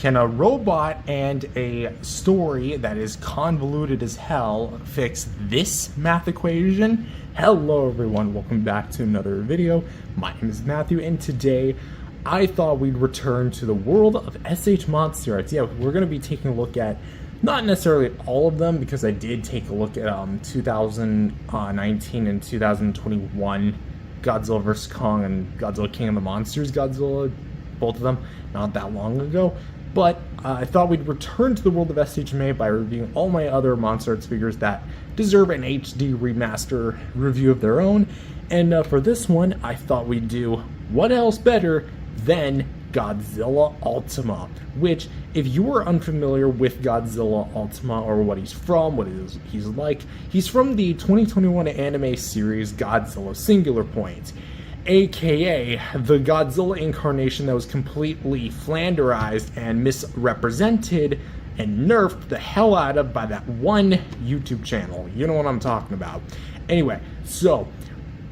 Can a robot and a story that is convoluted as hell fix this math equation? Hello everyone, welcome back to another video. My name is Matthew, and today I thought we'd return to the world of SH MonsterArts. Yeah, we're going to be taking a look at, not necessarily all of them, because I did take a look at 2019 and 2021 Godzilla vs. Kong and Godzilla King of the Monsters Godzilla, both of them, not that long ago. But I thought we'd return to the world of SHMA by reviewing all my other MonsterArts figures that deserve an HD remaster review of their own. And for this one, I thought we'd do what else better than Godzilla Ultima, which, if you are unfamiliar with Godzilla Ultima or what he's from, what he's like, he's from the 2021 anime series Godzilla Singular Point, aka the Godzilla incarnation that was completely flanderized and misrepresented and nerfed the hell out of by that one YouTube channel. You know what I'm talking about. Anyway, so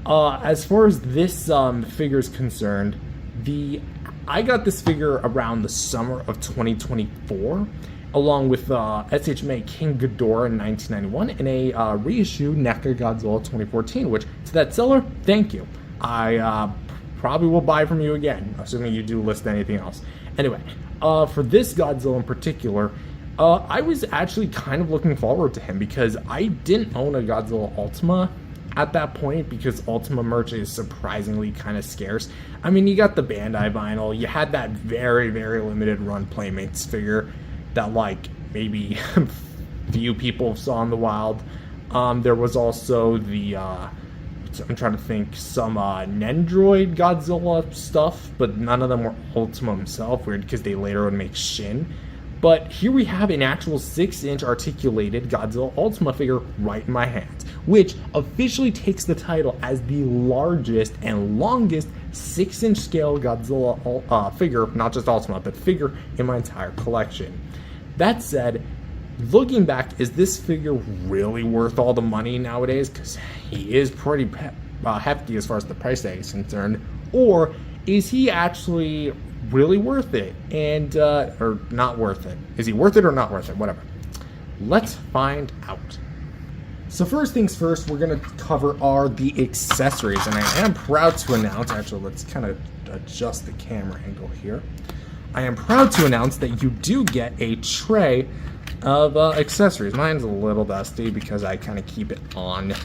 as far as this figure is concerned, I got this figure around the summer of 2024, along with SHMA King Ghidorah in 1991 and a reissue MechaGodzilla 2014, which, to that seller, thank you. I probably will buy from you again, assuming you do list anything else. Anyway, for this Godzilla in particular, I was actually kind of looking forward to him because I didn't own a Godzilla Ultima at that point, because Ultima merch is surprisingly kind of scarce. I mean, you got the Bandai vinyl, you had that very, very limited run Playmates figure that, like, maybe few people saw in the wild. There was also the, I'm trying to think, some Nendroid Godzilla stuff, but none of them were Ultima himself, weird, because they later would make Shin. But here we have an actual 6-inch articulated Godzilla Ultima figure right in my hands, which officially takes the title as the largest and longest 6-inch scale Godzilla figure, not just Ultima, but figure in my entire collection. That said, looking back, is this figure really worth all the money nowadays? Because he is pretty hefty as far as the price tag is concerned. Or is he actually really worth it? And, or not worth it? Is he worth it or not worth it? Whatever. Let's find out. So first things first, we're going to cover the accessories. And I am proud to announce, actually, let's kind of adjust the camera angle here. I am proud to announce that you do get a tray of accessories. Mine's a little dusty because I kind of keep it on the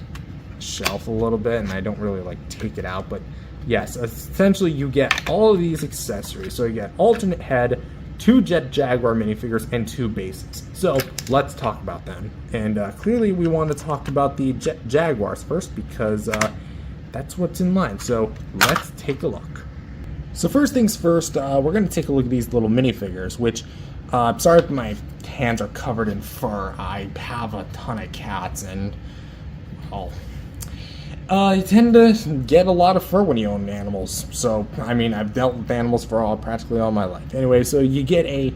shelf a little bit and I don't really like take it out, but yes, essentially you get all of these accessories. So you get alternate head, 2 Jet Jaguar minifigures, and 2 bases. So let's talk about them. And clearly we want to talk about the Jet Jaguars first because that's what's in line. So let's take a look. So first things first, we're going to take a look at these little minifigures, which, sorry if my hands are covered in fur. I have a ton of cats and, well, you tend to get a lot of fur when you own animals. So, I mean, I've dealt with animals for practically all my life. Anyway, so you get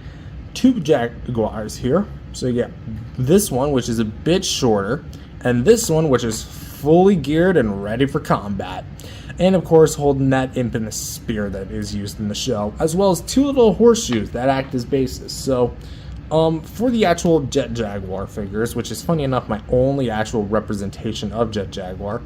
2 Jaguars here. So you get this one, which is a bit shorter, and this one, which is fully geared and ready for combat. And of course, holding that infamous spear that is used in the show, as well as 2 little horseshoes that act as bases. So, for the actual Jet Jaguar figures, which is funny enough my only actual representation of Jet Jaguar,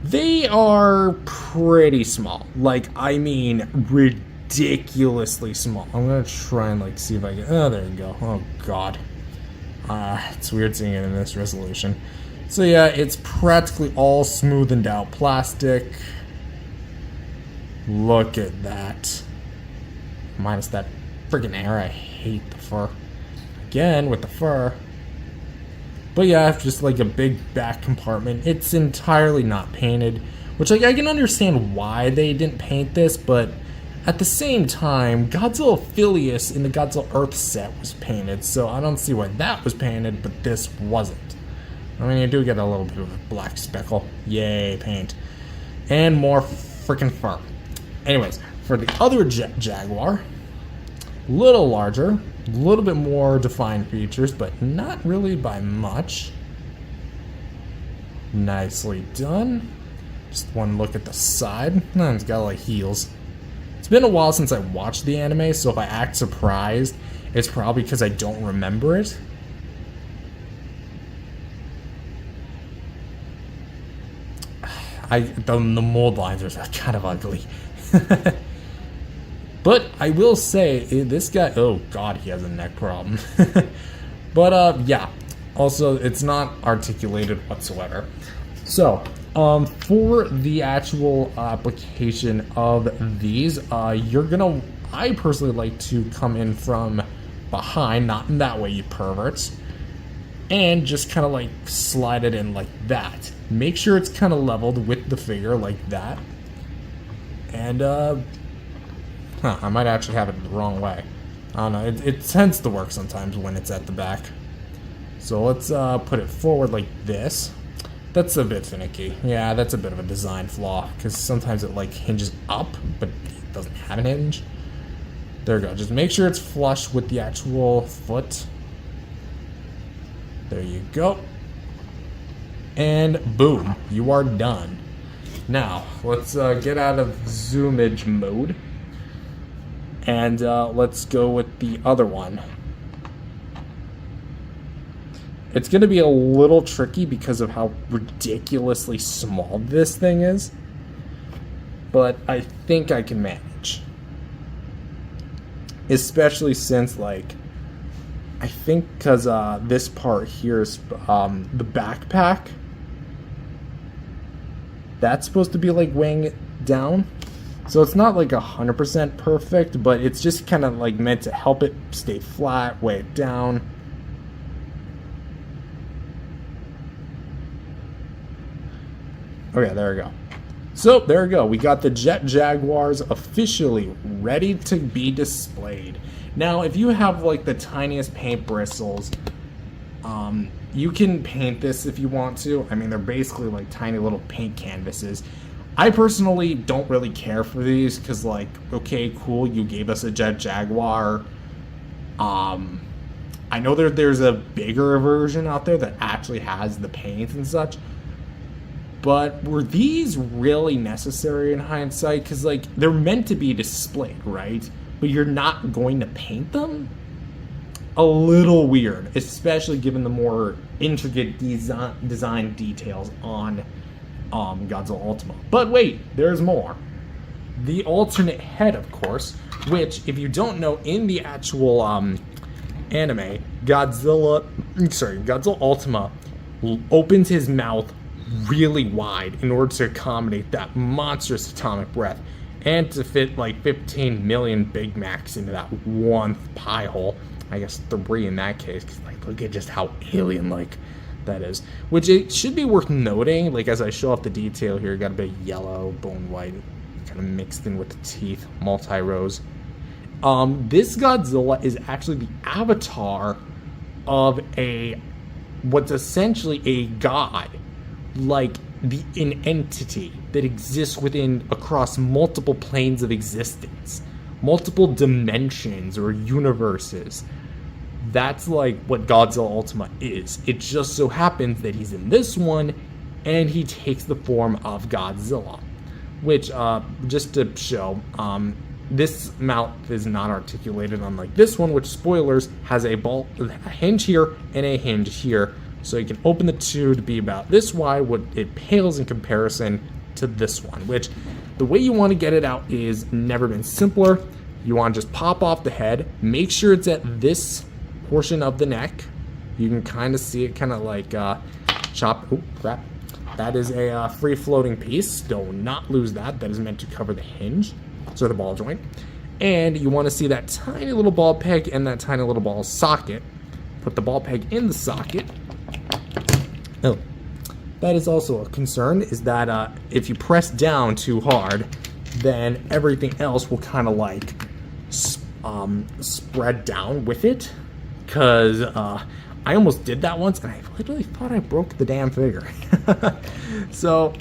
they are pretty small. Like, I mean, ridiculously small. I'm gonna try and, like, see if I can, oh, there you go. Oh, God. It's weird seeing it in this resolution. So yeah, it's practically all smoothened out plastic. Look at that. Minus that friggin' air, I hate the fur. Again, with the fur. But yeah, just like a big back compartment. It's entirely not painted, which, like, I can understand why they didn't paint this, but at the same time, Godzilla Phileas in the Godzilla Earth set was painted, so I don't see why that was painted, but this wasn't. I mean, you do get a little bit of a black speckle. Yay, paint. And more freaking fur. Anyways, for the other Jet Jaguar, a little larger, a little bit more defined features, but not really by much. Nicely done. Just one look at the side. It's got like heels. It's been a while since I watched the anime, so if I act surprised, it's probably because I don't remember it. The mold lines are kind of ugly. But I will say, this guy, oh god, he has a neck problem. But yeah, also it's not articulated whatsoever. So, for the actual application of these, I personally like to come in from behind, not in that way, you perverts, and just kind of like slide it in like that. Make sure it's kind of leveled with the figure like that. And, I might actually have it the wrong way. I don't know, it tends to work sometimes when it's at the back. So let's put it forward like this. That's a bit finicky. Yeah, that's a bit of a design flaw, because sometimes it like hinges up, but it doesn't have an hinge. There we go. Just make sure it's flush with the actual foot. There you go. And boom, you are done. Now, let's get out of zoomage mode. And let's go with the other one. It's going to be a little tricky because of how ridiculously small this thing is. But I think I can manage. Especially since, like, I think because this part here is the backpack. That's supposed to be, like, weighing it down. So it's not, like, 100% perfect, but it's just kind of, like, meant to help it stay flat, weigh it down. Okay, there we go. So, there we go. We got the Jet Jaguars officially ready to be displayed. Now, if you have, like, the tiniest paint bristles, you can paint this if you want to. I mean, they're basically, like, tiny little paint canvases. I personally don't really care for these, because, like, okay, cool, you gave us a Jet Jaguar. I know there's a bigger version out there that actually has the paint and such. But were these really necessary in hindsight? Because, like, they're meant to be displayed, right? But you're not going to paint them? A little weird, especially given the more intricate design details on Godzilla Ultima. But wait, there's more. The alternate head, of course, which, if you don't know, in the actual anime, Godzilla Ultima opens his mouth really wide in order to accommodate that monstrous atomic breath and to fit like 15 million Big Macs into that one pie hole. I guess 3 in that case, because like, look at just how alien-like that is. Which it should be worth noting, like as I show off the detail here, got a bit of yellow, bone white, kind of mixed in with the teeth, multi-rows. This Godzilla is actually the avatar of what's essentially a god. Like an entity that exists across multiple planes of existence, multiple dimensions or universes. That's like what Godzilla Ultima is. It just so happens that he's in this one and he takes the form of Godzilla, which just to show, this mouth is not articulated unlike this one, which, spoilers, has a hinge here and a hinge here. So you can open the two to be about this wide, what it pales in comparison to this one, which the way you want to get it out is never been simpler. You want to just pop off the head, make sure it's at this portion of the neck. You can kind of see it kind of like chop. Oh, crap. That is a free floating piece. Do not lose that. That is meant to cover the hinge, so the ball joint. And you want to see that tiny little ball peg and that tiny little ball socket. Put the ball peg in the socket. Oh, that is also a concern, is that if you press down too hard, then everything else will kind of like spread down with it. Because I almost did that once, and I literally thought I broke the damn figure. So,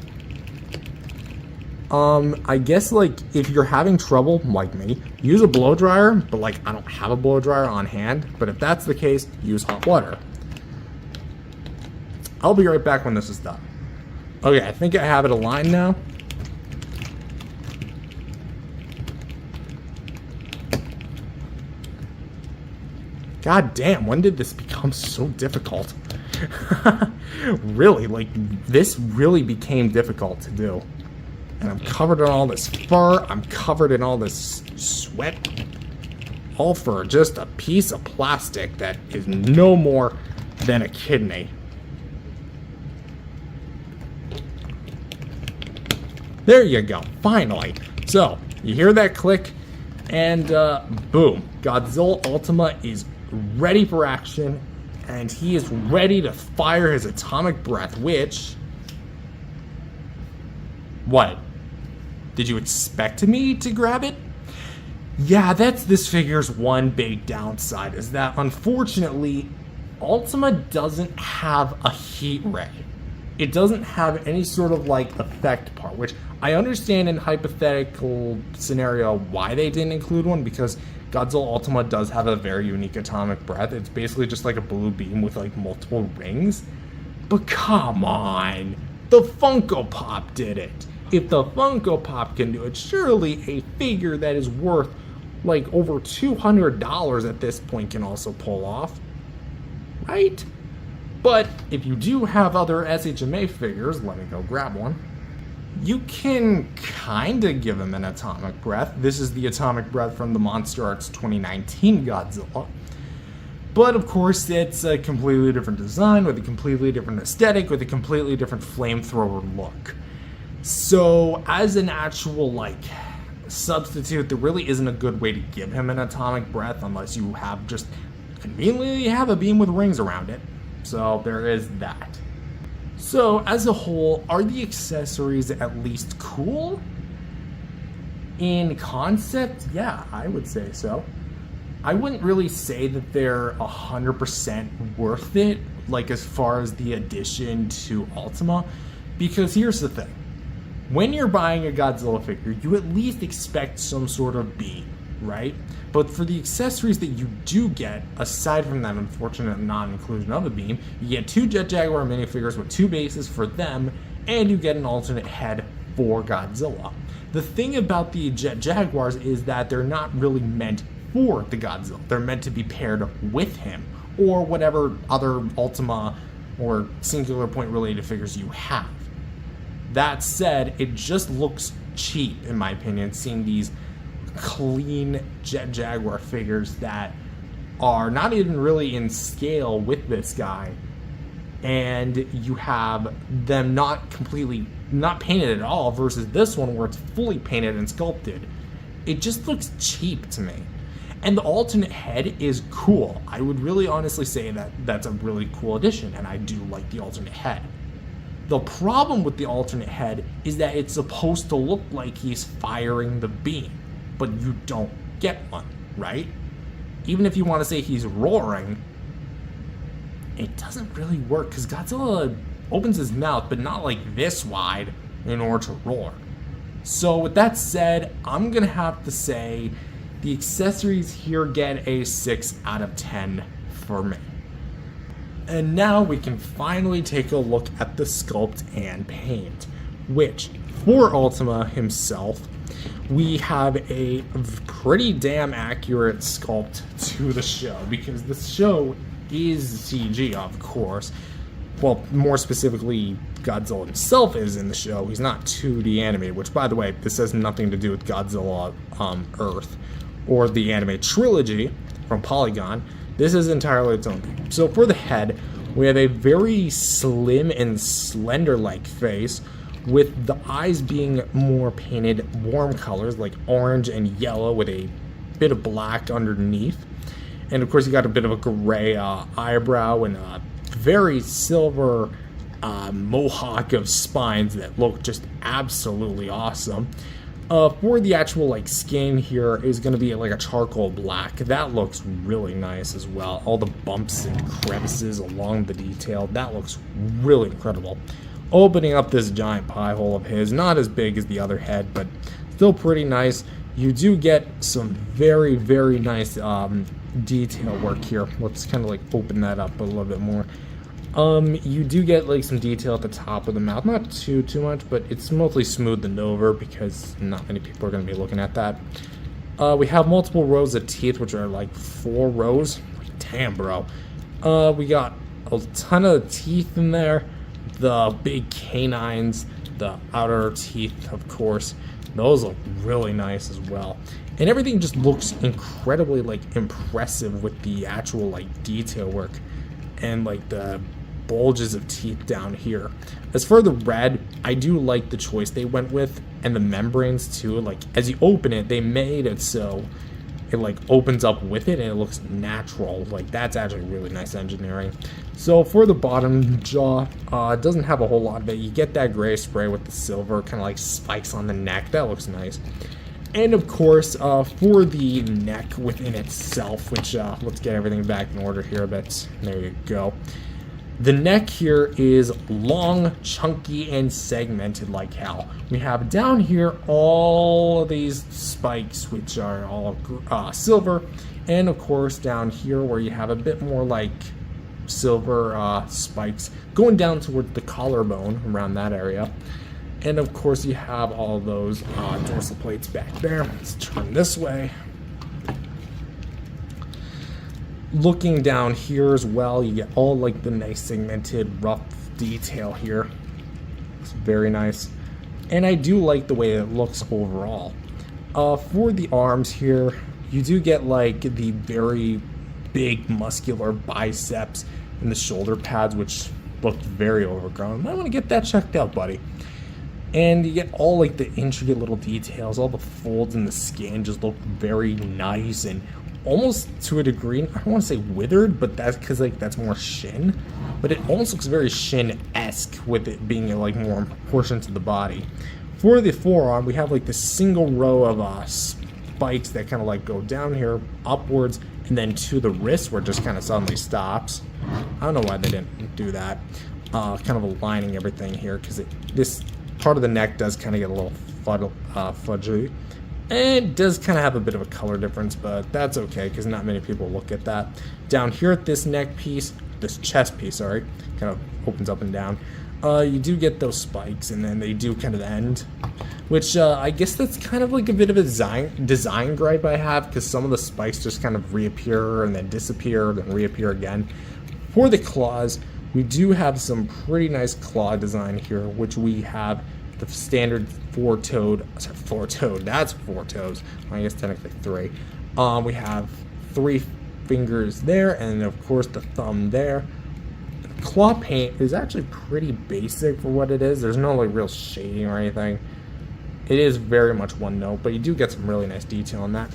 I guess, like, if you're having trouble, like me, use a blow dryer, but, like, I don't have a blow dryer on hand. But if that's the case, use hot water. I'll be right back when this is done. Okay, I think I have it aligned now. God damn, when did this become so difficult? Really, like, this really became difficult to do. And I'm covered in all this fur, I'm covered in all this sweat. All for just a piece of plastic that is no more than a kidney. There you go, finally. So, you hear that click, and boom, Godzilla Ultima is ready for action, and he is ready to fire his atomic breath, which... What? Did you expect me to grab it? Yeah, that's this figure's one big downside, is that unfortunately, Ultima doesn't have a heat ray. It doesn't have any sort of like effect part, which I understand in hypothetical scenario why they didn't include one, because Godzilla Ultima does have a very unique atomic breath. It's basically just like a blue beam with like multiple rings. But come on, the Funko Pop did it. If the Funko Pop can do it, surely a figure that is worth like over $200 at this point can also pull off, right? But if you do have other SHMA figures, let me go grab one, you can kinda give him an atomic breath. This is the atomic breath from the MonsterArts 2019 Godzilla. But of course, it's a completely different design with a completely different aesthetic, with a completely different flamethrower look. So as an actual like substitute, there really isn't a good way to give him an atomic breath unless you have just conveniently have a beam with rings around it. So there is that. So as a whole, are the accessories at least cool? In concept, yeah, I would say so. I wouldn't really say that they're 100% worth it, like as far as the addition to Ultima, because here's the thing. When you're buying a Godzilla figure, you at least expect some sort of beam, right? But for the accessories that you do get, aside from that unfortunate non-inclusion of a beam, you get 2 Jet Jaguar minifigures with 2 bases for them, and you get an alternate head for Godzilla. The thing about the Jet Jaguars is that they're not really meant for the Godzilla. They're meant to be paired with him, or whatever other Ultima or Singular Point related figures you have. That said, it just looks cheap, in my opinion, seeing these clean Jet Jaguar figures that are not even really in scale with this guy, and you have them not painted at all versus this one where it's fully painted and sculpted. It just looks cheap to me. And the alternate head is cool. I would really honestly say that that's a really cool addition, and I do like the alternate head. The problem with the alternate head is that it's supposed to look like he's firing the beam, but you don't get one, right? Even if you want to say he's roaring, it doesn't really work because Godzilla opens his mouth, but not like this wide in order to roar. So with that said, I'm gonna have to say the accessories here get a 6 out of 10 for me. And now we can finally take a look at the sculpt and paint, which for Ultima himself, we have a pretty damn accurate sculpt to the show, because the show is CG, of course. Well, more specifically, Godzilla himself is in the show. He's not 2D animated, which, by the way, this has nothing to do with Godzilla Earth or the anime trilogy from Polygon. This is entirely its own thing. So for the head, we have a very slim and slender-like face, with the eyes being more painted warm colors like orange and yellow with a bit of black underneath. And of course you got a bit of a gray eyebrow and a very silver mohawk of spines that look just absolutely awesome. For the actual like skin here is going to be like a charcoal black. That looks really nice as well. All the bumps and crevices along the detail, that looks really incredible. Opening up this giant pie hole of his, not as big as the other head, but still pretty nice. You do get some very, very nice detail work here. Let's kind of like open that up a little bit more. You do get like some detail at the top of the mouth, not too much, but it's mostly smoothed over because not many people are going to be looking at that. We have multiple rows of teeth, which are like 4 rows, like damn, bro. We got a ton of teeth in there, the big canines, the outer teeth, of course. Those look really nice as well. And everything just looks incredibly, like, impressive with the actual, like, detail work and, like, the bulges of teeth down here. As for the red, I do like the choice they went with, and the membranes too. Like, as you open it, they made it so it like opens up with it and it looks natural. Like, that's actually really nice engineering. So for the bottom jaw, it doesn't have a whole lot of it. You get that gray spray with the silver kind of like spikes on the neck. That looks nice. And of course, for the neck within itself, which let's get everything back in order here a bit. There you go. The neck here is long, chunky, and segmented like hell. We have down here all of these spikes, which are all silver, and of course down here where you have a bit more like silver spikes going down towards the collarbone around that area. And of course you have all those dorsal plates back there. Let's turn this way. Looking down here as well, you get all like the nice segmented rough detail here. It's very nice. And I do like the way it looks overall. For the arms here, you do get like the very big muscular biceps and the shoulder pads, which look very overgrown. I want to get that checked out, buddy. And you get all like the intricate little details. All the folds in the skin just look very nice and almost to a degree, I don't want to say withered, but that's because like that's more shin, but it almost looks very shin-esque with it being like more in proportion to the body. For the forearm, we have like this single row of spikes that kind of like go down here upwards and then to the wrist where it just kind of suddenly stops. I don't know why they didn't do that. Kind of aligning everything here because this part of the neck does kind of get a little fudgy. And it does kind of have a bit of a color difference, but that's okay because not many people look at that. Down here at this neck piece, this chest piece, sorry, kind of opens up and down. You do get those spikes, and then they do kind of end, which I guess that's kind of like a bit of a design gripe I have because some of the spikes just kind of reappear and then disappear, then reappear again. For the claws, we do have some pretty nice claw design here, which we have the standard that's four toes. I guess technically three. We have 3 fingers there, and of course the thumb there. The claw paint is actually pretty basic for what it is. There's no like real shading or anything. It is very much one note, but you do get some really nice detail on that,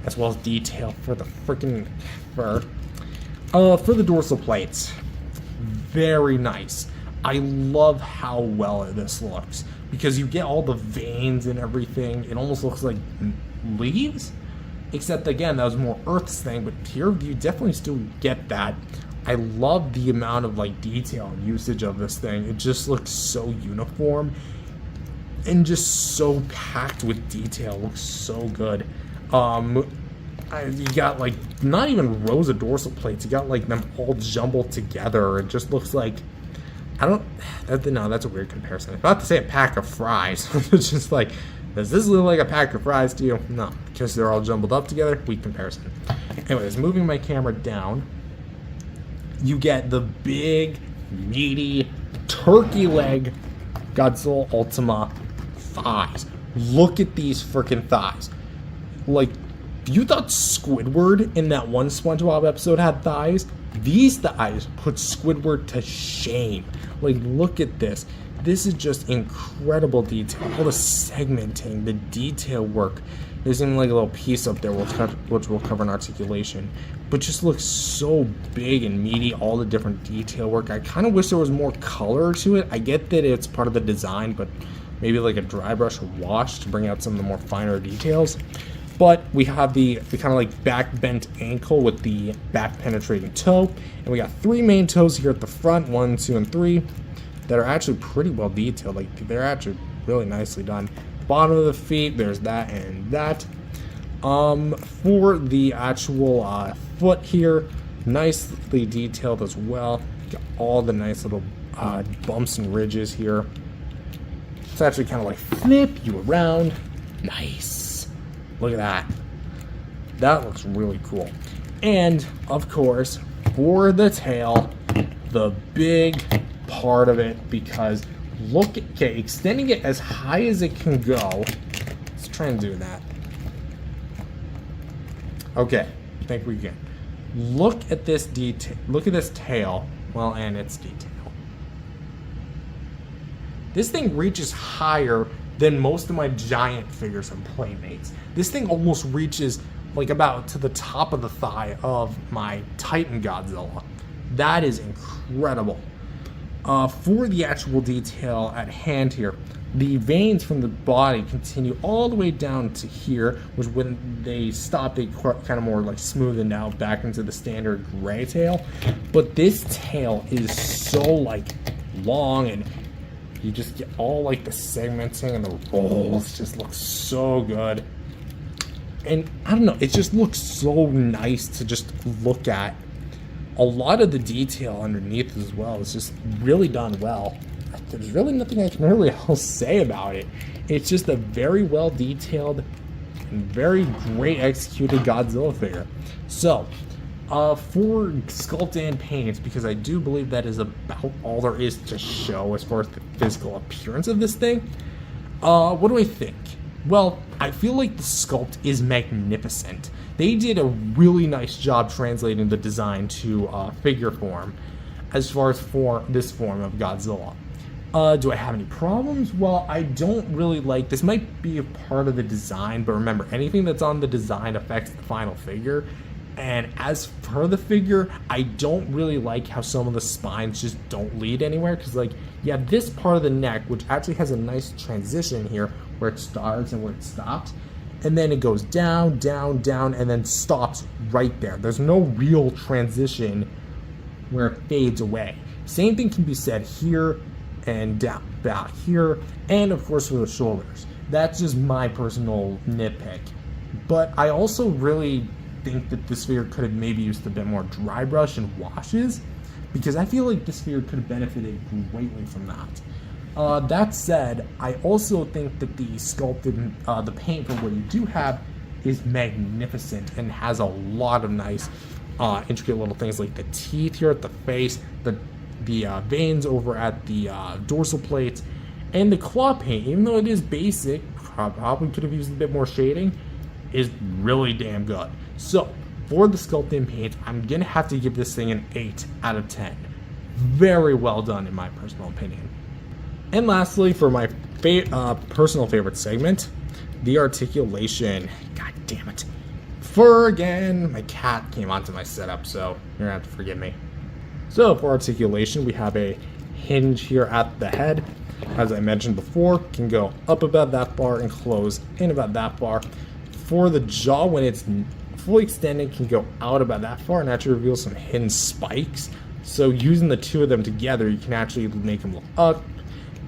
as well as detail for the freaking fur. For the dorsal plates, very nice. I love how well this looks because you get all the veins and everything. It almost looks like leaves, except again that was more Earth's thing, but here you definitely still get that. I love the amount of like detail and usage of this thing. It just looks so uniform and just so packed with detail. It looks so good. You got like not even rows of dorsal plates. You got like them all jumbled together. It just looks like no, that's a weird comparison. I'm about to say a pack of fries. It's just like, does this look like a pack of fries to you? No, because they're all jumbled up together. Weak comparison. Anyways, moving my camera down, you get the big, meaty, turkey leg Godzilla Ultima thighs. Look at these freaking thighs. Like, you thought Squidward in that one SpongeBob episode had thighs? These thighs put Squidward to shame. Like, look at this. This is just incredible detail. All the segmenting, the detail work. There's even like a little piece up there which we'll cover in articulation. But just looks so big and meaty, all the different detail work. I kind of wish there was more color to it. I get that it's part of the design, but maybe like a dry brush or wash to bring out some of the more finer details. But we have the kind of like back bent ankle with the back penetrating toe. And we got 3 main toes here at the front, 1, 2, and 3, that are actually pretty well detailed. Like, they're actually really nicely done. Bottom of the feet, there's that and that. For the actual foot here, nicely detailed as well. Got all the nice little bumps and ridges here. It's actually kind of like flip you around. Nice. Look at that. That looks really cool. And, of course, for the tail, the big part of it, because look, okay, extending it as high as it can go. Let's try and do that. Okay, I think we can. Look at this detail. Look at this tail. Well, and its detail. This thing reaches higher than most of my giant figures and playmates. This thing almost reaches like about to the top of the thigh of my Titan Godzilla. That is incredible. For the actual detail at hand here, the veins from the body continue all the way down to here, which when they stop, they kind of more like smoothen out back into the standard gray tail. But this tail is so like long, and you just get all like the segmenting and the rolls just look so good. And I don't know, it just looks so nice to just look at. A lot of the detail underneath as well is just really done well. There's really nothing I can really else say about it. It's just a very well detailed and very great executed Godzilla figure. So, for sculpt and paint, because I do believe that is about all there is to show as far as the physical appearance of this thing, what do I think? Well, I feel like the sculpt is magnificent. They did a really nice job translating the design to figure form as far as for this form of Godzilla. Do I have any problems? Well, I don't really like, this might be a part of the design, but remember, anything that's on the design affects the final figure. And as for the figure, I don't really like how some of the spines just don't lead anywhere, because like, you have this part of the neck, which actually has a nice transition here, where it starts and where it stops, and then it goes down, down, down, and then stops right there. There's no real transition where it fades away. Same thing can be said here and down, back here, and of course for the shoulders. That's just my personal nitpick. But I also really think that this figure could have maybe used a bit more dry brush and washes, because I feel like this figure could have benefited greatly from that. That said, I also think that the sculpted, the paint for what you do have is magnificent and has a lot of nice, intricate little things like the teeth here at the face, the veins over at the dorsal plates, and the claw paint, even though it is basic, probably could have used a bit more shading, is really damn good. So, for the sculpting paint, I'm going to have to give this thing an 8 out of 10. Very well done in my personal opinion. And lastly, for my personal favorite segment, the articulation. God damn it. Fur again. My cat came onto my setup, so you're going to have to forgive me. So, for articulation, we have a hinge here at the head. As I mentioned before, can go up about that far and close in about that far. For the jaw, when it's fully extended, can go out about that far and actually reveal some hidden spikes. So using the two of them together, you can actually make them look up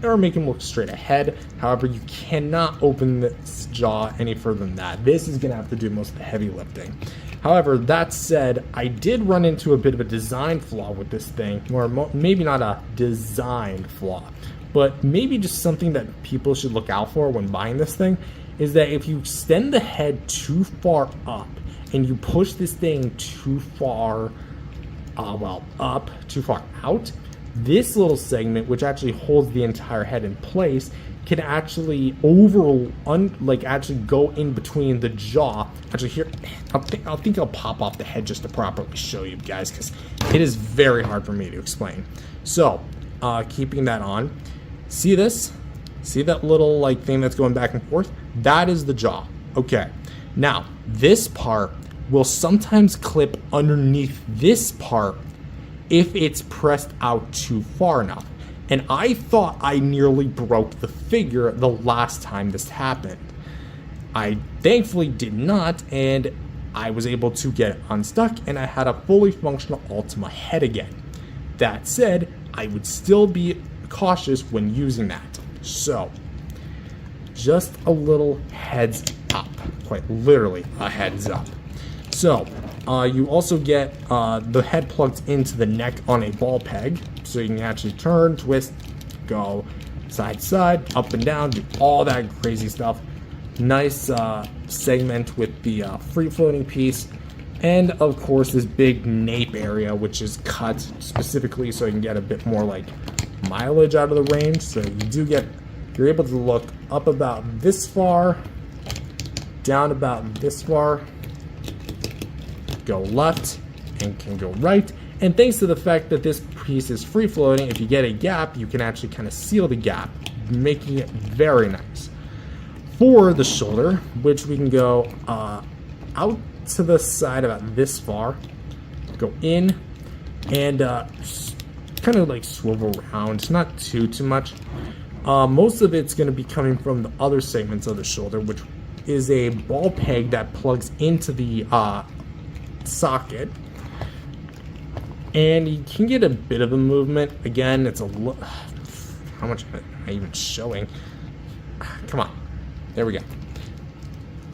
or make them look straight ahead. However, you cannot open this jaw any further than that. This is going to have to do most of the heavy lifting. However, that said, I did run into a bit of a design flaw with this thing, or maybe not a design flaw, but maybe just something that people should look out for when buying this thing, is that if you extend the head too far up and you push this thing too far, up, too far out, this little segment, which actually holds the entire head in place, can actually actually go in between the jaw. Actually, here, I think I'll pop off the head just to properly show you guys, because it is very hard for me to explain. So, keeping that on, see this? See that little like thing that's going back and forth? That is the jaw. Okay. Now, this part will sometimes clip underneath this part if it's pressed out too far enough. And I thought I nearly broke the figure the last time this happened. I thankfully did not, and I was able to get it unstuck, and I had a fully functional Ultima head again. That said, I would still be cautious when using that. So, just a little heads up, quite literally a heads up. So, you also get the head plugged into the neck on a ball peg, so you can actually turn, twist, go side to side, up and down, do all that crazy stuff. Nice segment with the free floating piece, And of course this big nape area, which is cut specifically so you can get a bit more like mileage out of the range. So you're able to look up about this far, down about this far, go left, and can go right. And thanks to the fact that this piece is free floating, if you get a gap, you can actually kind of seal the gap, making it very nice. For the shoulder, which we can go out to the side about this far, go in, and kind of like swivel around, not too much. Most of it's going to be coming from the other segments of the shoulder, which is a ball peg that plugs into the socket, and you can get a bit of a movement. Again, it's how much am I even showing? Come on, there we go.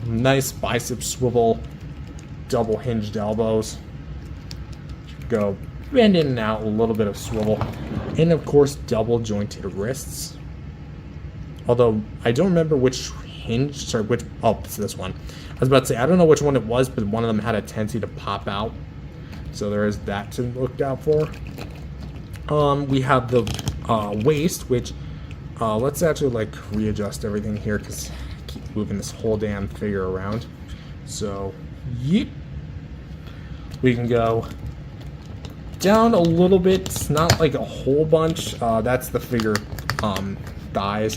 Nice bicep swivel, double hinged elbows, go bend in and out, a little bit of swivel, and of course double jointed wrists. Although I don't remember which it's this one. I was about to say, I don't know which one it was, but one of them had a tendency to pop out. So there is that to look out for. We have the waist, which let's actually like readjust everything here because I keep moving this whole damn figure around. So, yeet. We can go down a little bit, not like a whole bunch. That's the figure thighs,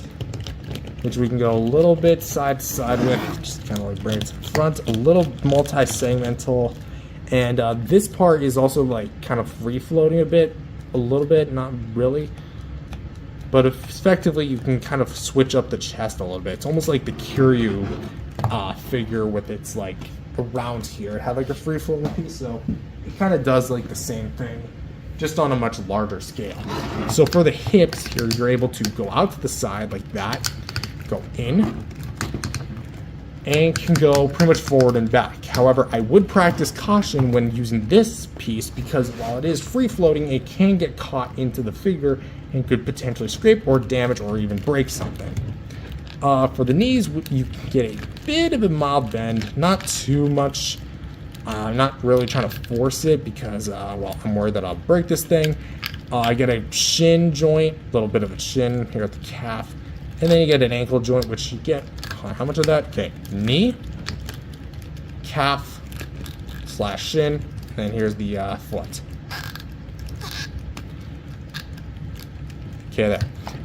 which we can go a little bit side to side with, just kind of like bring it to the front, a little multi-segmental. And this part is also like kind of free floating a little bit, not really. But effectively you can kind of switch up the chest a little bit. It's almost like the Kiryu figure with its like around here. It had like a free floating piece, so it kind of does like the same thing, just on a much larger scale. So for the hips here, you're able to go out to the side like that, go in, and can go pretty much forward and back. However, I would practice caution when using this piece because while it is free floating, it can get caught into the figure and could potentially scrape or damage or even break something. For the knees, you get a bit of a mild bend, not too much. I'm not really trying to force it because, well, I'm worried that I'll break this thing. I get a shin joint, a little bit of a shin here at the calf, and then you get an ankle joint, which you get, how much of that? Okay, knee, calf, / shin, and then here's the foot. Okay, there.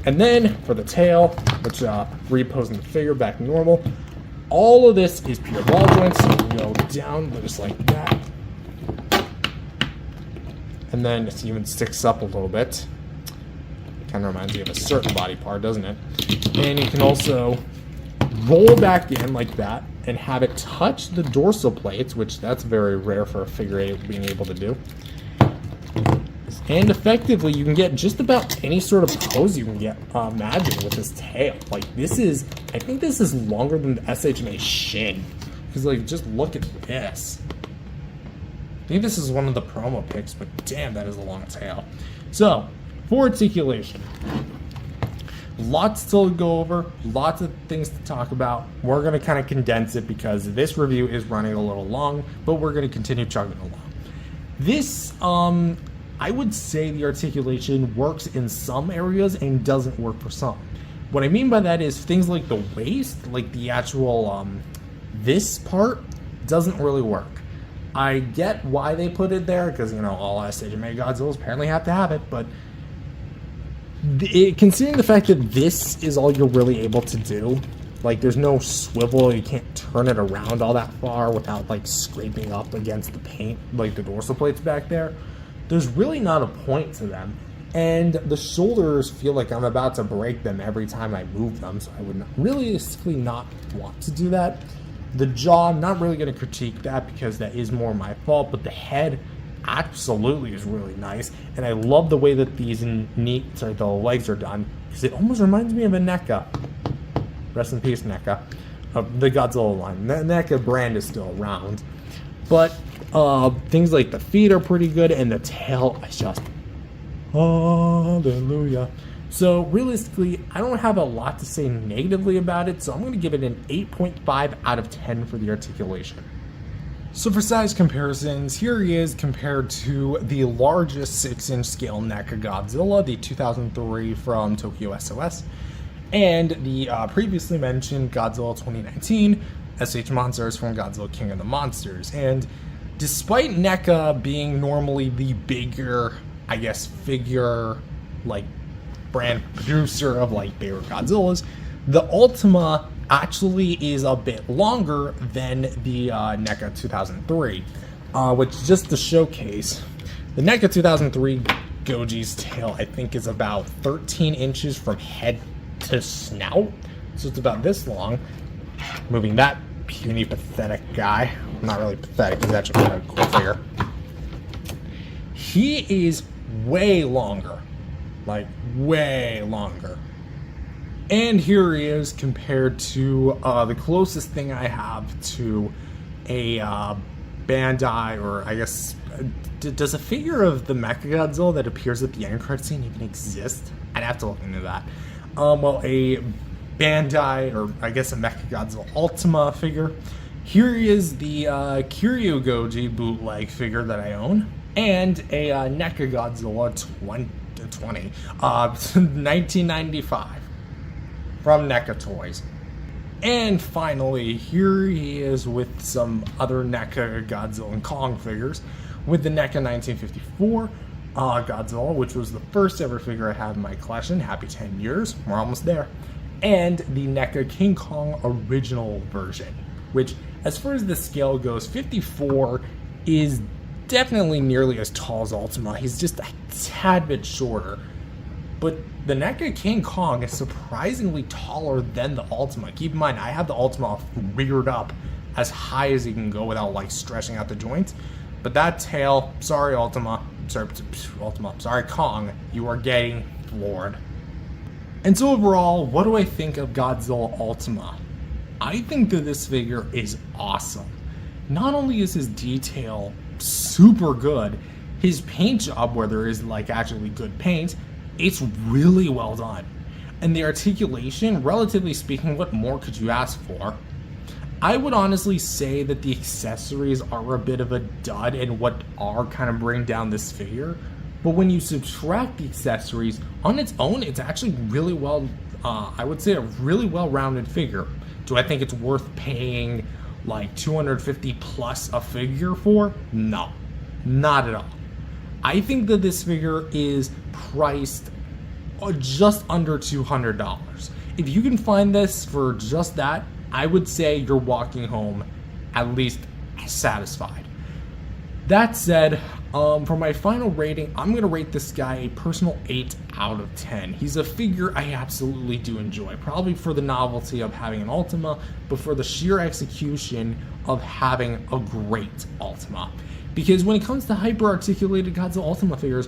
And then for the tail, which reposing the figure back normal, all of this is pure ball joints, so you can go down just like that. And then it even sticks up a little bit. Kind of reminds you of a certain body part, doesn't it? And you can also roll back in like that and have it touch the dorsal plates, which that's very rare for a figure 8 being able to do. And effectively, you can get just about any sort of pose you can get imagine with this tail. Like this is, I think this is longer than the SHMA shin. Because like, just look at this. I think this is one of the promo pics, but damn, that is a long tail. So, for articulation, lots to go over, lots of things to talk about. We're going to kind of condense it because this review is running a little long, but we're going to continue chugging along. This, I would say the articulation works in some areas and doesn't work for some. What I mean by that is things like the waist, like the actual, this part doesn't really work. I get why they put it there, because, you know, all SHMA Godzillas apparently have to have it, but considering the fact that this is all you're really able to do, like there's no swivel, you can't turn it around all that far without like scraping up against the paint, like the dorsal plates back there, there's really not a point to them. And the shoulders feel like I'm about to break them every time I move them, so I would realistically not want to do that. The jaw, not really going to critique that because that is more my fault, but the head absolutely is really nice. And I love the way that these the legs are done, because it almost reminds me of a NECA. Rest in peace, NECA. The Godzilla line. The NECA brand is still around. But things like the feet are pretty good, and the tail is just hallelujah. So realistically, I don't have a lot to say negatively about it, so I'm going to give it an 8.5 out of 10 for the articulation. So for size comparisons, here he is compared to the largest 6-inch scale MechaGodzilla, the 2003 from Tokyo SOS, and the previously mentioned Godzilla 2019, SH from Godzilla King of the Monsters. And despite NECA being normally the bigger, I guess, figure, like, brand producer of, like, bigger Godzillas, the Ultima actually is a bit longer than the NECA 2003, which, just to showcase, the NECA 2003 Goji's tail, I think, is about 13 inches from head to snout, so it's about this long. Moving that puny, pathetic guy. Not really pathetic, he's actually kind of a cool figure. He is way longer. Like, way longer. And here he is compared to the closest thing I have to a Bandai, or I guess, does a figure of the MechaGodzilla that appears at the end credit scene even exist? I'd have to look into that. Well, a Bandai, or I guess a MechaGodzilla Ultima figure. Here is the Kiryu Goji bootleg figure that I own, and a NECA-Godzilla 1995 from NECA Toys. And finally, here he is with some other NECA Godzilla and Kong figures, with the NECA 1954 Godzilla, which was the first ever figure I have in my collection. Happy 10 years, we're almost there. And the NECA King Kong original version, which, as far as the scale goes, 54 is definitely nearly as tall as Ultima. He's just a tad bit shorter. But the NECA King Kong is surprisingly taller than the Ultima. Keep in mind, I have the Ultima reared up as high as you can go without, like, stretching out the joints. But that tail, sorry Ultima, sorry Kong, you are getting floored. And so overall, what do I think of Godzilla Ultima? I think that this figure is awesome. Not only is his detail super good, his paint job, where there is, like, actually good paint, it's really well done. And the articulation, relatively speaking, what more could you ask for? I would honestly say that the accessories are a bit of a dud and what are kind of bring down this figure. But when you subtract the accessories, on its own, it's actually really well, I would say a really well-rounded figure. Do I think it's worth paying like $250 plus a figure for? No, not at all. I think that this figure is priced just under $200. If you can find this for just that, I would say you're walking home at least satisfied. That said, for my final rating, I'm going to rate this guy a personal 8 out of 10. He's a figure I absolutely do enjoy, probably for the novelty of having an Ultima, but for the sheer execution of having a great Ultima. Because when it comes to hyper-articulated Godzilla Ultima figures,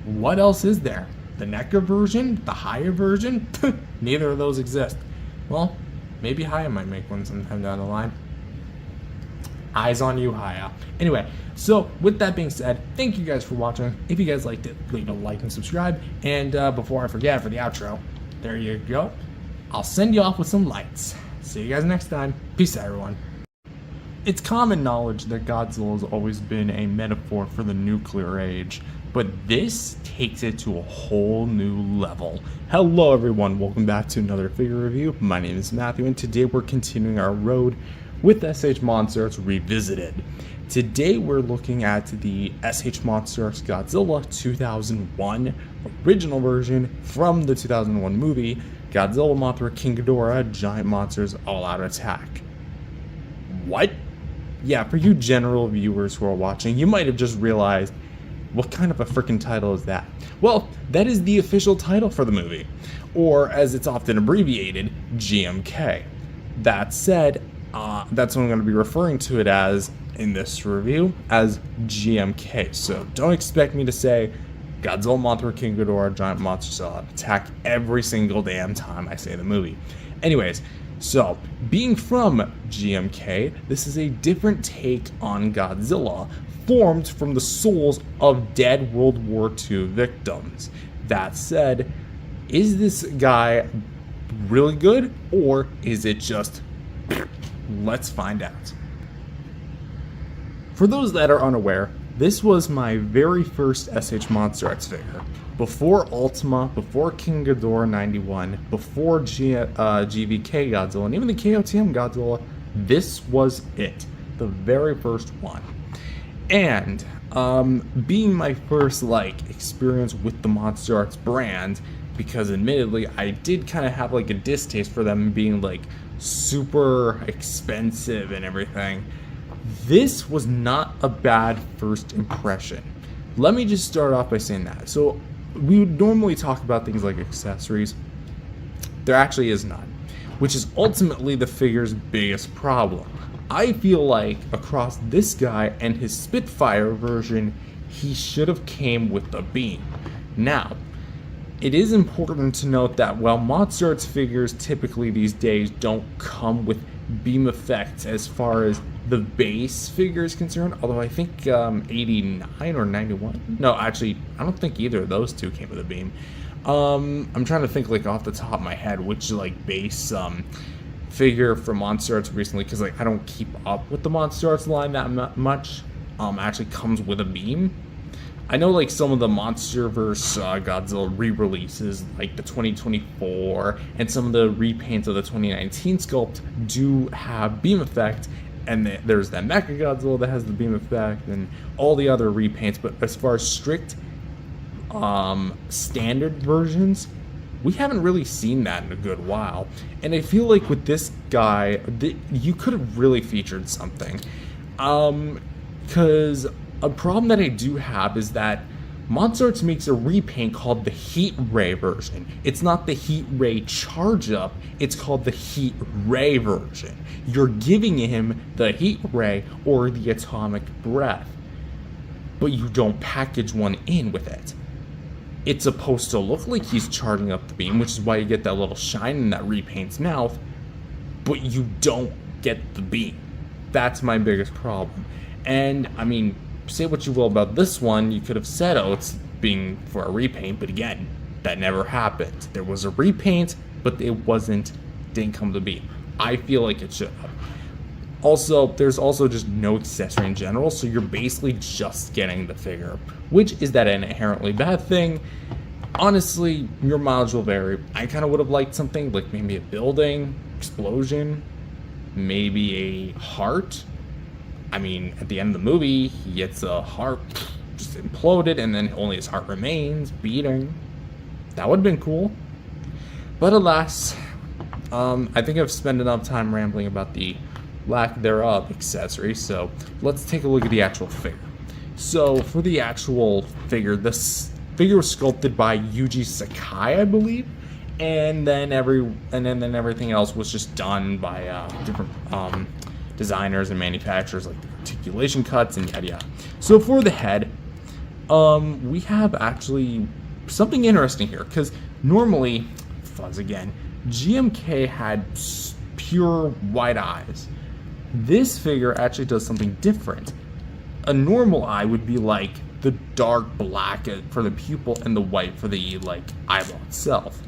what else is there? The NECA version? The Haya version? Neither of those exist. Well, maybe Haya might make one sometime down the line. Eyes on you, Haya. Anyway, so with that being said, thank you guys for watching. If you guys liked it, leave a like and subscribe. And before I forget, for the outro, there you go. I'll send you off with some lights. See you guys next time. Peace out, everyone. It's common knowledge that Godzilla has always been a metaphor for the nuclear age, but this takes it to a whole new level. Hello everyone, welcome back to another figure review. My name is Matthew, and today we're continuing our road with SH Revisited. Today we're looking at the SHMA Godzilla 2001 original version from the 2001 movie, Godzilla, Mothra, King Ghidorah, Giant Monsters All Out Attack. What? Yeah, for you general viewers who are watching, you might have just realized, what kind of a freaking title is that? Well, that is the official title for the movie, or as it's often abbreviated, GMK. That said, that's what I'm going to be referring to it as in this review, as GMK. So don't expect me to say Godzilla, Mothra, King Ghidorah, Giant Monsters All Out Attack every single damn time I say the movie. Anyways, so being from GMK, this is a different take on Godzilla, formed from the souls of dead World War II victims. That said, is this guy really good, or is it just, let's find out. For those that are unaware, this was my very first SH MonsterArts figure. Before Ultima, before King Ghidorah 91, before GVK Godzilla, and even the KOTM Godzilla, this was it. The very first one. And being my first experience with the MonsterArts brand, because admittedly I did kind of have a distaste for them being super expensive and everything, this was not a bad first impression. Let me just start off by saying that. So we would normally talk about things like accessories. There actually is none, which is ultimately the figure's biggest problem. I feel like across this guy and his Spitfire version, he should have came with a beam. Now, it is important to note that while MonsterArts figures typically these days don't come with beam effects as far as the base figure is concerned, although I think 89 or 91, no, actually I don't think either of those two came with a beam. I'm trying to think off the top of my head which base figure from MonsterArts recently, because I don't keep up with the MonsterArts line that much, actually comes with a beam. I know some of the MonsterVerse Godzilla re-releases, the 2024, and some of the repaints of the 2019 sculpt do have beam effect, and there's that MechaGodzilla that has the beam effect, and all the other repaints. But as far as strict standard versions, we haven't really seen that in a good while. And I feel like with this guy, you could have really featured something. Because a problem that I do have is that MonsterArts makes a repaint called the Heat Ray version. It's not the Heat Ray Charge Up, it's called the Heat Ray version. You're giving him the Heat Ray or the Atomic Breath, but you don't package one in with it. It's supposed to look like he's charging up the beam, which is why you get that little shine in that repaint's mouth, but you don't get the beam. That's my biggest problem. And, I mean, say what you will about this one, you could have said, oh, it's being for a repaint, but again, that never happened. There was a repaint, but it didn't come to be. I feel like it should have. Also, there's also just no accessory in general, so you're basically just getting the figure, which is that an inherently bad thing? Honestly, your mileage will vary. I kind of would have liked something like maybe a building, explosion, maybe a heart. I mean, at the end of the movie, he gets a heart just imploded, and then only his heart remains beating. That would have been cool. But alas, I think I've spent enough time rambling about the lack thereof accessory, so let's take a look at the actual figure. So for the actual figure, this figure was sculpted by Yuji Sakai, I believe, and then everything else was just done by different designers and manufacturers, like the articulation cuts and yada yada. So for the head, we have actually something interesting here, because normally, fuzz again, GMK had pure white eyes. This figure actually does something different. A normal eye would be the dark black for the pupil and the white for the eyeball itself.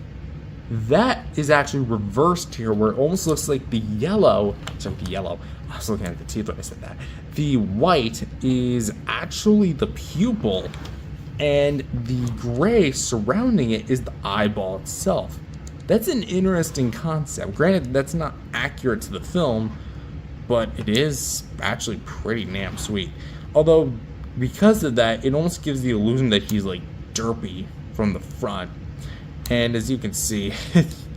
That is actually reversed here, where it almost looks like the yellow. I was looking at the teeth when I said that. The white is actually the pupil, and the gray surrounding it is the eyeball itself. That's an interesting concept. Granted, that's not accurate to the film, but it is actually pretty damn sweet. Although, because of that, it almost gives the illusion that he's derpy from the front. And as you can see,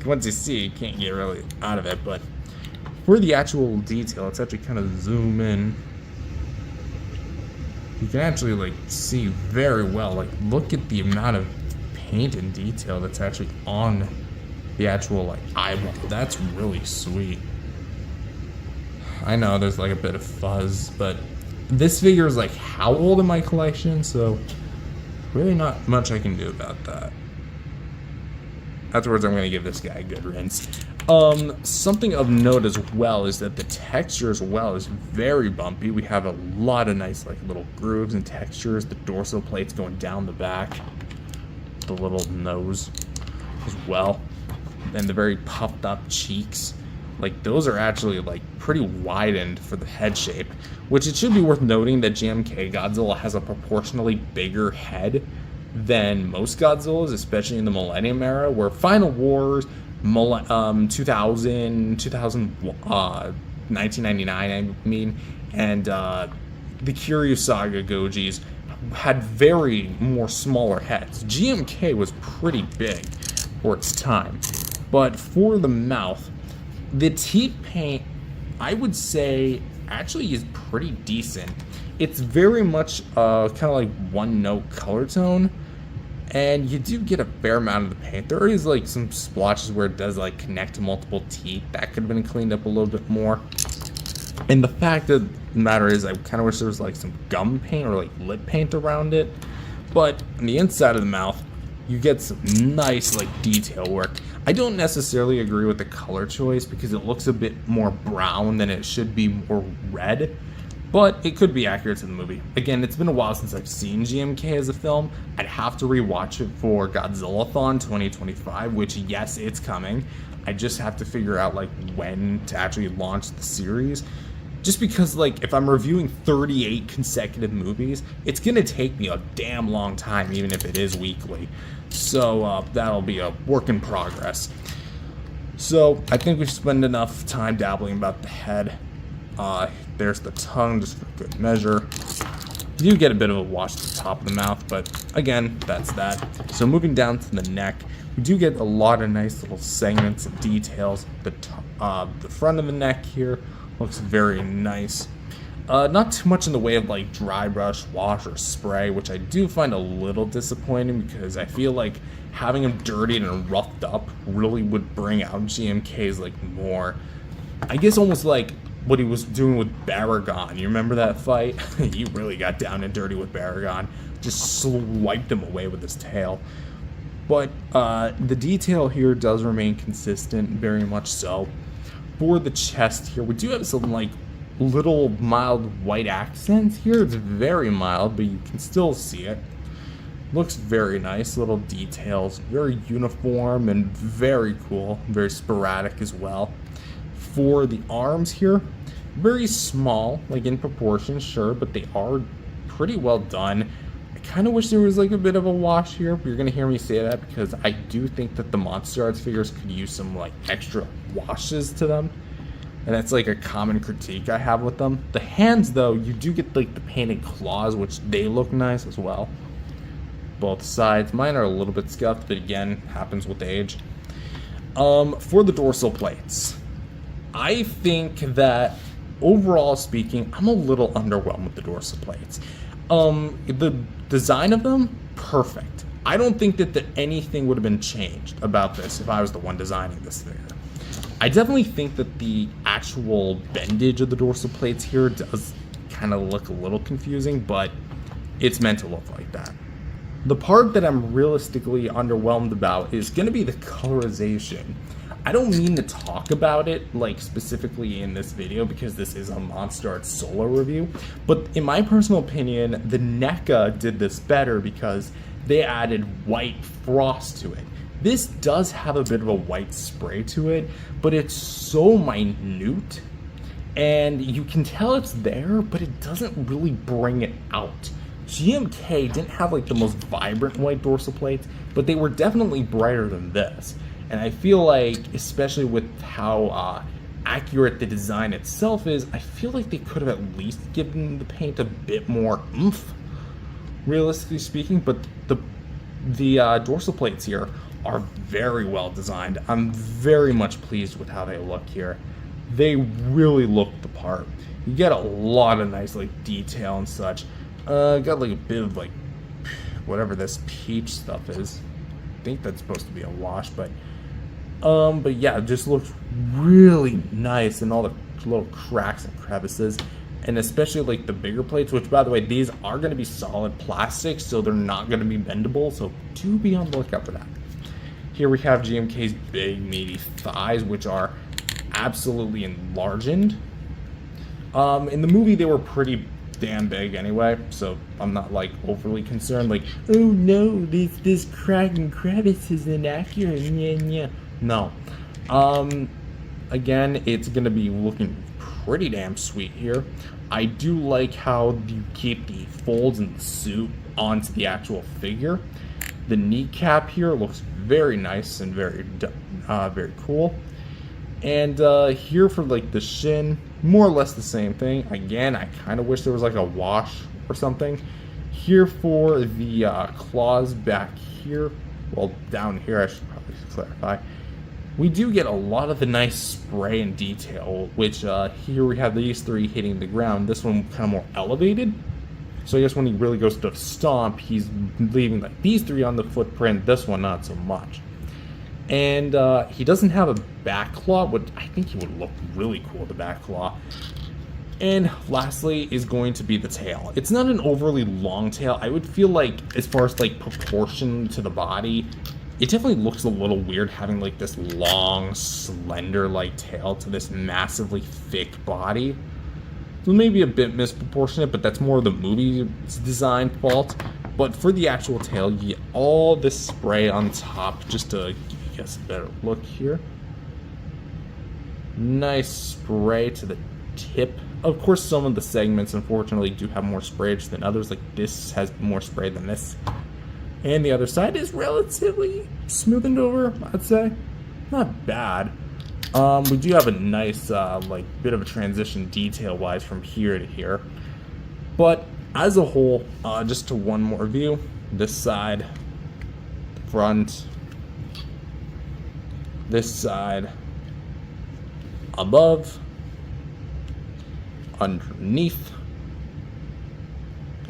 once you see it, you can't get really out of it. But for the actual detail, let's actually kind of zoom in. You can actually see very well. Look at the amount of paint and detail that's actually on the actual eyeball. That's really sweet. I know there's a bit of fuzz, but this figure is how old in my collection, so really not much I can do about that. Afterwards, I'm going to give this guy a good rinse. Something of note as well is that the texture as well is very bumpy. We have a lot of nice little grooves and textures. The dorsal plates going down the back, the little nose as well, and the very puffed up cheeks. Like, those are actually, like, pretty widened for the head shape, which it should be worth noting that GMK Godzilla has a proportionally bigger head than most Godzillas, especially in the Millennium era, where Final Wars, 1999, I mean, and the Kiryu Saga Gojis had very more smaller heads. GMK was pretty big for its time. But for the mouth, the teeth paint, I would say, actually is pretty decent. It's very much kind of like one note color tone, and you do get a fair amount of the paint. There is like some splotches where it does like connect to multiple teeth. That could have been cleaned up a little bit more. And the fact of the matter is, I kind of wish there was like some gum paint or like lip paint around it. But on the inside of the mouth, you get some nice like detail work. I don't necessarily agree with the color choice because it looks a bit more brown than it should be more red, but it could be accurate to the movie. Again, it's been a while since I've seen GMK as a film. I'd have to rewatch it for Godzillathon 2025, which, yes, it's coming. I just have to figure out like when to actually launch the series. Just because, like, if I'm reviewing 38 consecutive movies, it's gonna take me a damn long time, even if it is weekly. So that'll be a work in progress. So I think we've spent enough time dabbling about the head. There's the tongue, just for good measure. You do get a bit of a wash at the top of the mouth, but again, that's that. So moving down to the neck, we do get a lot of nice little segments and details. The front of the neck here looks very nice. Not too much in the way of like dry brush, wash, or spray, which I do find a little disappointing because I feel like having him dirtied and roughed up really would bring out GMK's like more, I guess almost like what he was doing with Baragon. You remember that fight? He really got down and dirty with Baragon. Just swiped him away with his tail. But the detail here does remain consistent, very much so. For the chest here, we do have some like little mild white accents here. It's very mild, but you can still see it. Looks very nice, little details, very uniform and very cool, very sporadic as well. For the arms here, very small, like in proportion, sure, but they are pretty well done. I kind of wish there was like a bit of a wash here. You're gonna hear me say that because I do think that the MonsterArts figures could use some like extra washes to them, and that's like a common critique I have with them. The hands, though, you do get like the painted claws, which they look nice as well. Both sides, mine are a little bit scuffed, but again, happens with age. For the dorsal plates, I think that overall speaking, I'm a little underwhelmed with the dorsal plates. The design of them, perfect. I don't think that anything would have been changed about this if I was the one designing this figure. I definitely think that the actual bendage of the dorsal plates here does kind of look a little confusing, but it's meant to look like that. The part that I'm realistically underwhelmed about is going to be the colorization. I don't mean to talk about it like specifically in this video because this is a MonsterArts solo review, but in my personal opinion, the NECA did this better because they added white frost to it. This does have a bit of a white spray to it, but it's so minute, and you can tell it's there, but it doesn't really bring it out. GMK didn't have like the most vibrant white dorsal plates, but they were definitely brighter than this. And I feel like, especially with how accurate the design itself is, I feel like they could have at least given the paint a bit more oomph, realistically speaking. But the dorsal plates here are very well designed. I'm very much pleased with how they look here. They really look the part. You get a lot of nice like detail and such. Got like a bit of like whatever this peach stuff is. I think that's supposed to be a wash, but yeah, it just looks really nice, and all the little cracks and crevices, and especially like the bigger plates, which by the way, these are going to be solid plastic, so they're not going to be bendable, so do be on the lookout for that. Here we have GMK's big meaty thighs, which are absolutely enlarged. In the movie they were pretty damn big anyway, so I'm not like overly concerned like, oh no, this crack and crevice is inaccurate. Yeah. No. again, it's going to be looking pretty damn sweet here. I do like how you keep the folds and the suit onto the actual figure. The kneecap here looks very nice and very cool. And here for like the shin, more or less the same thing. Again, I kind of wish there was like a wash or something. Here for the claws back here, well, down here, I should probably clarify. We do get a lot of the nice spray and detail, which here we have these three hitting the ground. This one kind of more elevated. So I guess when he really goes to stomp, he's leaving like these three on the footprint, this one not so much. And he doesn't have a back claw, but I think he would look really cool with the back claw. And lastly is going to be the tail. It's not an overly long tail. I would feel like, as far as like proportion to the body, it definitely looks a little weird having like this long, slender like tail to this massively thick body. So maybe a bit misproportionate, but that's more the movie's design fault. But for the actual tail, you get all this spray on top just to give you guys a better look here. Nice spray to the tip. Of course, some of the segments, unfortunately, do have more sprayage than others. Like this has more spray than this. And the other side is relatively smoothened over, I'd say. Not bad. We do have a nice, like, bit of a transition detail-wise from here to here. But as a whole, just to one more view, this side, front, this side, above, underneath,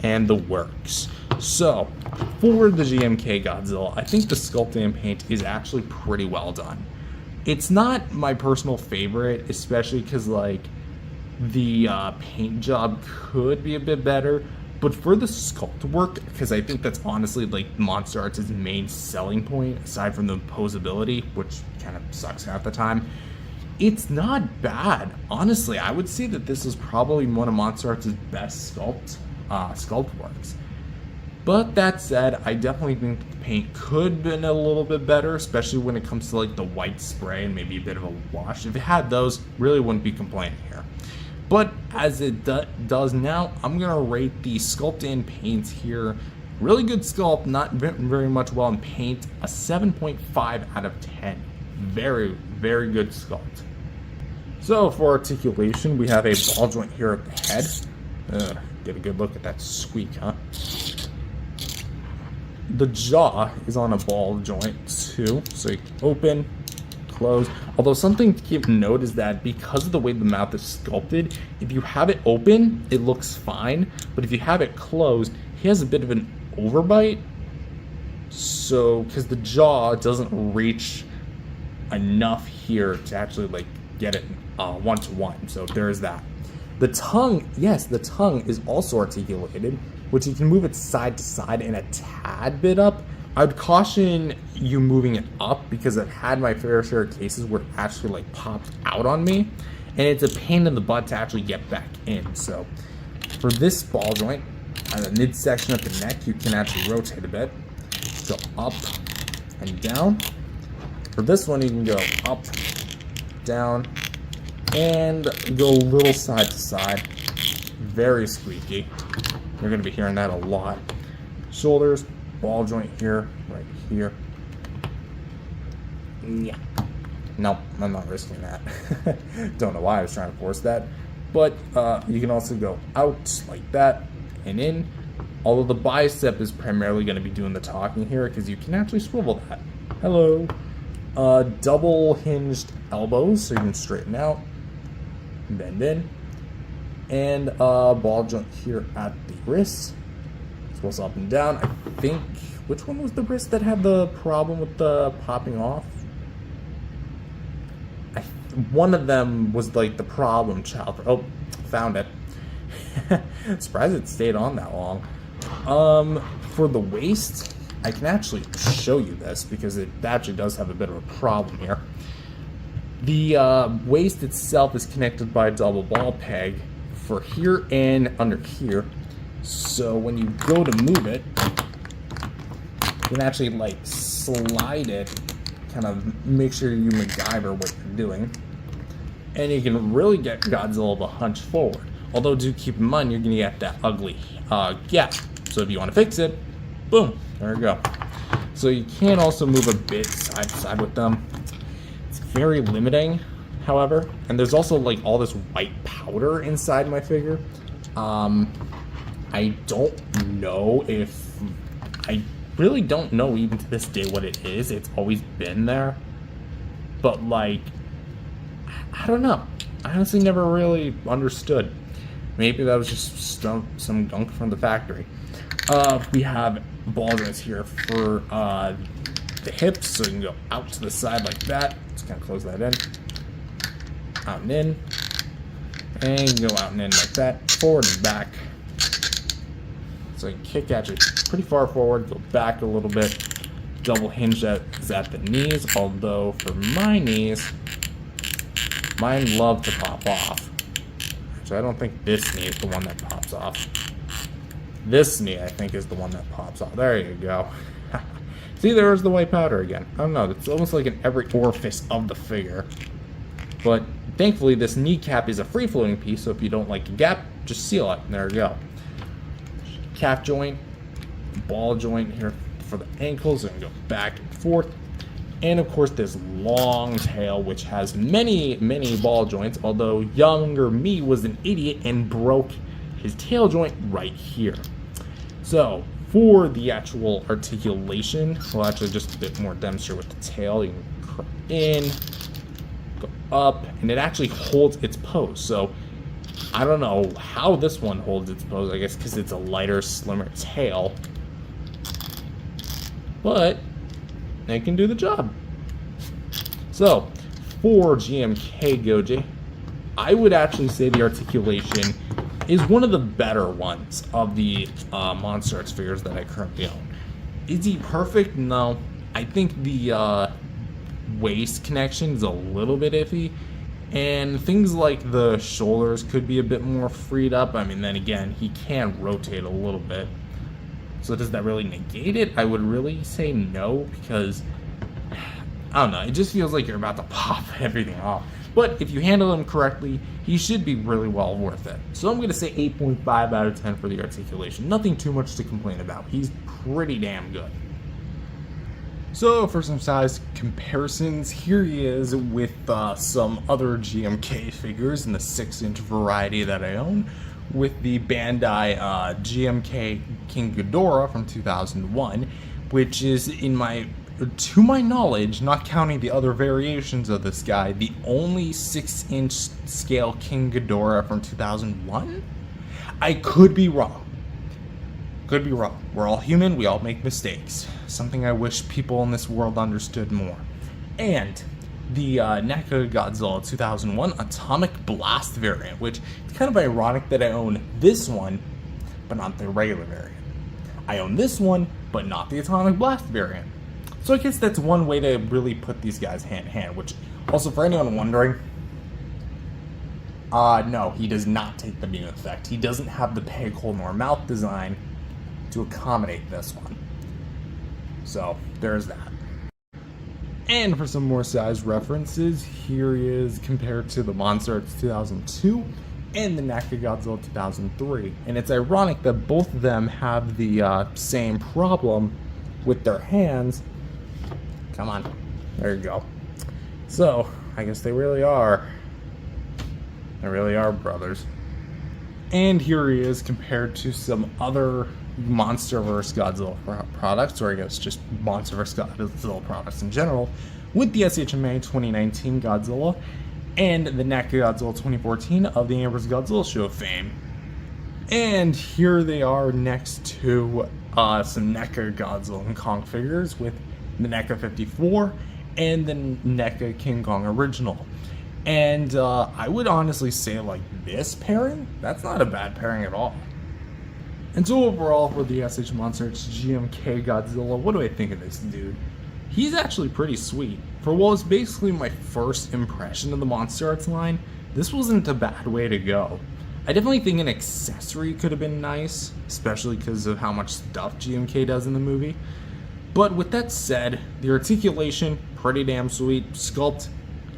and the works. So, for the GMK Godzilla, I think the sculpt and paint is actually pretty well done. It's not my personal favorite, especially because, like, the paint job could be a bit better, but for the sculpt work, because I think that's honestly, like, MonsterArts' main selling point, aside from the posability, which kind of sucks half the time, it's not bad. Honestly, I would say that this is probably one of MonsterArts' best sculpt works. But that said, I definitely think the paint could have been a little bit better, especially when it comes to like the white spray and maybe a bit of a wash. If it had those, really wouldn't be complaining here. But as it does now, I'm going to rate the sculpt and paint here. Really good sculpt, not very much well in paint. A 7.5 out of 10. Very, very good sculpt. So for articulation, we have a ball joint here at the head. Get a good look at that squeak, huh? The jaw is on a ball joint too, so you can open, close. Although something to keep note is that because of the way the mouth is sculpted, if you have it open, it looks fine, but if you have it closed, he has a bit of an overbite. So, because the jaw doesn't reach enough here to actually like get it one-to-one, so there's that. The tongue, yes, the tongue is also articulated, which you can move it side to side and a tad bit up. I would caution you moving it up because I've had my fair share of cases where it actually like popped out on me, and it's a pain in the butt to actually get back in. So for this ball joint, at the midsection of the neck, you can actually rotate a bit, go up and down. For this one, you can go up, down, and go a little side to side. Very squeaky. You're going to be hearing that a lot. Shoulders, ball joint here, right here. Yeah. Nope, I'm not risking that. Don't know why I was trying to force that. But you can also go out like that and in. Although the bicep is primarily going to be doing the talking here because you can actually swivel that. Hello. Double hinged elbows so you can straighten out, bend in, and ball joint here at the wrist. Swells up and down. I think, which one was the wrist that had the problem with the popping off? One of them was like the problem child. Oh, found it. Surprised it stayed on that long. For the waist, I can actually show you this because it actually does have a bit of a problem here. The waist itself is connected by a double ball peg for here and under here. So when you go to move it, you can actually like slide it, kind of make sure you MacGyver what you're doing. and you can really get Godzilla to hunch forward. Although do keep in mind you're gonna get that ugly gap. So if you want to fix it, boom, there we go. So you can also move a bit side to side with them. It's very limiting, however. And there's also like all this white powder inside my figure. I don't know if I really don't know even to this day what it is. It's always been there, but like I don't know. I honestly never really understood. Maybe that was just some gunk from the factory. We have ball joints here for the hips, so you can go out to the side like that. Just kind of close that in, out and in, and you can go out and in like that, forward and back. So you can kick actually pretty far forward, go back a little bit. Double hinge is at the knees, although for my knees, mine love to pop off. So I don't think this knee is the one that pops off. This knee, I think, is the one that pops off. There you go. See, there's the white powder again. I don't know. It's almost like in every orifice of the figure. But thankfully, this kneecap is a free-floating piece, so if you don't like a gap, just seal it. There you go. Calf joint, ball joint here for the ankles, and go back and forth. And of course, this long tail, which has many, many ball joints, although younger me was an idiot and broke his tail joint right here. So, for the actual articulation, well, actually just a bit more demonstrate with the tail. You can curl in, go up, and it actually holds its pose. So, I don't know how this one holds its pose, I guess because it's a lighter, slimmer tail. But it can do the job. So, for MechaGodzilla, I would actually say the articulation is one of the better ones of the MonsterArts figures that I currently own. Is he perfect? No. I think the waist connection is a little bit iffy, and things like the shoulders could be a bit more freed up. I mean, then again, he can rotate a little bit. So does that really negate it? I would really say no, because I don't know, it just feels like you're about to pop everything off. But if you handle him correctly, he should be really well worth it. So I'm going to say 8.5 out of 10 for the articulation. Nothing too much to complain about. He's pretty damn good. So for some size comparisons, here he is with some other GMK figures in the 6-inch variety that I own, with the Bandai GMK King Ghidorah from 2001, which is, to my knowledge, not counting the other variations of this guy, the only 6-inch scale King Ghidorah from 2001? I could be wrong. Could be wrong. We're all human, we all make mistakes. Something I wish people in this world understood more. And the MechaGodzilla 2001 Atomic Blast variant, which it's kind of ironic that I own this one, but not the regular variant. I own this one, but not the Atomic Blast variant. So I guess that's one way to really put these guys hand in hand, which also for anyone wondering, no, he does not take the beam effect. He doesn't have the peg hole nor mouth design to accommodate this one. So there's that. And for some more size references, here he is compared to the MonsterArts 2002 and the MechaGodzilla 2003. And it's ironic that both of them have the same problem with their hands. Come on, there you go. So, I guess they really are brothers. And here he is compared to some other MonsterVerse Godzilla products, or I guess just MonsterVerse Godzilla products in general, with the SHMA 2019 Godzilla and the MechaGodzilla 2014 of the Godzilla show of fame. And here they are next to some MechaGodzilla and Kong figures with the NECA 54 and the NECA King Kong original. And I would honestly say, like, this pairing, that's not a bad pairing at all. And so overall, for the SH MonsterArts GMK Godzilla, what do I think of this dude? He's actually pretty sweet. For what was basically my first impression of the MonsterArts line, this wasn't a bad way to go. I definitely think an accessory could have been nice, especially because of how much stuff GMK does in the movie. But with that said, the articulation, pretty damn sweet, sculpt,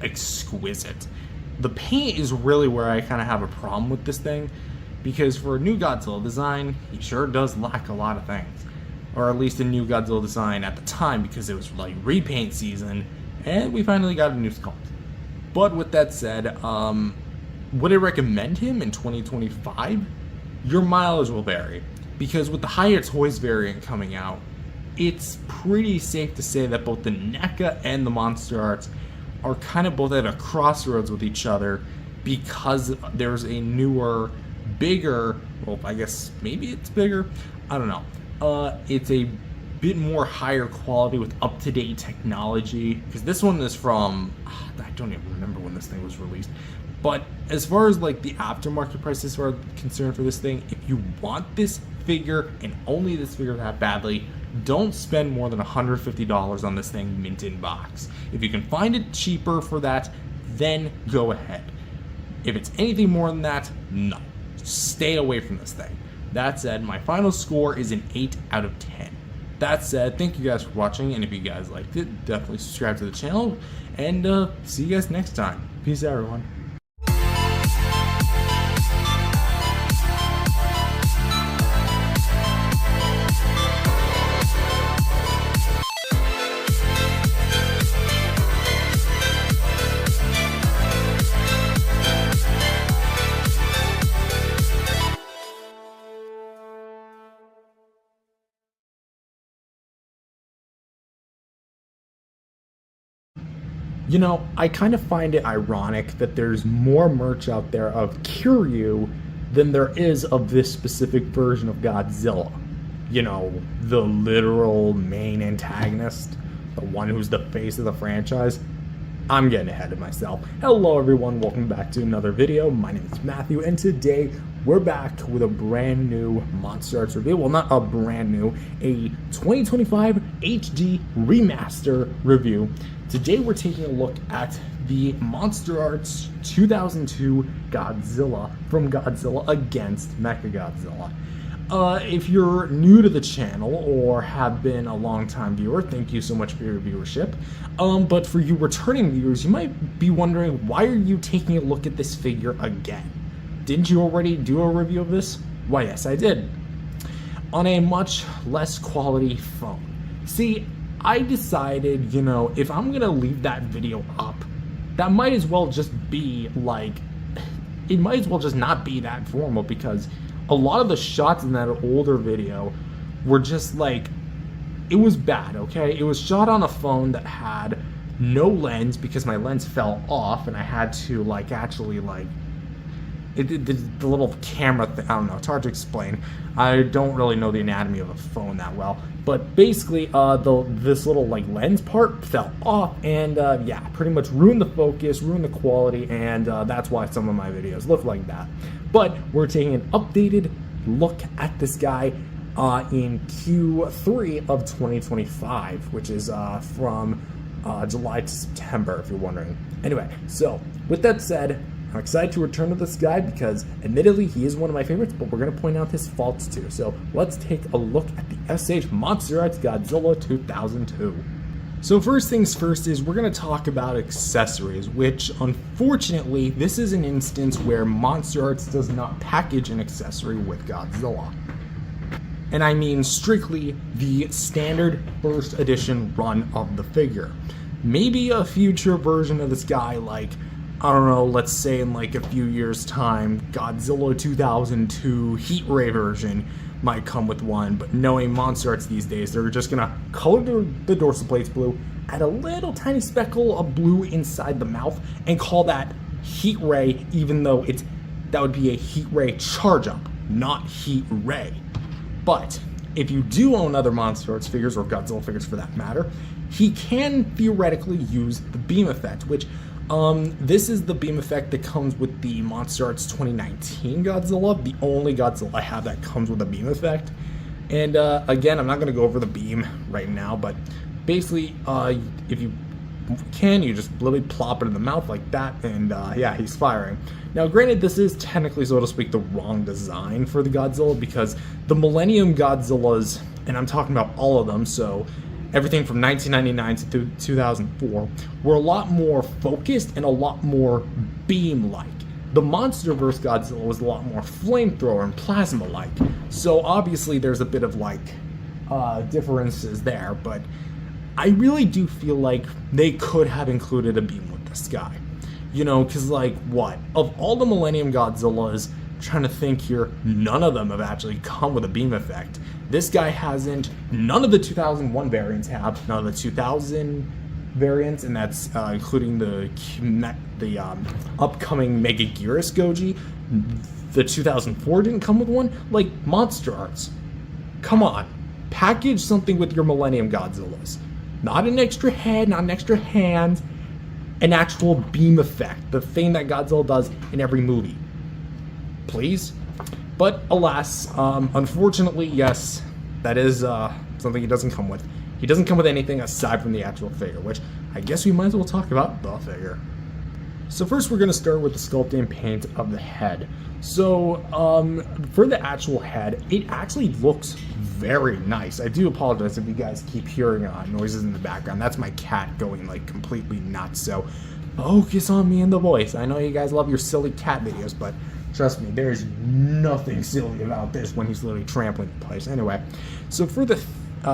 exquisite. the paint is really where I kind of have a problem with this thing, because for a new Godzilla design, he sure does lack a lot of things. Or at least a new Godzilla design at the time, because it was like repaint season, and we finally got a new sculpt. But with that said, would I recommend him in 2025? Your mileage will vary, because with the Higher Toys variant coming out, it's pretty safe to say that both the NECA and the MonsterArts are kind of both at a crossroads with each other, because there's a newer, bigger, well, I guess maybe it's bigger, I don't know. It's a bit more higher quality with up-to-date technology, because this one is from, I don't even remember when this thing was released. But as far as like the aftermarket prices are concerned for this thing, if you want this figure and only this figure that badly, don't spend more than $150 on this thing mint in box. If you can find it cheaper for that, then go ahead. If it's anything more than that, no. Stay away from this thing. That said, my final score is an 8 out of 10. That said, thank you guys for watching, and if you guys liked it, definitely subscribe to the channel, and see you guys next time. Peace out, everyone. You know, I kind of find it ironic that there's more merch out there of Kiryu than there is of this specific version of Godzilla. You know, the literal main antagonist, the one who's the face of the franchise. I'm getting ahead of myself. Hello everyone, welcome back to another video. My name is Matthew, and today we're back with a brand new MonsterArts review. Well, not a brand new, a 2025 HD remaster review. Today we're taking a look at the MonsterArts 2002 Godzilla from Godzilla against MechaGodzilla. If you're new to the channel or have been a long-time viewer, thank you so much for your viewership. But for you returning viewers, you might be wondering, why are you taking a look at this figure again? Didn't you already do a review of this? Why, yes, I did. On a much less quality phone. See, I decided, you know, if I'm gonna leave that video up, that might as well just be like, it might as well just not be that formal, because a lot of the shots in that older video were just like, it was bad, okay? It was shot on a phone that had no lens, because my lens fell off and I had to like actually like, the little camera thing, I don't know, it's hard to explain. I don't really know the anatomy of a phone that well, but basically this little like lens part fell off, and yeah, pretty much ruined the focus, ruined the quality, and that's why some of my videos look like that. But we're taking an updated look at this guy in Q3 of 2025, which is from July to September, if you're wondering. Anyway, so with that said, I'm excited to return to this guy because, admittedly, he is one of my favorites, but we're going to point out his faults too. So let's take a look at the MonsterArts Godzilla 2002. So first things first is we're going to talk about accessories, which unfortunately, this is an instance where MonsterArts does not package an accessory with Godzilla. And I mean strictly the standard first edition run of the figure. Maybe a future version of this guy, like, I don't know, let's say in like a few years time, Godzilla 2002 Heat Ray version might come with one, but knowing MonsterArts these days, they're just gonna color the dorsal plates blue, add a little tiny speckle of blue inside the mouth, and call that Heat Ray, even though that would be a Heat Ray charge up, not Heat Ray. But if you do own other MonsterArts figures, or Godzilla figures for that matter, he can theoretically use the beam effect, which this is the beam effect that comes with the MonsterArts 2019 Godzilla, the only Godzilla I have that comes with a beam effect. And again, I'm not going to go over the beam right now, but basically, if you can, you just literally plop it in the mouth like that, and yeah, he's firing. Now, granted, this is technically, so to speak, the wrong design for the Godzilla, because the Millennium Godzillas, and I'm talking about all of them, so everything from 1999 to 2004, were a lot more focused and a lot more beam-like. The MonsterVerse Godzilla was a lot more flamethrower and plasma-like. So obviously there's a bit of like differences there, but I really do feel like they could have included a beam with this guy. You know, because like what? Of all the Millennium Godzillas, trying to think here, none of them have actually come with a beam effect. This guy hasn't. None of the 2001 variants have. None of the 2000 variants, and that's including the upcoming MechaGodzilla Goji. The 2004 didn't come with one. Like MonsterArts, come on, package something with your Millennium Godzillas. Not an extra head, not an extra hand, an actual beam effect, the thing that Godzilla does in every movie. Please? But alas, unfortunately, yes, that is something he doesn't come with. He doesn't come with anything aside from the actual figure, which I guess we might as well talk about the figure. So first we're going to start with the sculpting and paint of the head. So for the actual head, it actually looks very nice. I do apologize if you guys keep hearing noises in the background. That's my cat going like completely nuts, so focus on me and the voice. I know you guys love your silly cat videos, but trust me, there's nothing silly about this when he's literally trampling the place. Anyway, so for the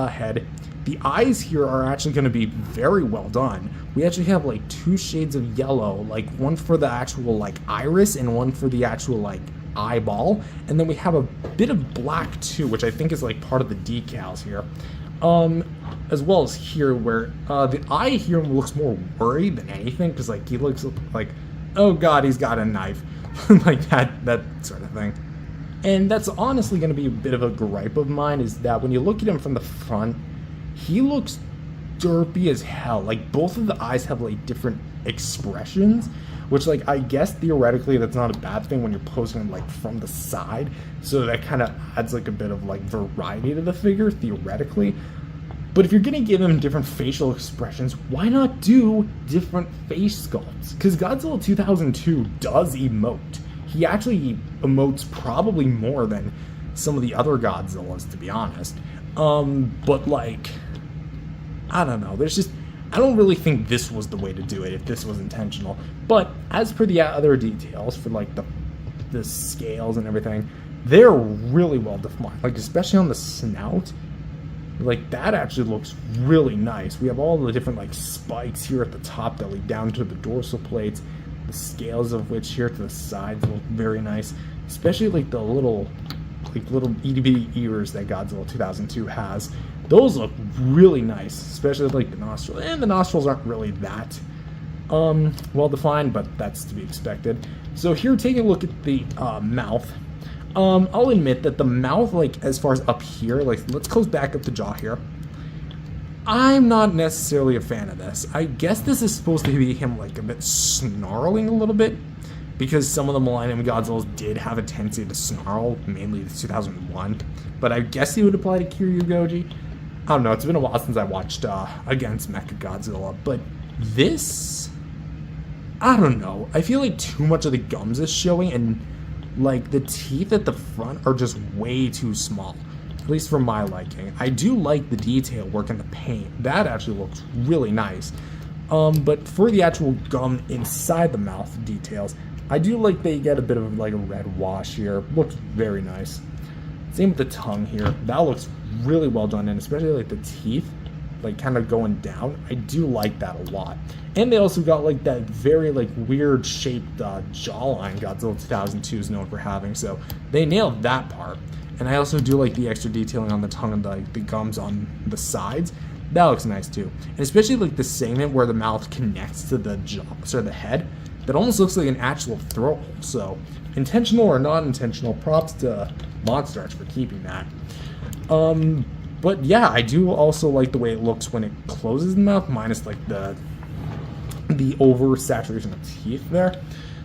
head, the eyes here are actually going to be very well done. We actually have like 2 shades of yellow, like one for the actual like iris and one for the actual like eyeball, and then we have a bit of black too, which I think is like part of the decals here, as well as here where the eye here looks more worried than anything, because like he looks like, oh god, he's got a knife. Like that sort of thing. And that's honestly going to be a bit of a gripe of mine, is that when you look at him from the front, he looks derpy as hell. Like both of the eyes have like different expressions, which like I guess theoretically that's not a bad thing when you're posing him like from the side, so that kind of adds like a bit of like variety to the figure theoretically. But if you're gonna give him different facial expressions, why not do different face sculpts? Because Godzilla 2002 does emote. He actually emotes probably more than some of the other Godzillas, to be honest. But like, I don't know, I don't really think this was the way to do it if this was intentional. But as per the other details, for like the scales and everything, they're really well defined. Like especially on the snout, like that actually looks really nice. We have all the different like spikes here at the top that lead down to the dorsal plates, the scales of which here to the sides look very nice, especially like the little itty-bitty ears that Godzilla 2002 has. Those look really nice, especially like the nostrils. And the nostrils aren't really that well defined, but that's to be expected. So here, taking a look at the mouth, I'll admit that the mouth, like as far as up here, like let's close back up the jaw here, I'm not necessarily a fan of this. I guess this is supposed to be him like a bit snarling a little bit, because some of the Millennium Godzillas did have a tendency to snarl, mainly the 2001, but I guess he would apply to Fukuoka. I don't know, it's been a while since I watched against MechaGodzilla, but this, I don't know, I feel like too much of the gums is showing, and like the teeth at the front are just way too small, at least for my liking. I do like the detail work in the paint, that actually looks really nice, but for the actual gum inside the mouth details, I do like that you get a bit of like a red wash here. Looks very nice. Same with the tongue here. That looks really well done, and especially like the teeth, like kind of going down. I do like that a lot. And they also got like that very like weird shaped jawline Godzilla 2002 is known for having. So they nailed that part. And I also do like the extra detailing on the tongue and the gums on the sides. That looks nice too. And especially like the segment where the mouth connects to the jaw, or the head. That almost looks like an actual throat hole. So, intentional or non-intentional, props to MonsterArts for keeping that. But yeah, I do also like the way it looks when it closes the mouth, minus like the over-saturation of teeth there.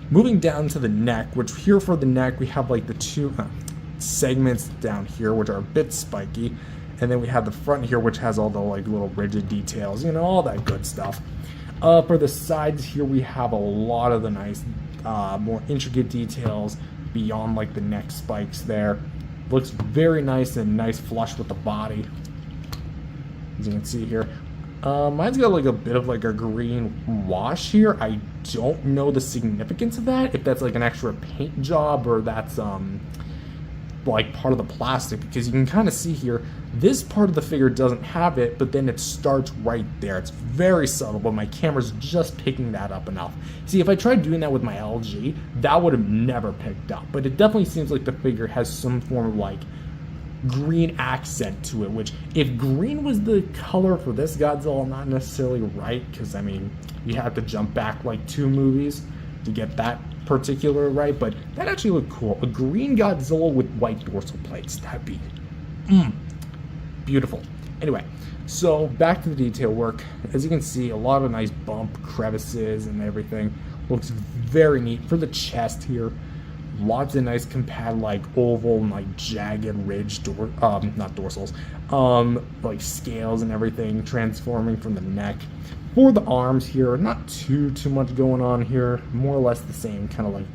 Moving down to the neck, which here for the neck, we have like the 2 segments down here, which are a bit spiky. And then we have the front here, which has all the like little rigid details, you know, all that good stuff. For the sides here, we have a lot of the nice, more intricate details beyond like the neck spikes there. Looks very nice and nice flush with the body. as you can see here. Mine's got like a bit of like a green wash here. I don't know the significance of that, if that's like an extra paint job or that's like part of the plastic, because you can kind of see here this part of the figure doesn't have it, but then it starts right there. It's very subtle, but my camera's just picking that up enough. See, if I tried doing that with my LG, that would have never picked up, but it definitely seems like the figure has some form of like green accent to it, which if green was the color for this Godzilla, not necessarily right, because I mean you have to jump back like 2 movies to get that particular right, but that actually looked cool. A green Godzilla with white dorsal plates, that'd be beautiful. Anyway, so back to the detail work. As you can see, a lot of nice bump crevices and everything. Looks very neat for the chest here. Lots of nice like oval and like jagged ridge not dorsals, like scales and everything transforming from the neck. For the arms here, not too much going on here, more or less the same kind of like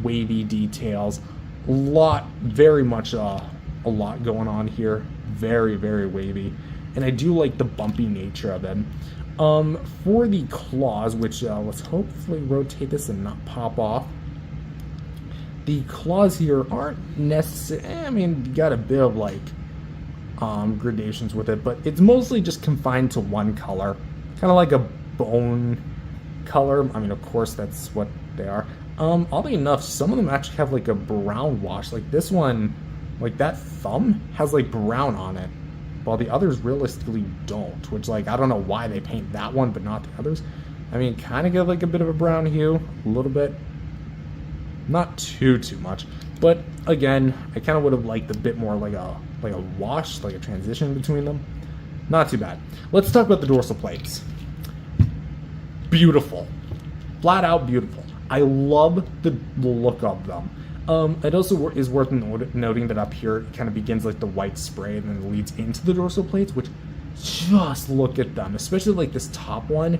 wavy details. Very much a lot going on here, very wavy, and I do like the bumpy nature of them. For the claws, which let's hopefully rotate this and not pop off. The claws here aren't necessarily, I mean, you got a bit of like gradations with it, but it's mostly just confined to one color, kind of like a bone color. I mean, of course, that's what they are. Oddly enough, some of them actually have like a brown wash. Like this one, like that thumb has like brown on it, while the others realistically don't, which like I don't know why they paint that one but not the others. I mean, kind of get like a bit of a brown hue, a little bit. Not too much, but again, I kind of would have liked a bit more like a wash, like a transition between them. Not too bad. Let's talk about the dorsal plates. Beautiful, flat out beautiful. I love the look of them. It also is worth noting that up here it kind of begins like the white spray and then leads into the dorsal plates, which just look at them, especially like this top one.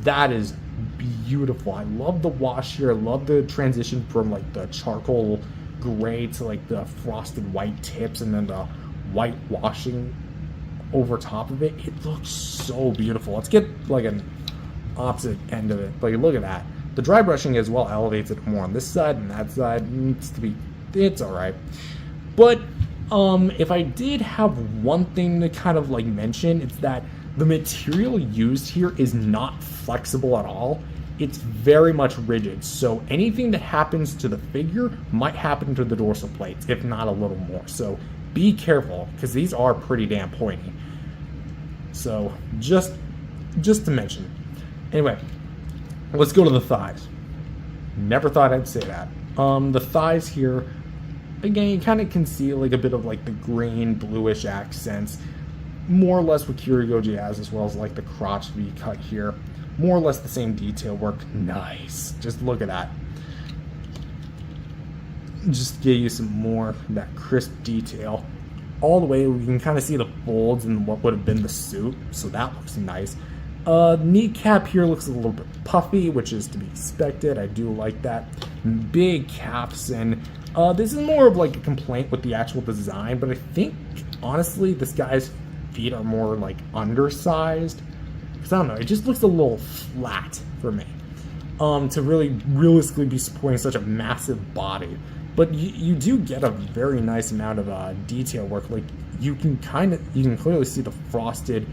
That is beautiful. I love the wash here. I love the transition from like the charcoal gray to like the frosted white tips and then the white washing over top of it. It looks so beautiful. Let's get like an opposite end of it. Like look at that. The dry brushing as well elevates it more on this side, and that side needs to be, it's alright. But if I did have one thing to kind of like mention, it's that the material used here is not flexible at all. It's very much rigid, so anything that happens to the figure might happen to the dorsal plates, if not a little more. So be careful, because these are pretty damn pointy. So just to mention. Anyway, let's go to the thighs. Never thought I'd say that. The thighs here, again, you kind of can see like a bit of like the green, bluish accents. More or less what Kirigoji has, as well as like the crotch V cut here. More or less the same detail work. Nice. Just look at that. Just give you some more of that crisp detail. All the way, we can kind of see the folds and what would have been the suit, so that looks nice. Kneecap here looks a little bit puffy, which is to be expected. I do like that. Big calves, and this is more of like a complaint with the actual design, but I think honestly this guy's feet are more like undersized, because I don't know, it just looks a little flat for me to really realistically be supporting such a massive body. But you do get a very nice amount of detail work. Like you can clearly see the frosted,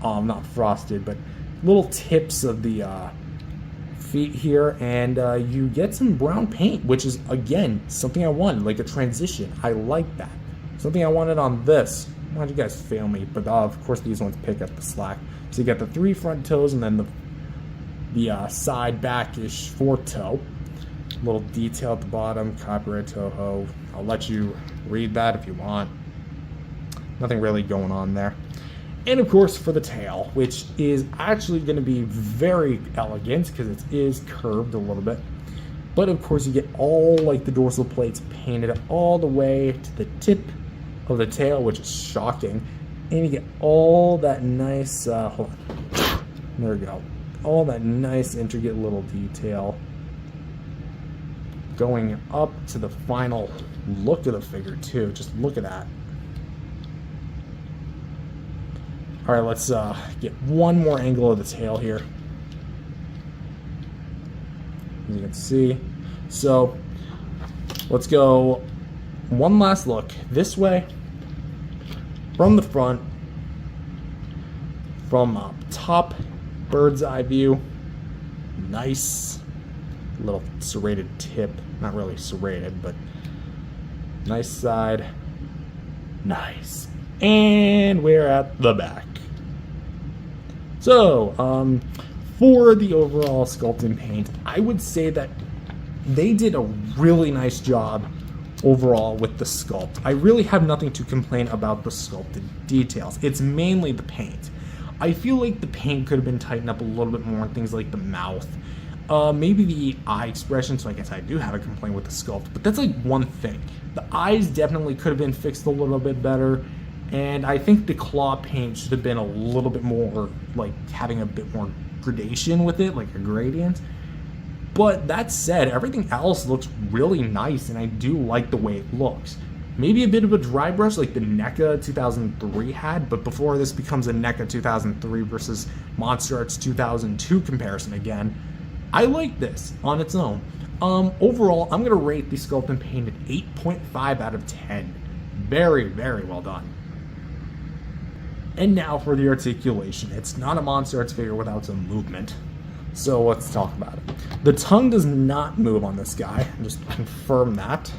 not frosted, but little tips of the feet here, and you get some brown paint, which is again something I wanted, like a transition. I like that. Something I wanted on this. Why'd you guys fail me? But of course these ones pick up the slack. So you got the 3 front toes and then the side back-ish 4th toe. Little detail at the bottom, copyright Toho. I'll let you read that if you want. Nothing really going on there. And of course for the tail, which is actually going to be very elegant because it is curved a little bit. But of course you get all like the dorsal plates painted all the way to the tip of the tail, which is shocking. And you get all that nice, hold on, there we go. All that nice intricate little detail going up to the final look of the figure too. Just look at that. All right, let's get one more angle of the tail here. As you can see. So let's go one last look this way from the front, from up top, bird's eye view. Nice little serrated tip. Not really serrated, but nice side. Nice. And we're at the back. So, for the overall sculpt and paint, I would say that they did a really nice job overall with the sculpt. I really have nothing to complain about the sculpted details. It's mainly the paint. I feel like the paint could have been tightened up a little bit more on things like the mouth. Maybe the eye expression, so I guess I do have a complaint with the sculpt, but that's like one thing. The eyes definitely could have been fixed a little bit better, and I think the claw paint should have been a little bit more, like, having a bit more gradation with it, like a gradient. But that said, everything else looks really nice, and I do like the way it looks. Maybe a bit of a dry brush like the NECA 2003 had, but before this becomes a NECA 2003 versus MonsterArts 2002 comparison again, I like this on its own. Overall, I'm going to rate the sculpt and paint at 8.5 out of 10. Very, very well done. And now for the articulation. It's not a MonsterArts figure without some movement. So let's talk about it. The tongue does not move on this guy. Just confirm that.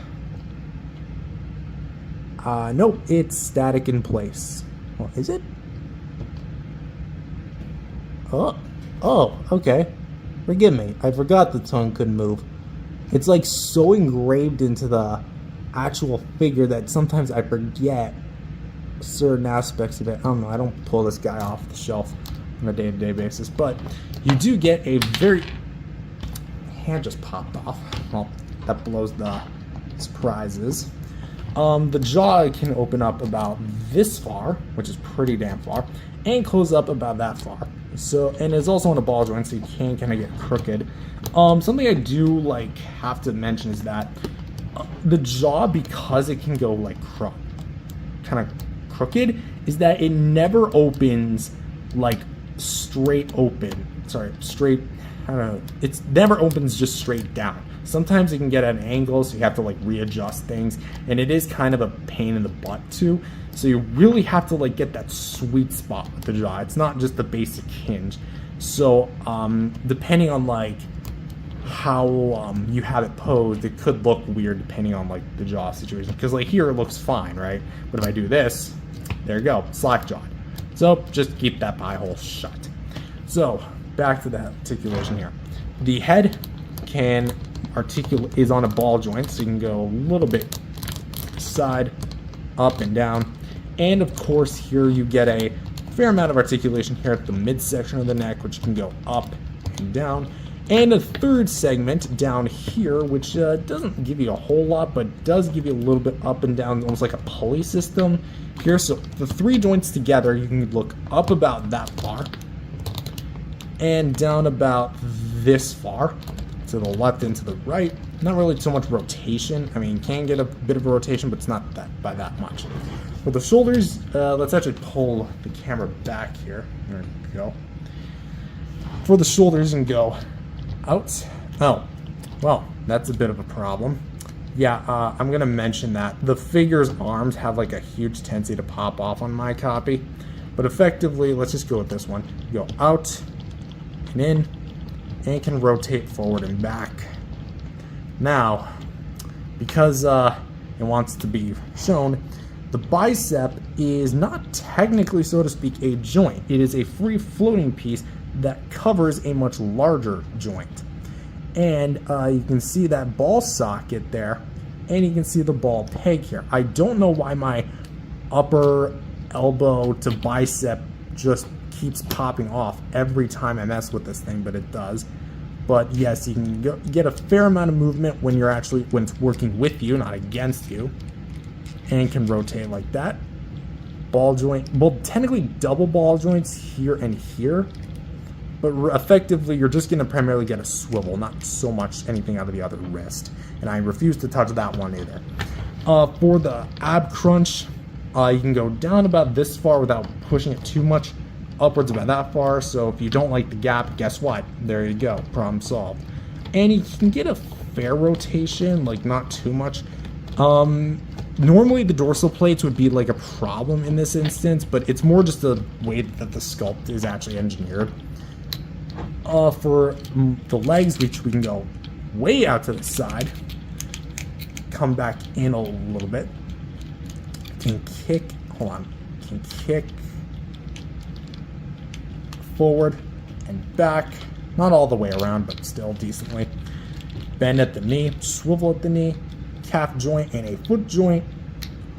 Nope, it's static in place. Well, is it? Oh, okay. Forgive me. I forgot the tongue couldn't move. It's like so engraved into the actual figure that sometimes I forget certain aspects of it. I don't know. I don't pull this guy off the shelf on a day-to-day basis, but you do get a very... hand just popped off. Well, that blows the surprises. The jaw can open up about this far, which is pretty damn far, and close up about that far. So, and it's also on a ball joint, so you can kind of get crooked. Something I do like have to mention is that the jaw, because it can go like kind of crooked, is that it never opens like straight open. Sorry, straight. I don't know. It never opens just straight down. Sometimes it can get at an angle, so you have to like readjust things, and it is kind of a pain in the butt too. So you really have to like get that sweet spot with the jaw. It's not just the basic hinge. So depending on like how you have it posed, it could look weird depending on like the jaw situation. Because like here it looks fine, right? But if I do this, there you go, slack jawed. So just keep that pie hole shut. So back to the articulation here. The head can articulate, is on a ball joint, so you can go a little bit side, up and down. And of course here you get a fair amount of articulation here at the midsection of the neck, which can go up and down. And a third segment down here, which doesn't give you a whole lot, but does give you a little bit up and down, almost like a pulley system here. So the three joints together, you can look up about that far and down about this far, to the left and to the right. Not really so much rotation. I mean, you can get a bit of a rotation, but it's not that by that much. For the shoulders, let's actually pull the camera back here. There we go. For the shoulders, and go out. Oh, well, that's a bit of a problem. Yeah, I'm gonna mention that the figure's arms have like a huge tendency to pop off on my copy, but effectively, let's just go with this one. Go out and in, and can rotate forward and back. Now, because it wants to be shown, the bicep is not technically, so to speak, a joint. It is a free floating piece that covers a much larger joint. And you can see that ball socket there, and you can see the ball peg here. I don't know why my upper elbow to bicep just keeps popping off every time I mess with this thing, but it does. But yes, you can get a fair amount of movement when it's working with you, not against you, and can rotate like that. Ball joint, well, technically double ball joints here and here, but effectively you're just going to primarily get a swivel, not so much anything out of the other wrist. And I refuse to touch that one either. For the ab crunch, You can go down about this far without pushing it too much, upwards about that far. So if you don't like the gap, guess what? There you go, problem solved. And you can get a fair rotation, like not too much. Normally the dorsal plates would be like a problem in this instance, but it's more just the way that the sculpt is actually engineered. For the legs, which we can go way out to the side, come back in a little bit, can kick forward and back, not all the way around, but still decently. Bend at the knee, swivel at the knee, calf joint and a foot joint,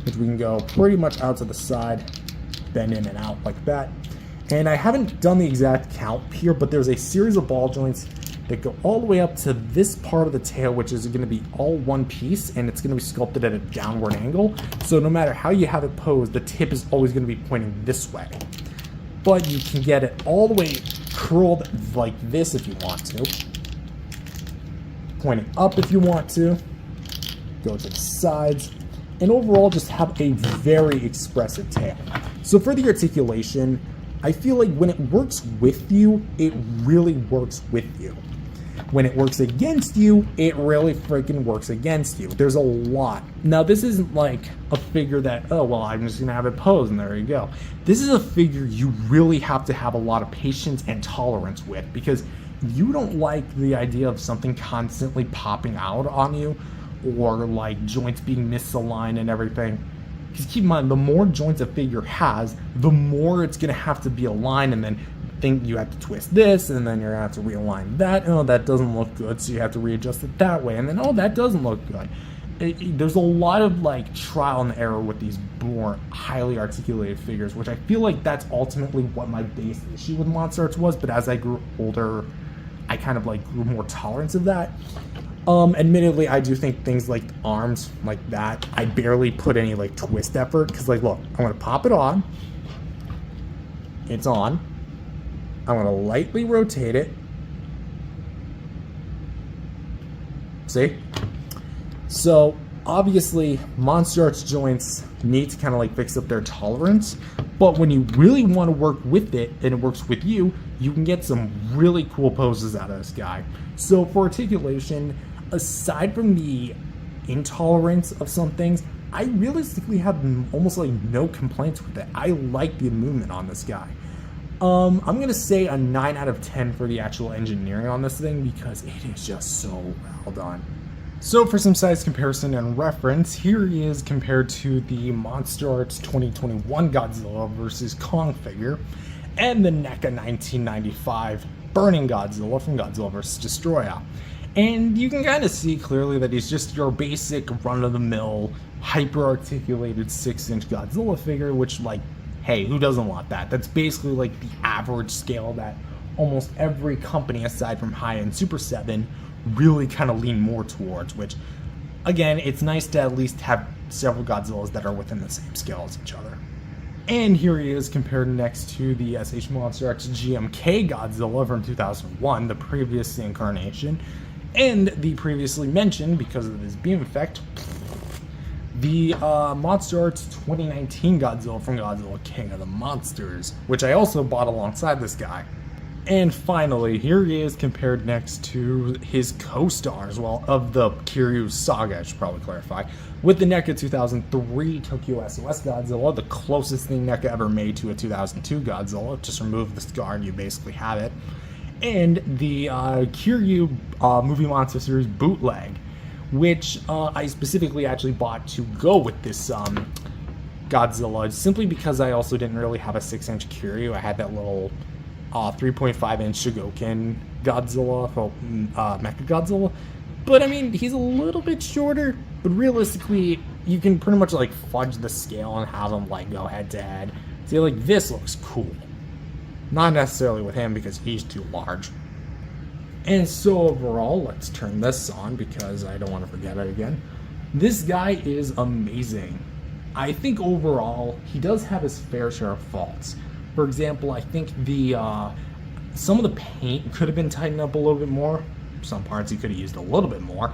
which we can go pretty much out to the side, bend in and out like that. And I haven't done the exact count here, but there's a series of ball joints that go all the way up to this part of the tail, which is going to be all one piece, and it's going to be sculpted at a downward angle. So no matter how you have it posed, the tip is always going to be pointing this way. But you can get it all the way curled like this if you want to. Pointing up if you want to. Go to the sides. And overall just have a very expressive tail. So for the articulation, I feel like when it works with you, it really works with you. When it works against you, it really freaking works against you. There's a lot. Now, this isn't like a figure that, oh, well, I'm just going to have it posed and there you go. This is a figure you really have to have a lot of patience and tolerance with, because you don't like the idea of something constantly popping out on you, or like joints being misaligned and everything. Because keep in mind, the more joints a figure has, the more it's going to have to be aligned, and then think you have to twist this, and then you're going to have to realign that. Oh, that doesn't look good, so you have to readjust it that way, and then, oh, that doesn't look good. There's a lot of like trial and error with these more highly articulated figures, which I feel like that's ultimately what my base issue with MonsterArts was, but as I grew older, I kind of like grew more tolerance of that. Admittedly, I do think things like arms like that, I barely put any like twist effort, because like, look, I'm going to pop it on. It's on. I'm going to lightly rotate it. See? So, obviously, MonsterArts joints need to kind of like fix up their tolerance, but when you really want to work with it, and it works with you, you can get some really cool poses out of this guy. So, for articulation, aside from the intolerance of some things, I realistically have almost like no complaints with it. I like the movement on this guy. I'm going to say a 9 out of 10 for the actual engineering on this thing, because it is just so well done. So for some size comparison and reference, here he is compared to the MonsterArts 2021 Godzilla vs. Kong figure, and the NECA 1995 Burning Godzilla from Godzilla vs. Destroyer. And you can kind of see clearly that he's just your basic run-of-the-mill, hyper-articulated 6-inch Godzilla figure, which, like, hey, who doesn't want that? That's basically like the average scale that almost every company, aside from high-end Super 7, really kind of lean more towards, which, again, it's nice to at least have several Godzillas that are within the same scale as each other. And here he is compared next to the SHMA GMK Godzilla from 2001, the previous incarnation, and the previously mentioned, because of his beam effect, the MonsterArts 2019 Godzilla from Godzilla King of the Monsters, which I also bought alongside this guy. And finally, here he is compared next to his co-stars, well, of the Kiryu saga, I should probably clarify, with the NECA 2003 Tokyo SOS Godzilla, the closest thing NECA ever made to a 2002 Godzilla. Just remove the scar and you basically have it. And the Kiryu Movie Monster Series bootleg, which I specifically actually bought to go with this Godzilla, simply because I also didn't really have a 6-inch Kiryu. I had that little 3.5-inch Shogoken Godzilla, well, MechaGodzilla. But I mean, he's a little bit shorter, but realistically, you can pretty much like fudge the scale and have them like go head to head. See, like, this looks cool. Not necessarily with him because he's too large. And so overall, let's turn this on because I don't want to forget it again. This guy is amazing. I think overall, he does have his fair share of faults. For example, I think the some of the paint could have been tightened up a little bit more. Some parts he could have used a little bit more.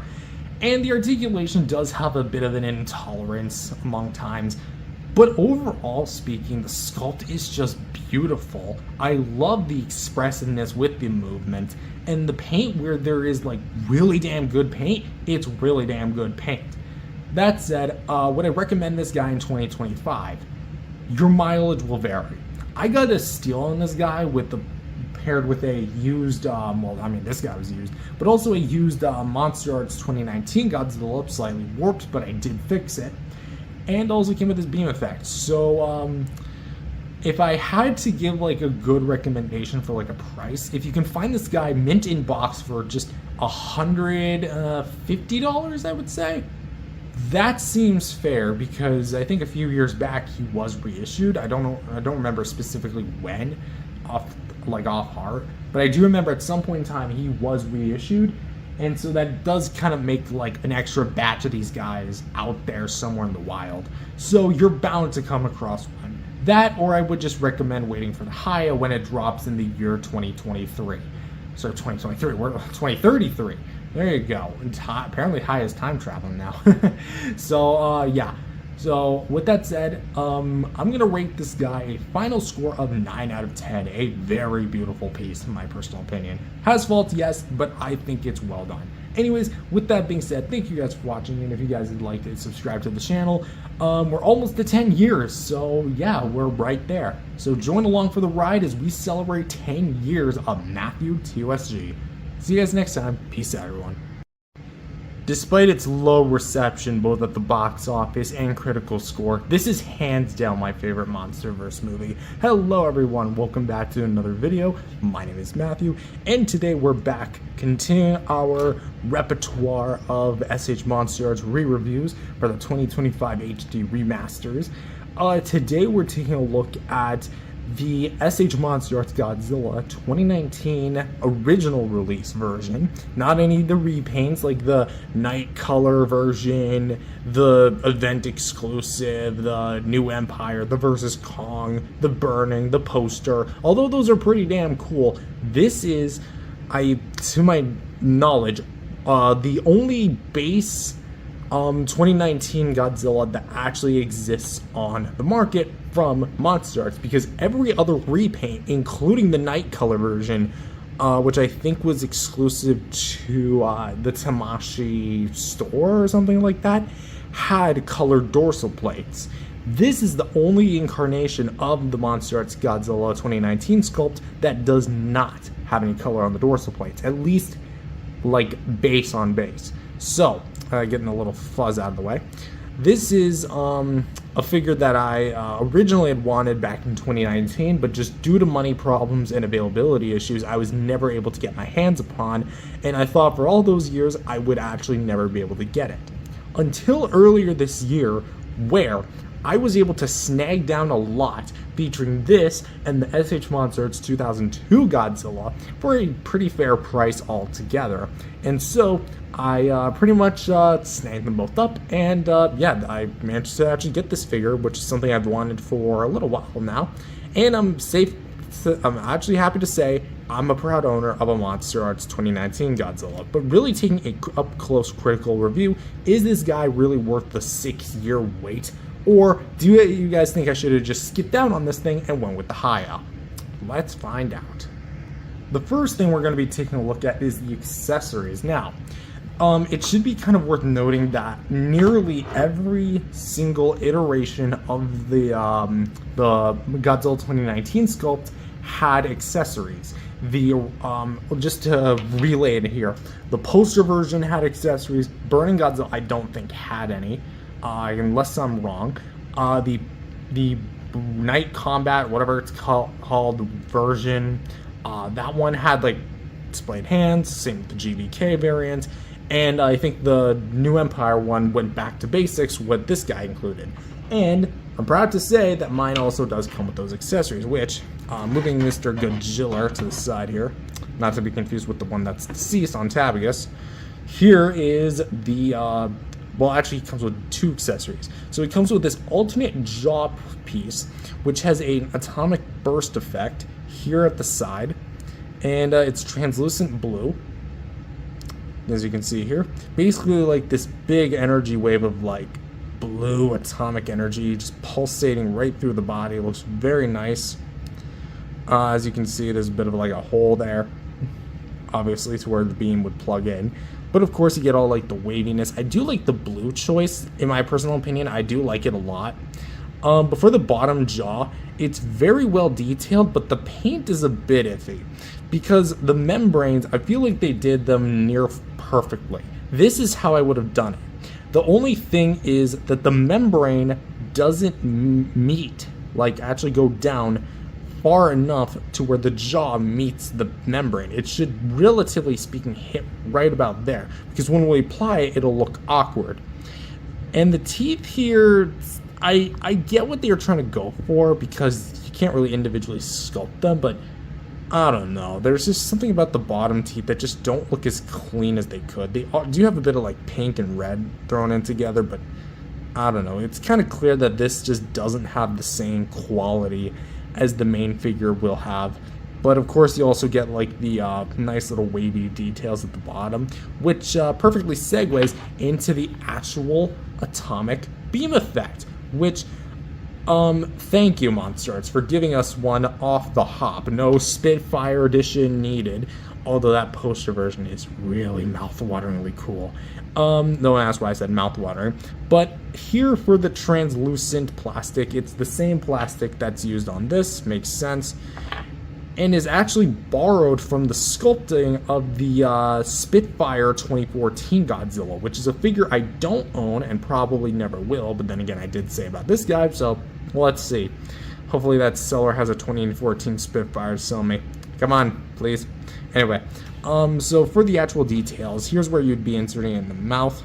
And the articulation does have a bit of an intolerance among times. But overall speaking, the sculpt is just beautiful. I love the expressiveness with the movement, and the paint, where there is like really damn good paint, it's really damn good paint. That said, would I recommend this guy in 2025? Your mileage will vary. I got a steal on this guy paired with a used, well, I mean, this guy was used, but also a used MonsterArts 2019 Godzilla, slightly warped, but I did fix it. And also came with this beam effect. So, if I had to give like a good recommendation for like a price, if you can find this guy mint in box for just $150, I would say, that seems fair, because I think a few years back he was reissued. I don't remember specifically when, off heart, but I do remember at some point in time he was reissued, and so that does kind of make like an extra batch of these guys out there somewhere in the wild. So you're bound to come across one. That, or I would just recommend waiting for the Haya when it drops in the year 2023. So 2023, we're 2033. There you go. Apparently Haya is time traveling now. So yeah. So with that said, I'm gonna rate this guy a final score of 9 out of 10. A very beautiful piece, in my personal opinion. Has faults, yes, but I think it's well done. Anyways, with that being said, thank you guys for watching, and if you guys would like to subscribe to the channel, we're almost to 10 years, so yeah, we're right there. So join along for the ride as we celebrate 10 years of Matthew T.O.S.G. See you guys next time. Peace out, everyone. Despite its low reception both at the box office and critical score, this is hands down my favorite MonsterVerse movie. Hello everyone, welcome back to another video. My name is Matthew, and today we're back continuing our repertoire of SH MonsterArts re-reviews for the 2025 HD remasters. Today we're taking a look at the SH MonsterArts Godzilla 2019 original release version, not any of the repaints like the Night Color version, the event exclusive, the New Empire, the Versus Kong, the Burning, the poster. Although those are pretty damn cool, this is, to my knowledge, the only base 2019 Godzilla that actually exists on the market from MonsterArts, because every other repaint, including the Night Color version, which I think was exclusive to the Tamashii store or something like that, had colored dorsal plates. This is the only incarnation of the MonsterArts Godzilla 2019 sculpt that does not have any color on the dorsal plates, at least like base on base. So, getting a little fuzz out of the way. This is a figure that I originally had wanted back in 2019, but just due to money problems and availability issues, I was never able to get my hands upon, and I thought for all those years I would actually never be able to get it. Until earlier this year, where I was able to snag down a lot featuring this and the SH MonsterArts 2002 Godzilla for a pretty fair price altogether. And so I pretty much snagged them both up, and yeah, I managed to actually get this figure, which is something I've wanted for a little while now. And I'm actually happy to say I'm a proud owner of a MonsterArts 2019 Godzilla. But really taking a up-close critical review, is this guy really worth the 6-year wait? Or do you guys think I should have just skipped down on this thing and went with the Haya? Let's find out. The first thing we're going to be taking a look at is the accessories. Now, it should be kind of worth noting that nearly every single iteration of the Godzilla 2019 sculpt had accessories. Just to relay it here, the poster version had accessories. Burning Godzilla, I don't think had any. Unless I'm wrong. The Night Combat, whatever it's called version, that one had like displayed hands, same with the GVK variant, and I think the New Empire one went back to basics, what this guy included. And I'm proud to say that mine also does come with those accessories, which, moving Mr. Godzilla to the side here, not to be confused with the one that's deceased on Tabagus, here is the well, actually, it comes with 2 accessories. So it comes with this alternate jaw piece, which has an atomic burst effect here at the side, and it's translucent blue, as you can see here. Basically, like this big energy wave of like blue atomic energy just pulsating right through the body. It looks very nice. As you can see, there's a bit of like a hole there, obviously, to where the beam would plug in. But of course, you get all like the waviness. I do like the blue choice, in my personal opinion. I do like it a lot. But for the bottom jaw, it's very well detailed, but the paint is a bit iffy because the membranes, I feel like they did them near perfectly. This is how I would have done it. The only thing is that the membrane doesn't meet, like actually go down far enough to where the jaw meets the membrane. It should, relatively speaking, hit right about there, because when we apply it, it'll look awkward. And the teeth here, I get what they were trying to go for, because you can't really individually sculpt them, but I don't know. There's just something about the bottom teeth that just don't look as clean as they could. They do have a bit of like pink and red thrown in together, but I don't know. It's kind of clear that this just doesn't have the same quality as the main figure will have. But of course, you also get like the nice little wavy details at the bottom, which perfectly segues into the actual atomic beam effect, which thank you, MonsterArts, for giving us one off the hop. No Spitfire edition needed, although that poster version is really mouth-wateringly cool. No one asked why I said mouth-watering. But here for the translucent plastic, it's the same plastic that's used on this, makes sense, and is actually borrowed from the sculpting of the Spitfire 2014 Godzilla, which is a figure I don't own and probably never will, but then again, I did say about this guy, so let's see. Hopefully that seller has a 2014 Spitfire to sell me. Come on, please. Anyway, so for the actual details, here's where you'd be inserting it in the mouth.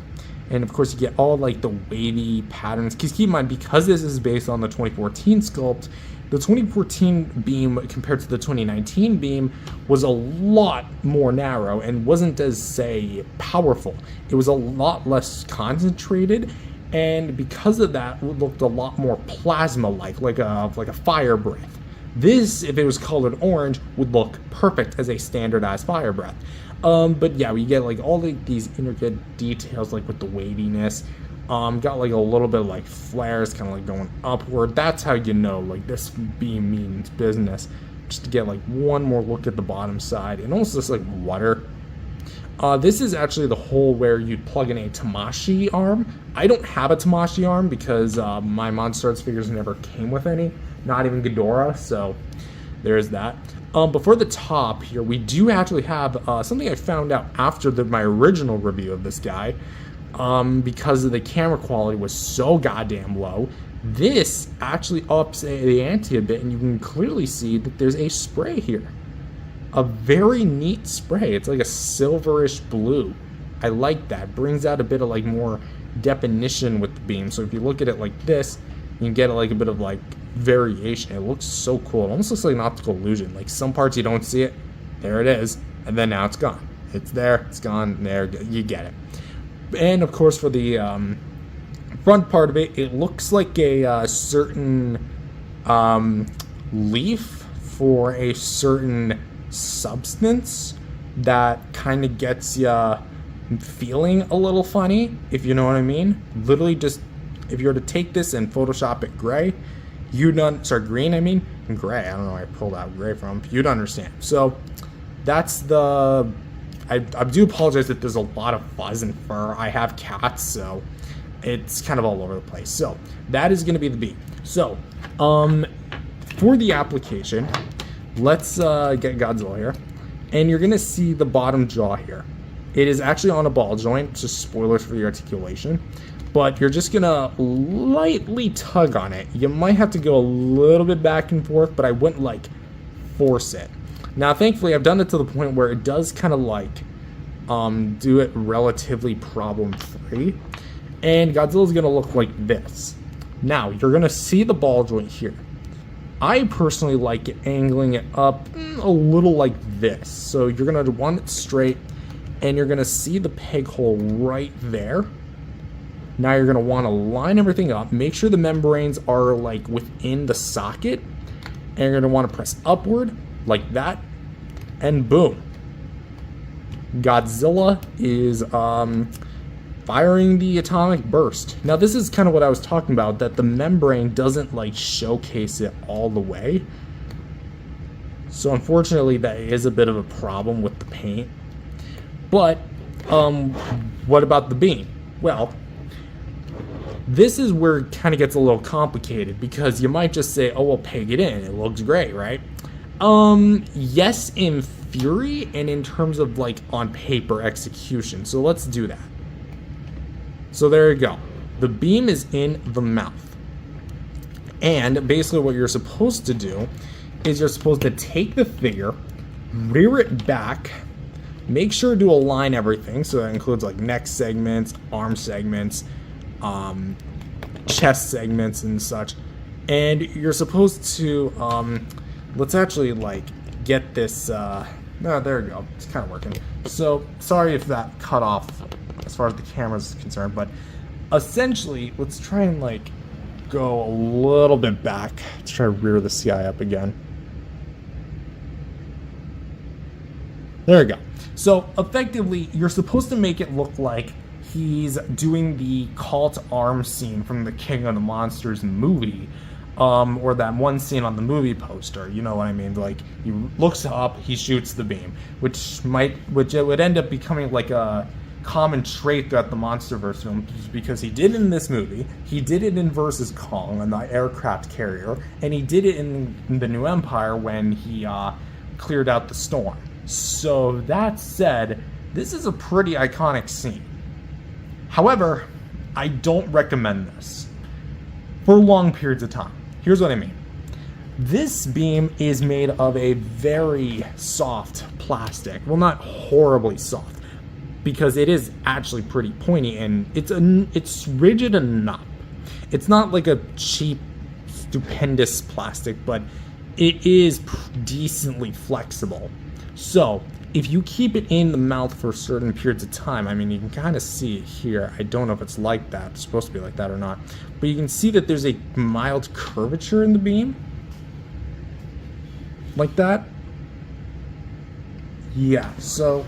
And of course, you get all like the wavy patterns. Because keep in mind, because this is based on the 2014 sculpt, the 2014 beam compared to the 2019 beam was a lot more narrow and wasn't as, say, powerful. It was a lot less concentrated, and because of that, it looked a lot more plasma-like, like a fire breath. This, if it was colored orange, would look perfect as a standardized fire breath. But yeah, we get like all these intricate details, like with the waviness. Got like a little bit of like flares kind of like going upward. That's how you know like this beam means business. Just to get like one more look at the bottom side, and almost just like water. This is actually the hole where you'd plug in a Tamashii arm. I don't have a Tamashii arm because my MonsterArts figures never came with any, not even Ghidorah, so there's that. But for the top here, we do actually have something I found out after my original review of this guy. Because the camera quality was so goddamn low, this actually ups the ante a bit, and you can clearly see that there's a spray here. A very neat spray. It's like a silverish blue. I like that. Brings out a bit of like more definition with the beam. So if you look at it like this, you can get like a bit of like variation. It looks so cool. It almost looks like an optical illusion. Like some parts you don't see it, there it is, and then now it's gone. It's there, it's gone, there, you get it. And of course, for the front part of it, it looks like a certain leaf for a certain substance that kind of gets you feeling a little funny, if you know what I mean. Literally, just if you were to take this and Photoshop it gray, green, I mean, and gray. I don't know where I pulled out gray from. You'd understand. So that's the. I do apologize if there's a lot of fuzz and fur. I have cats, so it's kind of all over the place. So that is going to be the beam. So for the application, let's get Godzilla here. And you're going to see the bottom jaw here. It is actually on a ball joint, just spoilers for the articulation. But you're just going to lightly tug on it. You might have to go a little bit back and forth, but I wouldn't like force it. Now, thankfully, I've done it to the point where it does kind of like do it relatively problem-free. And Godzilla's going to look like this. Now, you're going to see the ball joint here. I personally like it angling it up a little like this. So you're going to want it straight, and you're going to see the peg hole right there. Now you're going to want to line everything up. Make sure the membranes are like within the socket. And you're going to want to press upward like that. And boom. Godzilla is firing the atomic burst. Now this is kind of what I was talking about, that the membrane doesn't like showcase it all the way. So unfortunately that is a bit of a problem with the paint. But what about the beam? Well, this is where it kind of gets a little complicated, because you might just say, oh, well, peg it in, it looks great, right? Yes, in theory, and in terms of like on paper execution. So let's do that. So there you go. The beam is in the mouth. And basically what you're supposed to do is you're supposed to take the figure, rear it back, make sure to align everything. So that includes like neck segments, arm segments, chest segments and such. And you're supposed to, let's actually like get this, no, there we go. It's kind of working. So sorry if that cut off as far as the camera is concerned, but essentially let's try and like go a little bit back. Let's try to rear the CI up again. There we go. So effectively, you're supposed to make it look like he's doing the call to arms scene from the King of the Monsters movie, or that one scene on the movie poster. You know what I mean? Like he looks up, he shoots the beam, which it would end up becoming like a common trait throughout the MonsterVerse film, because he did it in this movie, he did it in Versus Kong on the aircraft carrier, and he did it in the New Empire when he cleared out the storm. So that said, this is a pretty iconic scene. However, I don't recommend this for long periods of time. Here's what I mean. This beam is made of a very soft plastic. Well, not horribly soft, because it is actually pretty pointy, and it's rigid enough. It's not like a cheap, stupendous plastic, but it is decently flexible. So if you keep it in the mouth for certain periods of time, I mean, you can kind of see it here. I don't know if it's like that. It's supposed to be like that or not. But you can see that there's a mild curvature in the beam. Like that. Yeah, so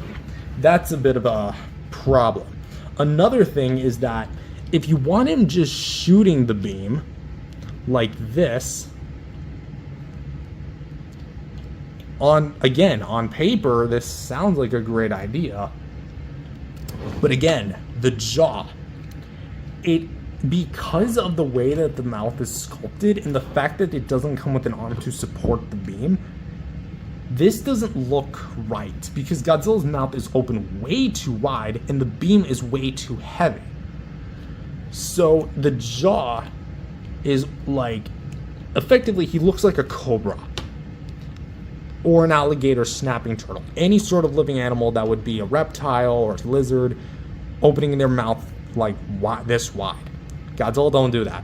that's a bit of a problem. Another thing is that if you want him just shooting the beam like this, on paper, this sounds like a great idea. But again, the jaw, because of the way that the mouth is sculpted and the fact that it doesn't come with an arm to support the beam, this doesn't look right, because Godzilla's mouth is open way too wide and the beam is way too heavy. So the jaw is like, effectively, he looks like a cobra or an alligator snapping turtle. Any sort of living animal that would be a reptile or a lizard opening their mouth like this wide. Godzilla don't do that.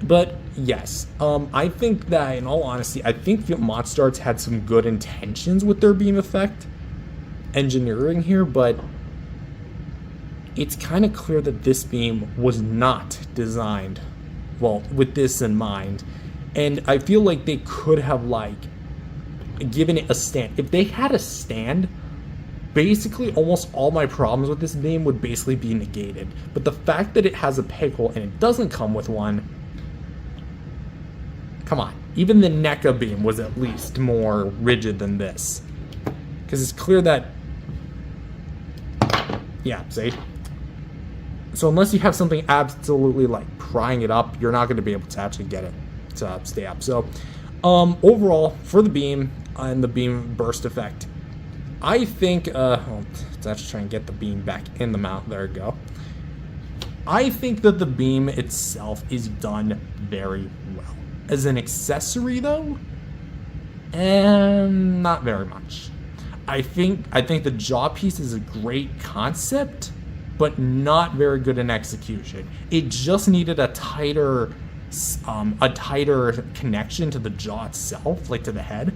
But yes, I think that, in all honesty, I think MonsterArts had some good intentions with their beam effect engineering here, but it's kind of clear that this beam was not designed, well, with this in mind. And I feel like they could have, like, given it a stand. If they had a stand, basically almost all my problems with this beam would basically be negated. But the fact that it has a peg hole and it doesn't come with one, come on. Even the NECA beam was at least more rigid than this. Because it's clear that, yeah, see? So unless you have something absolutely like prying it up, you're not going to be able to actually get it to stay up. So overall, for the beam and the beam burst effect, I think, let's actually try and get the beam back in the mouth. There we go. I think that the beam itself is done very well. As an accessory, though, not very much. I think the jaw piece is a great concept, but not very good in execution. It just needed a tighter connection to the jaw itself, like to the head.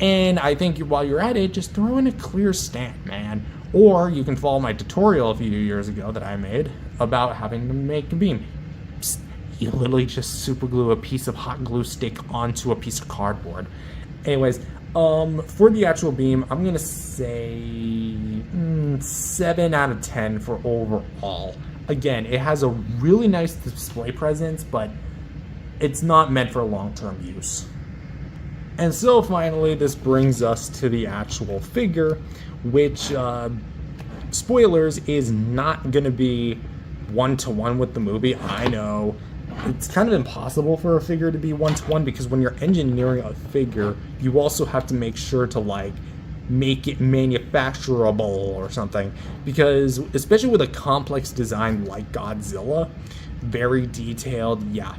And I think while you're at it, just throw in a clear stand, man. Or you can follow my tutorial a few years ago that I made about having to make a beam. You literally just super glue a piece of hot glue stick onto a piece of cardboard. Anyways, for the actual beam, I'm gonna say 7 out of 10 for overall. again, it has a really nice display presence, but it's not meant for long-term use. And so finally, this brings us to the actual figure, which, spoilers, is not going to be one-to-one with the movie. I know it's kind of impossible for a figure to be one-to-one, because when you're engineering a figure, you also have to make sure to like make it manufacturable or something, because especially with a complex design like Godzilla, very detailed, yeah,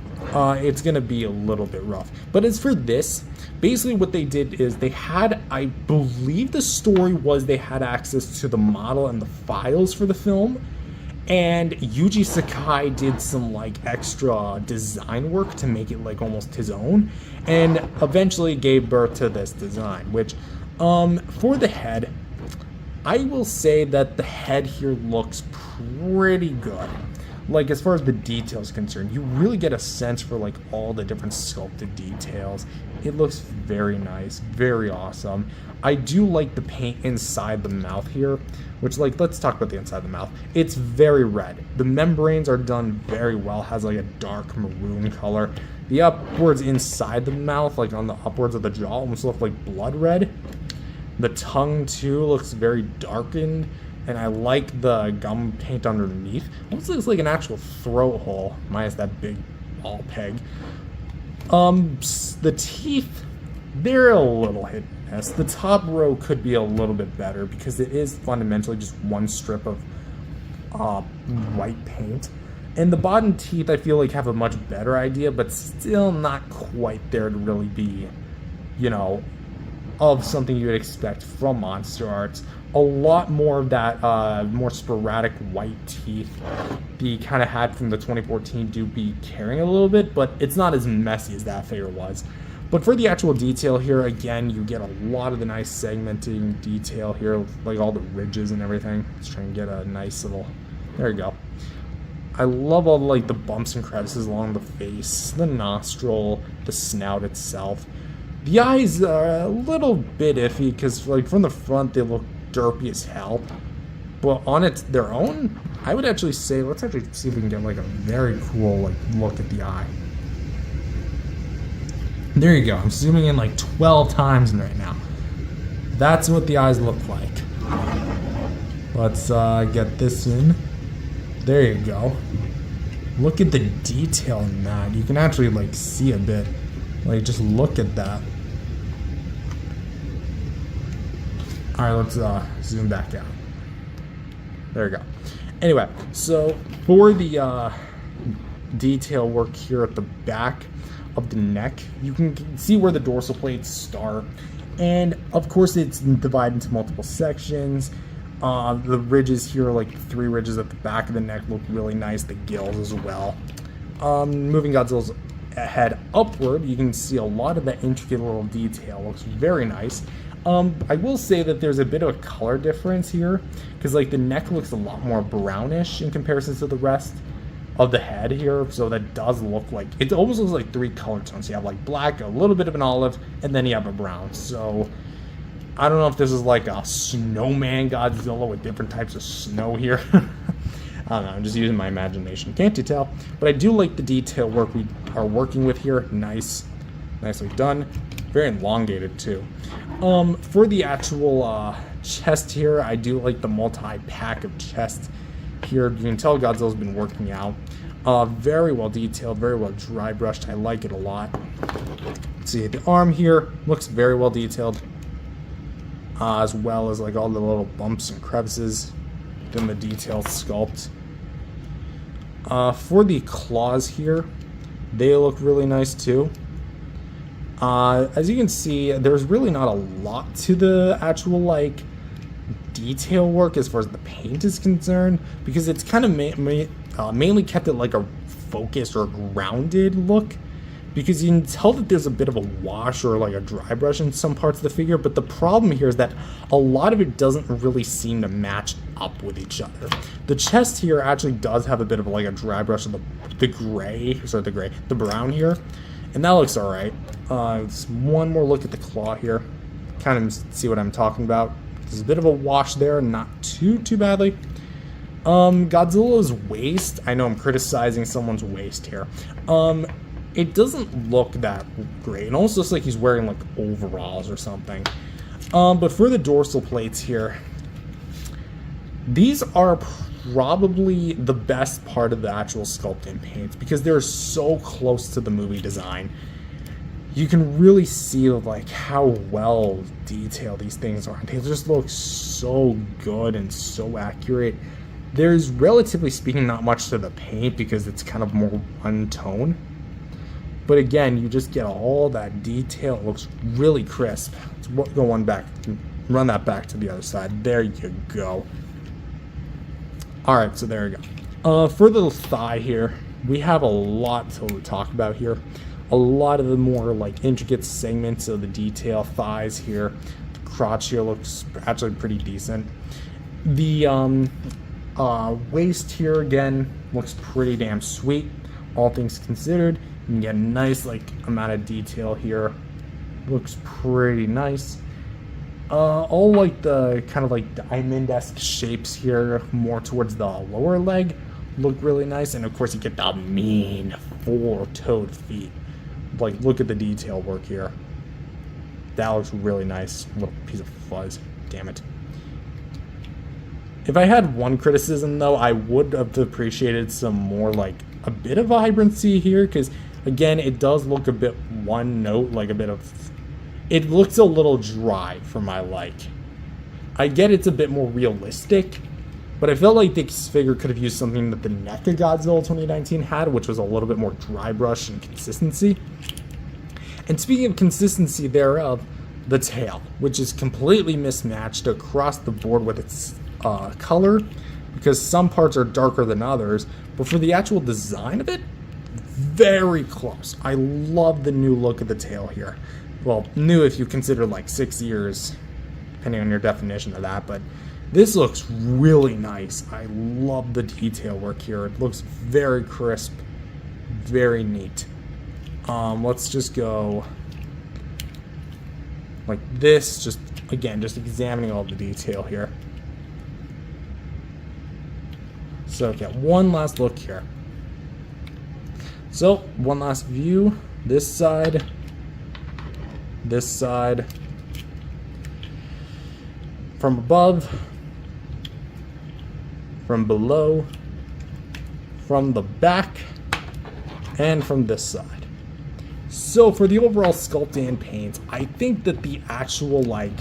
it's gonna be a little bit rough. But as for this, basically what they did is they had, I believe the story was they had access to the model and the files for the film, and Yuji Sakai did some like extra design work to make it like almost his own, and eventually gave birth to this design, which for the head, I will say that the head here looks pretty good. Like, as far as the details concerned, you really get a sense for like all the different sculpted details. It looks very nice, very awesome. I do like the paint inside the mouth here, which, like, let's talk about the inside of the mouth. It's very red. The membranes are done very well, has like a dark maroon color. The upwards inside the mouth, like on the upwards of the jaw, almost look like blood red. The tongue too looks very darkened. And I like the gum paint underneath. Almost looks like an actual throat hole, minus that big ball peg. The teeth, they're a little hit and miss. The top row could be a little bit better because it is fundamentally just one strip of white paint. And the bottom teeth, I feel like, have a much better idea, but still not quite there to really be, you know, of something you would expect from MonsterArts. A lot more of that more sporadic white teeth the kind of had from the 2014 do be carrying a little bit, but it's not as messy as that figure was. But for the actual detail here, again, you get a lot of the nice segmenting detail here, like all the ridges and everything. Let's try and get a nice little, there you go. I love all like the bumps and crevices along the face, the nostril, the snout itself. The eyes are a little bit iffy because, like, from the front they look derpy as hell, but on their own, I would actually say, let's actually see if we can get like a very cool like look at the eye. There you go. I'm zooming in like 12 times right now. That's what the eyes look like. Let's get this in. There you go. Look at the detail in that. You can actually like see a bit. Like, just look at that. Alright, let's zoom back out. There we go. Anyway, so for the detail work here at the back of the neck, you can see where the dorsal plates start. And of course it's divided into multiple sections. The ridges here, like the 3 ridges at the back of the neck, look really nice. The gills as well. Moving Godzilla's head upward, you can see a lot of that intricate little detail. Looks very nice. I will say that there's a bit of a color difference here, because like the neck looks a lot more brownish in comparison to the rest of the head here, so that does look like, it almost looks like 3 color tones. You have like black, a little bit of an olive, and then you have a brown. So I don't know if this is like a snowman Godzilla with different types of snow here. I don't know, I'm just using my imagination. Can't you tell? But I do like the detail work we are working with here. Nice. Nicely done. Very elongated too. For the actual chest here, I do like the multi-pack of chest here. You can tell Godzilla's been working out. Very well detailed, very well dry brushed. I like it a lot. Let's see, the arm here looks very well detailed. As well as like all the little bumps and crevices. Then the detailed sculpt. For the claws here, they look really nice too. As you can see, there's really not a lot to the actual like detail work as far as the paint is concerned, because it's kind of mainly kept it like a focused or grounded look, because you can tell that there's a bit of a wash or like a dry brush in some parts of the figure, but the problem here is that a lot of it doesn't really seem to match up with each other. The chest here actually does have a bit of like a dry brush of the brown here, and that looks alright. One more look at the claw here, kind of see what I'm talking about. There's a bit of a wash there, not too badly. Godzilla's waist, I know I'm criticizing someone's waist here. It doesn't look that great. It almost looks like he's wearing like overalls or something. But for the dorsal plates here, these are probably the best part of the actual sculpt and paints because they're so close to the movie design. You can really see like how well detailed these things are. They just look so good and so accurate. There's, relatively speaking, not much to the paint because it's kind of more one tone. But again, you just get all that detail. It looks really crisp. Let's go one back, run that back to the other side. There you go. Alright, so there you go. For the thigh here, we have a lot to talk about here. A lot of the more like intricate segments of the detail. Thighs here. The crotch here looks actually pretty decent. The waist here again looks pretty damn sweet, all things considered. You can get a nice like amount of detail here. Looks pretty nice. All like the kind of like diamond-esque shapes here, more towards the lower leg, look really nice. And of course you get the mean 4-toed feet. Like, look at the detail work here. That looks really nice. Little piece of fuzz. Damn it. If I had one criticism, though, I would have appreciated some more, like, a bit of vibrancy here. Because, again, it does look a bit one note, like a bit of... It looks a little dry for my like. I get it's a bit more realistic. But I felt like this figure could have used something that the MechaGodzilla 2019 had, which was a little bit more dry brush and consistency. And speaking of consistency thereof, the tail, which is completely mismatched across the board with its color, because some parts are darker than others. But for the actual design of it, very close. I love the new look of the tail here. Well, new if you consider like 6 years, depending on your definition of that, but this looks really nice. I love the detail work here. It looks very crisp, very neat. Let's just go like this. Just again, just examining all the detail here. So, okay, one last look here. So, one last view. This side, from above, from below, from the back, and from this side. So for the overall sculpt and paint, I think that the actual like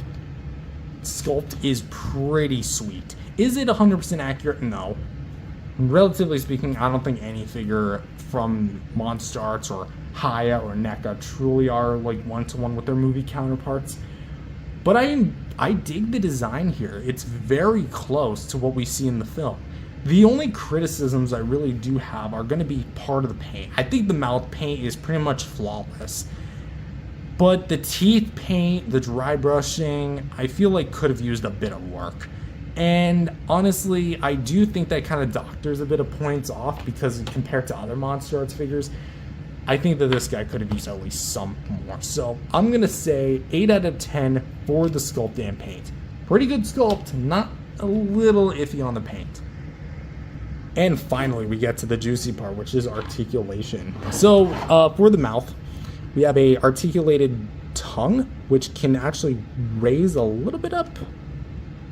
sculpt is pretty sweet. Is it 100% accurate? No. Relatively speaking, I don't think any figure from MonsterArts or Haya or NECA truly are like one-to-one with their movie counterparts. But I dig the design here. It's very close to what we see in the film. The only criticisms I really do have are going to be part of the paint. I think the mouth paint is pretty much flawless. But the teeth paint, the dry brushing, I feel like could have used a bit of work. And honestly, I do think that kind of doctors a bit of points off because compared to other MonsterArts figures, I think that this guy could have used at least some more. So I'm going to say 8 out of 10 for the sculpt and paint. Pretty good sculpt, not a little iffy on the paint. And finally, we get to the juicy part, which is articulation. So for the mouth, we have a articulated tongue, which can actually raise a little bit up.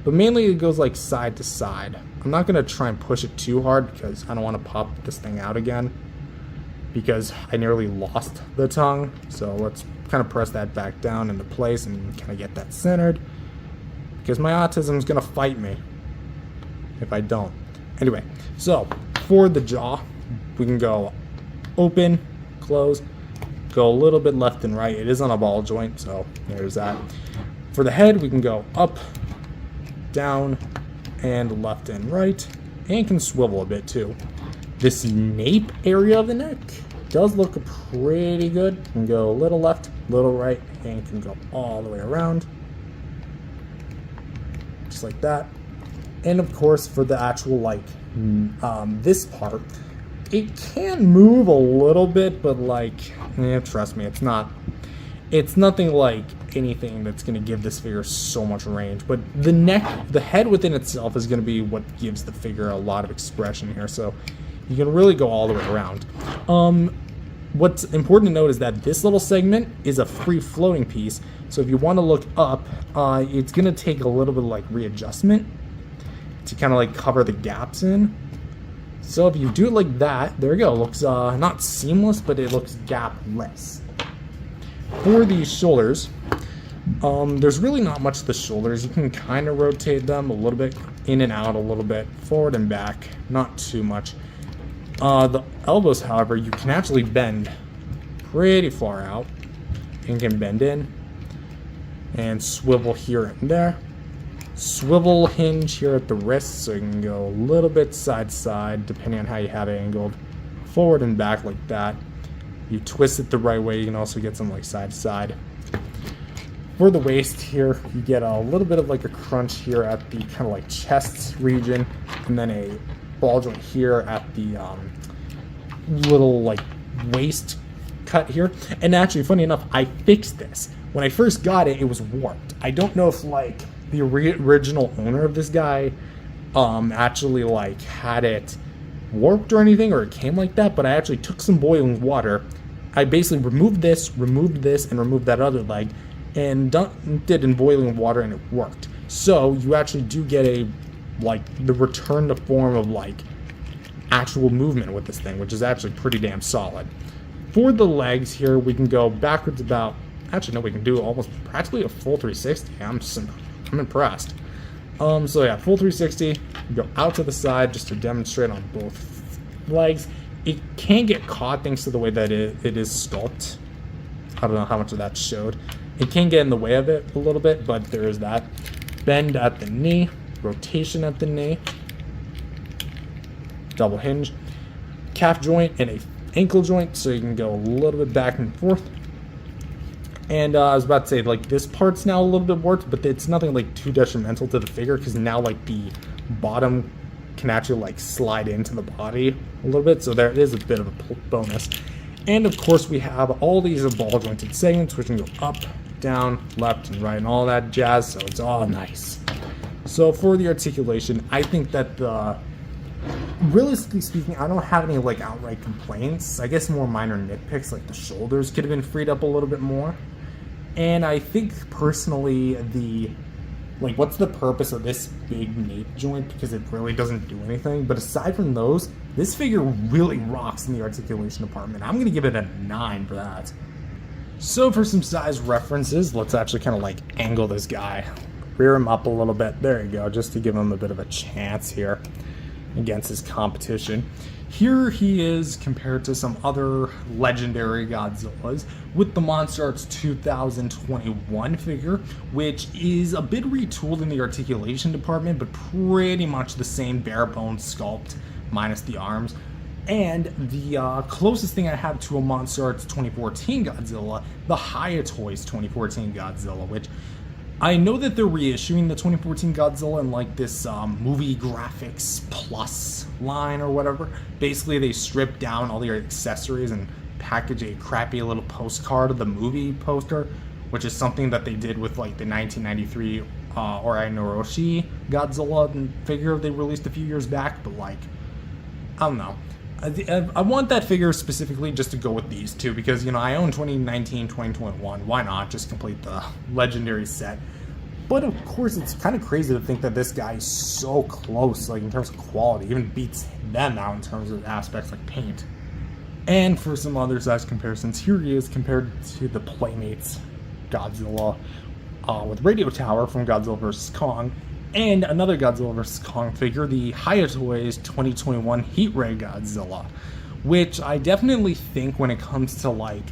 But mainly it goes like side to side. I'm not going to try and push it too hard because I don't want to pop this thing out again. Because I nearly lost the tongue. So let's kind of press that back down into place and kind of get that centered. Because my autism is going to fight me if I don't. Anyway, so for the jaw, we can go open, close, go a little bit left and right. It is on a ball joint, so there's that. For the head, we can go up, down, and left and right, and can swivel a bit too. This nape area of the neck does look pretty good. Can go a little left, little right, and can go all the way around. Just like that. And of course, for the actual, like, this part, it can move a little bit, but, like, trust me, it's nothing like anything, that's going to give this figure so much range. But the head within itself is going to be what gives the figure a lot of expression here. So you can really go all the way around. What's important to note is that this little segment is a free floating piece. So if you want to look up, it's going to take a little bit of like readjustment to kind of like cover the gaps in. So if you do it like that, there you go. It looks not seamless, but it looks gapless. For the shoulders, there's really not much to the shoulders. You can kind of rotate them a little bit in and out, a little bit forward and back, not too much. The elbows, however, you can actually bend pretty far out and can bend in and swivel here and there. Swivel hinge here at the wrist, so you can go a little bit side to side depending on how you have it angled, forward and back like that. You twist it the right way, you can also get some like side to side. For the waist here, you get a little bit of like a crunch here at the kind of like chest region, and then a ball joint here at the little like waist cut here. And actually, funny enough, I fixed this. When I first got it, it was warped. I don't know if like the original owner of this guy actually like had it warped or anything, or it came like that, but I actually took some boiling water. I basically removed this, and removed that other leg, and dunked it in boiling water, and it worked. So you actually do get a like the return to form of like actual movement with this thing, which is actually pretty damn solid. For the legs here, we can go backwards about, actually no, we can do almost practically a full 360. I'm impressed. So yeah, full 360, go out to the side just to demonstrate on both legs. It can get caught thanks to the way that it is sculpted. I don't know how much of that showed. It can get in the way of it a little bit, but there is that. Bend at the knee, rotation at the knee, double hinge, calf joint and a ankle joint, so you can go a little bit back and forth. And I was about to say, like, this part's now a little bit warped, but it's nothing like too detrimental to the figure, because now like the bottom can actually like slide into the body a little bit, so there is a bit of a bonus. And of course we have all these ball jointed segments which can go up, down, left, and right, and all that jazz, so it's all nice. So for the articulation, I think that realistically speaking, I don't have any like outright complaints. I guess more minor nitpicks, like the shoulders could have been freed up a little bit more. And I think personally what's the purpose of this big nape joint, because it really doesn't do anything. But aside from those, this figure really rocks in the articulation department. I'm going to give it a 9 for that. So for some size references, let's actually kind of like angle this guy. Rear him up a little bit. There you go, just to give him a bit of a chance here against his competition. Here he is compared to some other legendary Godzillas with the MonsterArts 2021 figure, which is a bit retooled in the articulation department, but pretty much the same bare bones sculpt minus the arms. And the closest thing I have to a MonsterArts 2014 Godzilla, the Hi-Toys 2014 Godzilla, which I know that they're reissuing the 2014 Godzilla in like this movie graphics plus line or whatever. Basically, they strip down all the accessories and package a crappy little postcard of the movie poster, which is something that they did with like the 1993 Orai Noroshi Godzilla figure they released a few years back. But like, I don't know. I want that figure specifically just to go with these two, because, you know, I own 2019, 2021. Why not just complete the legendary set? But of course, it's kind of crazy to think that this guy is so close, like in terms of quality, even beats them out in terms of aspects like paint. And for some other size comparisons, here he is compared to the Playmates Godzilla with Radio Tower from Godzilla vs. Kong, and another Godzilla vs. Kong figure, the Hi-Toys 2021 Heat Ray Godzilla, which I definitely think when it comes to like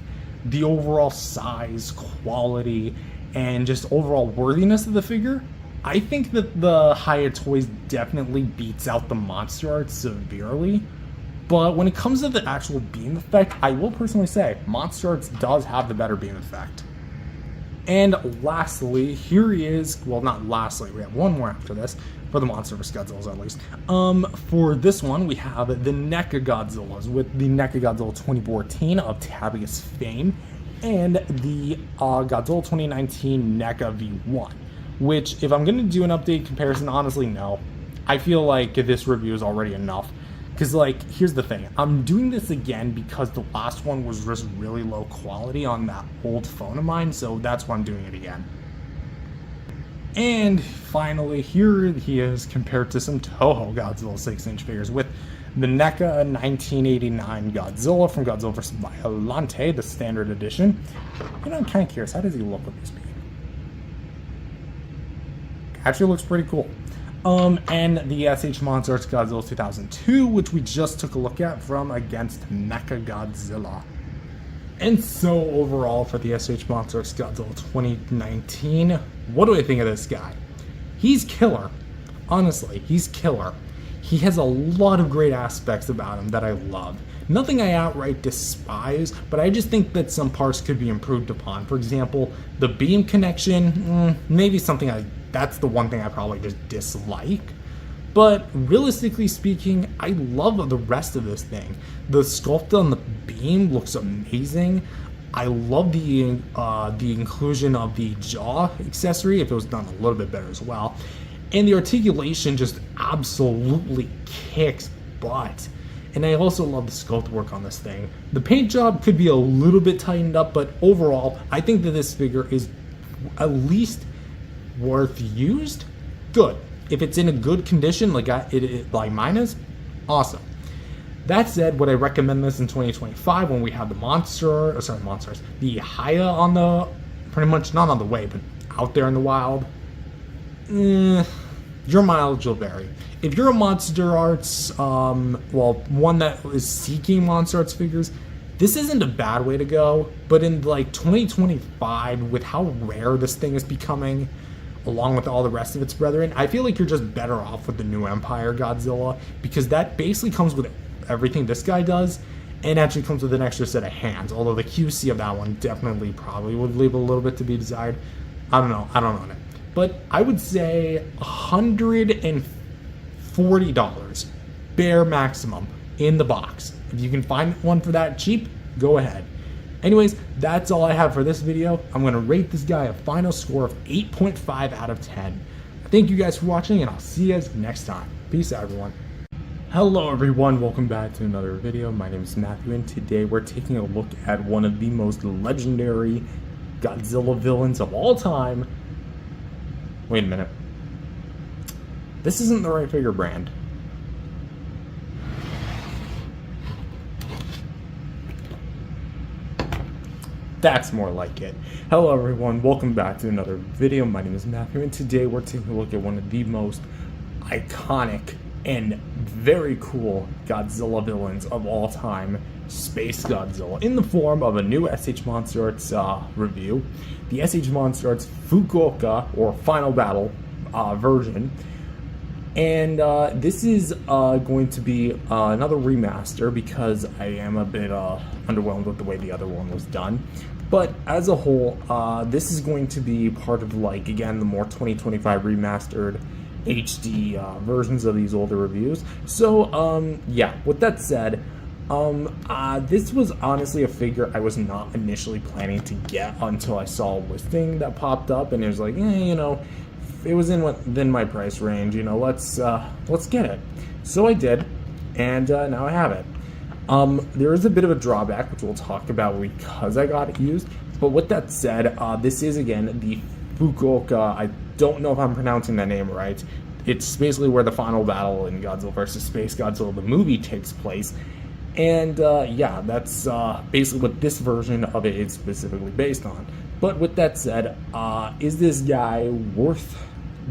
the overall size, quality, and just overall worthiness of the figure, I think that the Hi-Toys definitely beats out the MonsterArts severely. But when it comes to the actual beam effect, I will personally say MonsterArts does have the better beam effect. And lastly, here he is. Well, not lastly, we have one more after this, for the Monster vs. Godzillas at least. For this one, we have the MechaGodzillas with the MechaGodzilla 2014 of Tabia's fame. and the Godzilla 2019 NECA V1, which, if I'm going to do an update comparison, honestly, no. I feel like this review is already enough. Because, like, here's the thing. I'm doing this again because the last one was just really low quality on that old phone of mine, so that's why I'm doing it again. And finally, here he is compared to some Toho Godzilla 6-inch figures with the NECA 1989 Godzilla from Godzilla vs. Violante, the standard edition. And I'm kind of curious, how does he look with this beam? Actually looks pretty cool. And the SHMA Godzilla 2002, which we just took a look at from against MechaGodzilla. And so overall for the SHMA Godzilla 2019, what do I think of this guy? He's killer. Honestly, he's killer. He has a lot of great aspects about him that I love. Nothing I outright despise, but I just think that some parts could be improved upon. For example, the beam connection, maybe something that's the one thing I probably just dislike. But realistically speaking, I love the rest of this thing. The sculpt on the beam looks amazing. I love the inclusion of the jaw accessory, if it was done a little bit better as well. And the articulation just absolutely kicks butt. And I also love the sculpt work on this thing. The paint job could be a little bit tightened up, but overall, I think that this figure is at least worth used. Good. If it's in a good condition, like mine is, awesome. That said, would I recommend this in 2025 when we have the monsters, the Haya on the, pretty much not on the way, but out there in the wild? Your mileage will vary. If you're a MonsterArts, one that is seeking MonsterArts figures, this isn't a bad way to go, but in like 2025, with how rare this thing is becoming, along with all the rest of its brethren, I feel like you're just better off with the New Empire Godzilla, because that basically comes with everything this guy does, and actually comes with an extra set of hands, although the QC of that one definitely probably would leave a little bit to be desired. I don't know it. But I would say $140 bare maximum in the box. If you can find one for that cheap, go ahead. Anyways, that's all I have for this video. I'm going to rate this guy a final score of 8.5 out of 10. Thank you guys for watching, and I'll see you guys next time. Peace out, everyone. Hello, everyone. Welcome back to another video. My name is Matthew, and today we're taking a look at one of the most legendary Godzilla villains of all time. Wait a minute. This isn't the right figure brand. That's more like it. Hello everyone, welcome back to another video. My name is Matthew, and today we're taking a look at one of the most iconic and very cool Godzilla villains of all time, SpaceGodzilla, in the form of a new SH MonsterArts review, the SH MonsterArts Fukuoka, or Final Battle version. And this is going to be another remaster because I am a bit underwhelmed with the way the other one was done. But as a whole, this is going to be part of, like, again, the more 2025 remastered HD versions of these older reviews. So, yeah, with that said, this was honestly a figure I was not initially planning to get until I saw a listing that popped up, and it was like, you know, it was within my price range, you know, let's get it. So I did, and now I have it. There is a bit of a drawback, which we'll talk about because I got it used, but with that said, this is, again, the Fukuoka. I don't know if I'm pronouncing that name right. It's basically where the final battle in Godzilla vs. SpaceGodzilla, the movie, takes place. And, yeah, that's basically what this version of it is specifically based on. But with that said, is this guy worth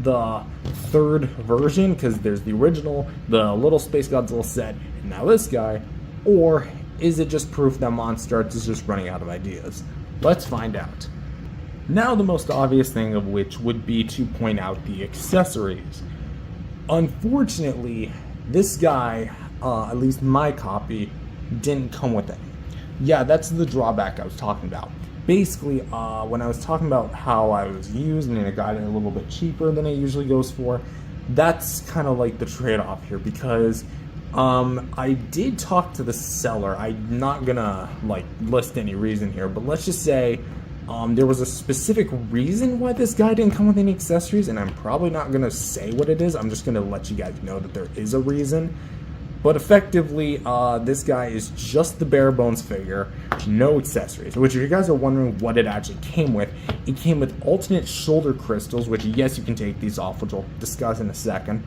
the third version? Because there's the original, the little SpaceGodzilla set, and now this guy. Or is it just proof that MonsterArts is just running out of ideas? Let's find out. Now, the most obvious thing of which would be to point out the accessories. Unfortunately, this guy, at least my copy, didn't come with any. Yeah, that's the drawback I was talking about. Basically, when I was talking about how I was used and I got it a little bit cheaper than it usually goes for, that's kind of like the trade-off here, because I did talk to the seller. I'm not gonna like list any reason here, but let's just say there was a specific reason why this guy didn't come with any accessories, and I'm probably not gonna say what it is. I'm just gonna let you guys know that there is a reason. But effectively, this guy is just the bare bones figure, no accessories. Which, if you guys are wondering what it actually came with, it came with alternate shoulder crystals, which yes, you can take these off, which I'll discuss in a second.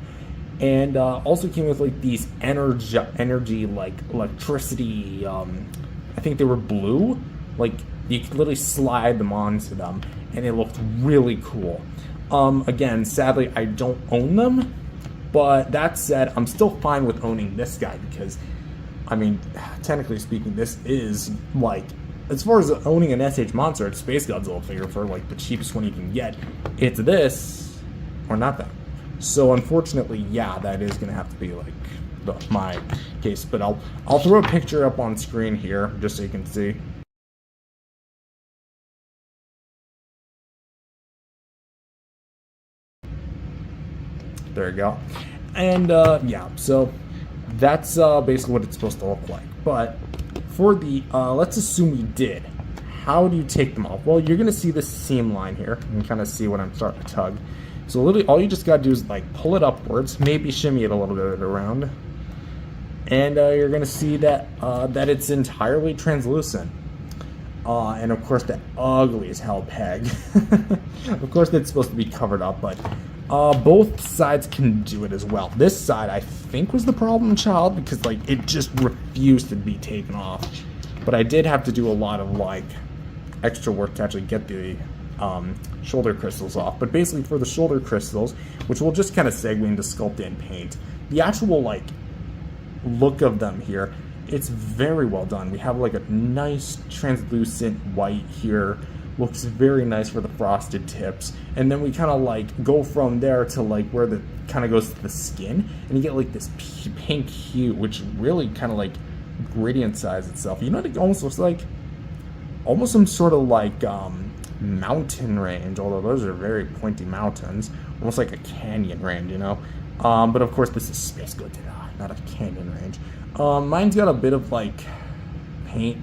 And also came with like these energy like electricity. I think they were blue. Like you could literally slide them onto them, and they looked really cool. Again, sadly, I don't own them. But that said, I'm still fine with owning this guy because, I mean, technically speaking, this is like, as far as owning an MonsterArts SpaceGodzilla figure for like the cheapest one you can get, it's this or nothing. So unfortunately, yeah, that is gonna have to be like my case. But I'll throw a picture up on screen here just so you can see. There you go. And yeah, so that's basically what it's supposed to look like. But for the, let's assume we did. How do you take them off? Well, you're going to see this seam line here. You can kind of see what I'm starting to tug. So literally all you just got to do is like pull it upwards, maybe shimmy it a little bit around. And you're going to see that, that it's entirely translucent. And of course the ugly as hell peg. Of course it's supposed to be covered up, but both sides can do it as well. This side I think was the problem child because like it just refused to be taken off. But I did have to do a lot of like extra work to actually get the shoulder crystals off. But basically for the shoulder crystals, which we'll just kind of segue into sculpt and paint, the actual like look of them here, it's very well done. We have like a nice translucent white here, looks very nice for the frosted tips, and then we kind of like go from there to like where the kind of goes to the skin, and you get like this pink hue, which really kind of like gradient-size itself. You know what it almost looks like? Almost some sort of like mountain range, although those are very pointy mountains, almost like a canyon range, you know. But of course this is SpaceGodzilla, not a canyon range. Mine's got a bit of like paint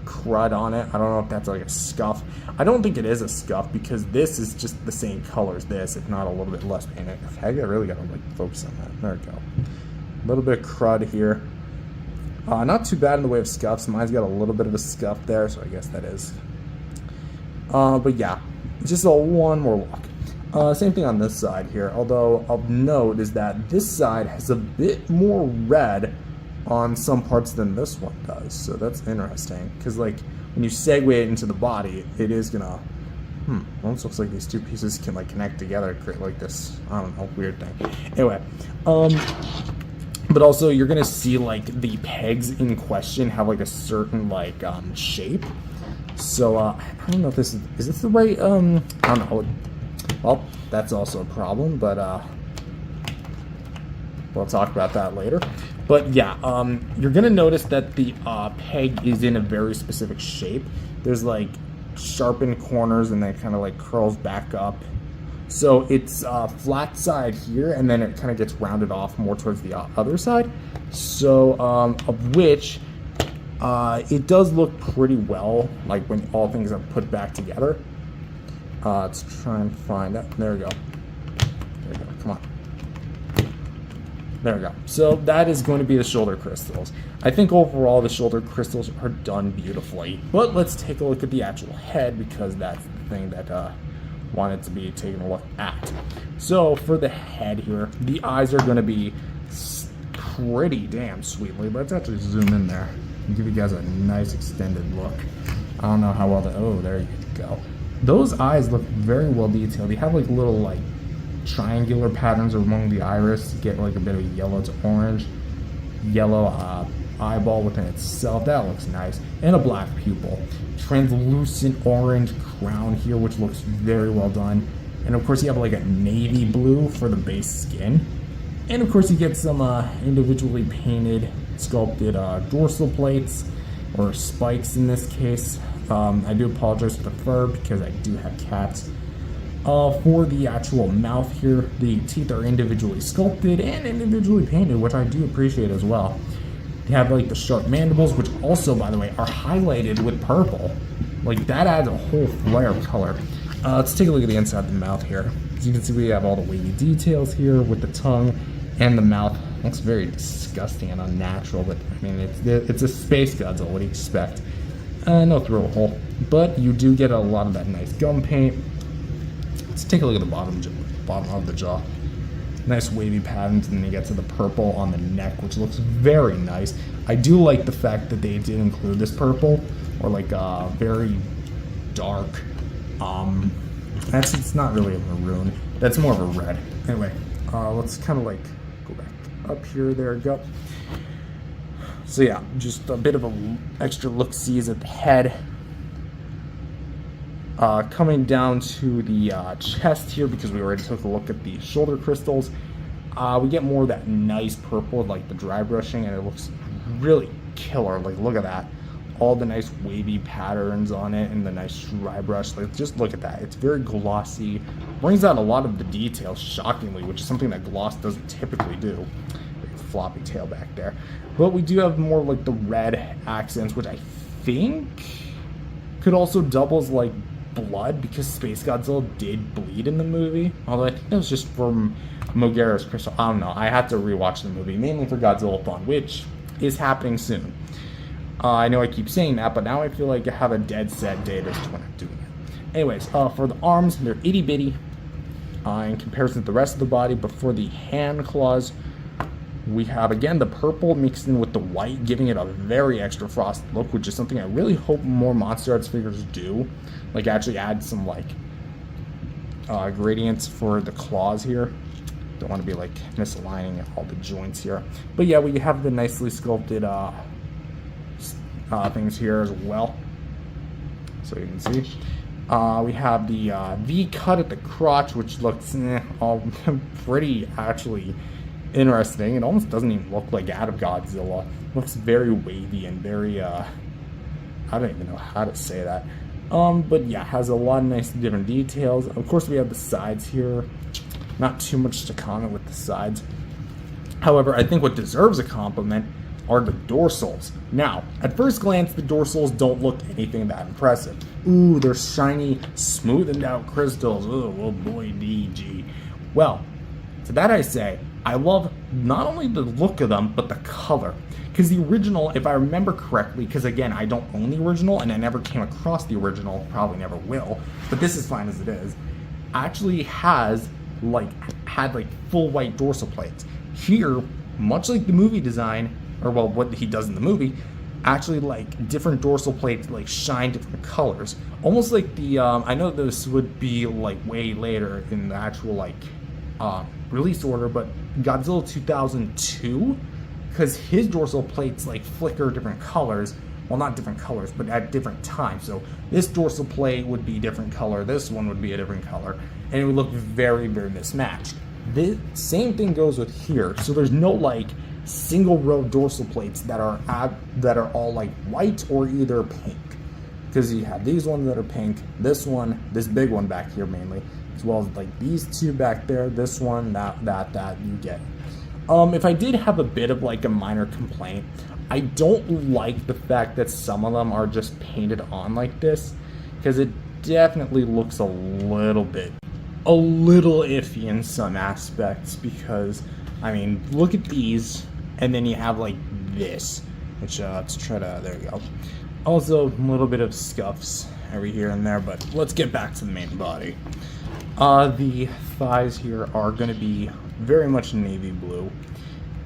crud on it. I don't know if that's like a scuff. I don't think it is a scuff because this is just the same color as this, if not a little bit less painted. I really gotta like focus on that. There we go. A little bit of crud here. Not too bad in the way of scuffs. Mine's got a little bit of a scuff there, so I guess that is. But yeah, just a one more look. Same thing on this side here, although I'll note is that this side has a bit more red on some parts than this one does, so that's interesting, because like when you segue it into the body, it is gonna almost looks like these two pieces can like connect together, create like this, I don't know, weird thing. Anyway, but also you're gonna see like the pegs in question have like a certain like shape, so I don't know if this is this the right I don't know. Well, that's also a problem, but we'll talk about that later. But yeah, you're gonna notice that the peg is in a very specific shape. There's like sharpened corners, and then it kind of like curls back up. So it's flat side here, and then it kind of gets rounded off more towards the other side. So of which it does look pretty well, like when all things are put back together. Let's try and find that. There we go. There we go. Come on. There we go. So that is going to be the shoulder crystals. I think overall the shoulder crystals are done beautifully. But let's take a look at the actual head, because that's the thing that wanted to be taken a look at. So for the head here, the eyes are going to be pretty damn sweetly. Let's actually zoom in there and give you guys a nice extended look. I don't know how well oh, there you go. Those eyes look very well detailed. They have like little like triangular patterns among the iris. You get like a bit of yellow to orange, yellow eyeball within itself. That looks nice. And a black pupil. Translucent orange crown here, which looks very well done. And of course you have like a navy blue for the base skin. And of course you get some individually painted, sculpted dorsal plates, or spikes in this case. I do apologize for the fur because I do have cats. For the actual mouth here, the teeth are individually sculpted and individually painted, which I do appreciate as well. They have like the sharp mandibles, which also, by the way, are highlighted with purple. Like that adds a whole flare of color. Let's take a look at the inside of the mouth here. As you can see, we have all the wavy details here with the tongue and the mouth. It looks very disgusting and unnatural, but I mean, it's a SpaceGodzilla. What do you expect? No throw hole, but you do get a lot of that nice gum paint. Let's take a look at the bottom of the jaw. Nice wavy patterns, and then you get to the purple on the neck, which looks very nice. I do like the fact that they did include this purple, or like very dark. It's not really a maroon. That's more of a red. Anyway, let's kind of like go back up here. There we go. So yeah, just a bit of a extra look-sees at the head. Coming down to the chest here, because we already took a look at the shoulder crystals, we get more of that nice purple, like the dry brushing, and it looks really killer. Like, look at that. All the nice wavy patterns on it and the nice dry brush. Like, just look at that. It's very glossy. Brings out a lot of the details, shockingly, which is something that gloss doesn't typically do. Big floppy tail back there. But we do have more like the red accents, which I think could also double as like blood, because SpaceGodzilla did bleed in the movie. Although I think that was just from Mothra's crystal. I don't know. I had to rewatch the movie, mainly for Godzilla Fun, which is happening soon. I know I keep saying that, but now I feel like I have a dead set date as to when I'm doing it. Anyways, for the arms, they're itty bitty in comparison to the rest of the body, but for the hand claws, we have, again, the purple mixed in with the white, giving it a very extra frosted look, which is something I really hope more MonsterArts figures do. Like, actually add some, like, gradients for the claws here. Don't want to be, like, misaligning all the joints here. But, yeah, we have the nicely sculpted things here as well. So you can see. We have the V-cut at the crotch, which looks all pretty, actually, interesting. It almost doesn't even look like out of Godzilla. It looks very wavy and very I don't even know how to say that. But yeah, has a lot of nice different details. Of course, we have the sides here. Not too much to comment with the sides. However, I think what deserves a compliment are the dorsals. Now, at first glance, the dorsals don't look anything that impressive. Ooh, they're shiny, smoothened out crystals. Oh boy, DG. Well, to that I say, I love not only the look of them, but the color. Because the original, if I remember correctly, because again, I don't own the original, and I never came across the original, probably never will, but this is fine as it is, actually had full white dorsal plates. Here, much like the movie design, or well, what he does in the movie, actually like different dorsal plates like shine different colors. Almost like the, I know this would be like way later in the actual like release order, but Godzilla 2002, because his dorsal plates like flicker different colors. Well, not different colors, but at different times. So this dorsal plate would be a different color, this one would be a different color, and it would look very, very mismatched. The same thing goes with here. So there's no like single row dorsal plates that are all like white or either pink, because you have these ones that are pink, this one, this big one back here mainly, as well as like these two back there, this one, that you get. If I did have a bit of like a minor complaint, I don't like the fact that some of them are just painted on like this, because it definitely looks a little iffy in some aspects. Because I mean, look at these, and then you have like this, which let's try to, there we go. Also, a little bit of scuffs every here and there, but let's get back to the main body. The thighs here are going to be very much navy blue.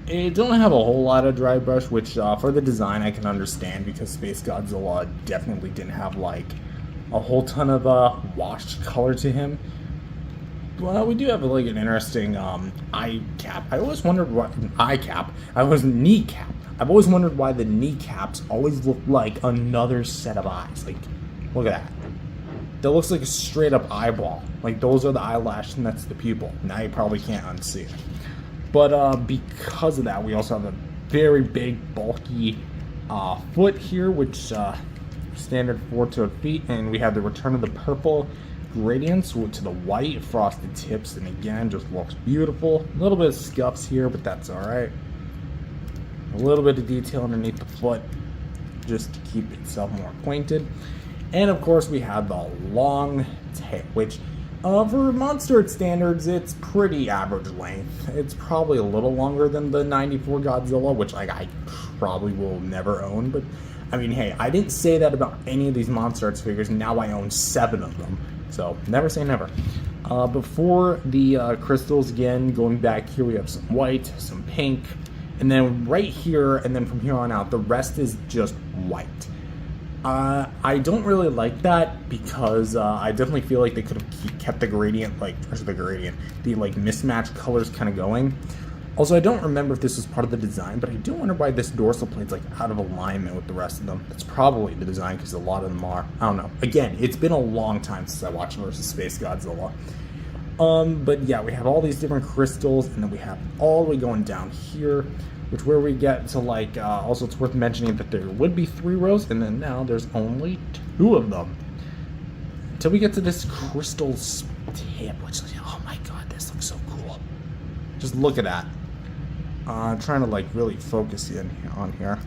It don't have a whole lot of dry brush, which for the design I can understand, because SpaceGodzilla definitely didn't have like a whole ton of washed color to him. Well, we do have like an interesting eye cap. I always wondered what kneecap. I've always wondered why the kneecaps always look like another set of eyes. Like, look at that. That looks like a straight up eyeball. Like, those are the eyelashes and that's the pupil. Now you probably can't unsee it. But because of that, we also have a very big, bulky foot here, which standard 4-toed feet, and we have the return of the purple gradients to the white frosted tips, and again, just looks beautiful. A little bit of scuffs here, but that's alright. A little bit of detail underneath the foot, just to keep itself more pointed. And of course, we have the long tail, which for MonsterArts standards, it's pretty average length. It's probably a little longer than the 94 Godzilla, which like I probably will never own, but I mean, hey, I didn't say that about any of these MonsterArts figures, and now I own 7 of them. So, never say never. Before the crystals, again, going back here, we have some white, some pink, and then right here, and then from here on out, the rest is just white. I don't really like that because I definitely feel like they could have kept the gradient, the like mismatched colors kind of going. Also, I don't remember if this was part of the design, but I do wonder why this dorsal plate's like out of alignment with the rest of them. That's probably the design because a lot of them are. I don't know. Again, it's been a long time since I watched versus SpaceGodzilla. But yeah, we have all these different crystals, and then we have all the way going down here, which where we get to like, also it's worth mentioning that there would be 3 rows, and then now there's only 2 of them. Until we get to this crystal tip, which, oh my god, this looks so cool. Just look at that. Trying to like really focus in on here.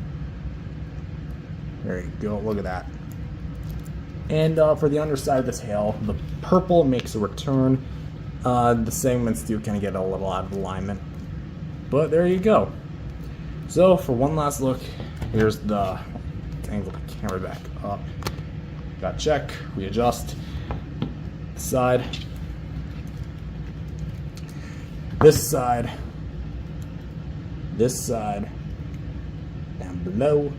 There you go, look at that. And for the underside of the tail, the purple makes a return. The segments do kind of get a little out of alignment. But there you go. So for one last look, here's the angle the camera back up. Got check, readjust, side, this side, down below,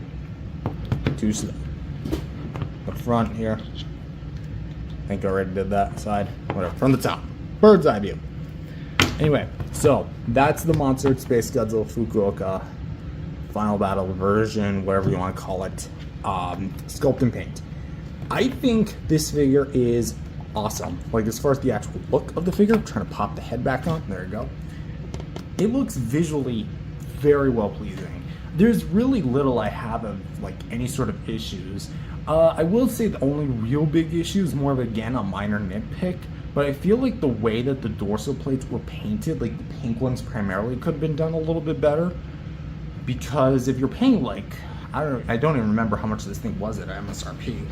too slow. The front here, I think I already did that side, whatever, from the top, bird's eye view. Anyway, so that's the MonsterArts SpaceGodzilla Fukuoka Final Battle version, whatever you want to call it, sculpt and paint. I think this figure is awesome. Like, as far as the actual look of the figure, I'm trying to pop the head back on, there you go. It looks visually very well pleasing. There's really little I have of like any sort of issues. I will say the only real big issue is more of, again, a minor nitpick, but I feel like the way that the dorsal plates were painted, like the pink ones primarily, could have been done a little bit better. Because if you're paying like, I don't even remember how much this thing was at MSRP,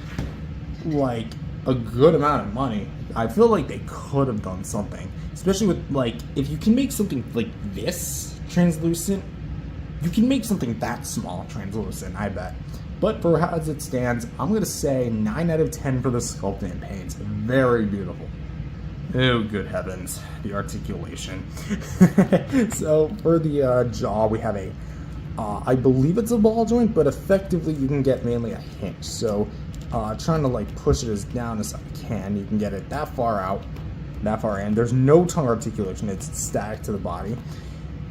like a good amount of money, I feel like they could have done something. Especially with like, if you can make something like this translucent, you can make something that small translucent, I bet. But for as it stands, I'm going to say 9 out of 10 for the sculpting and paints. Very beautiful. Oh, good heavens, the articulation. So for the jaw, we have a, I believe it's a ball joint, but effectively you can get mainly a hinge. So trying to like push it as down as I can, you can get it that far out, that far in. There's no tongue articulation, it's static to the body.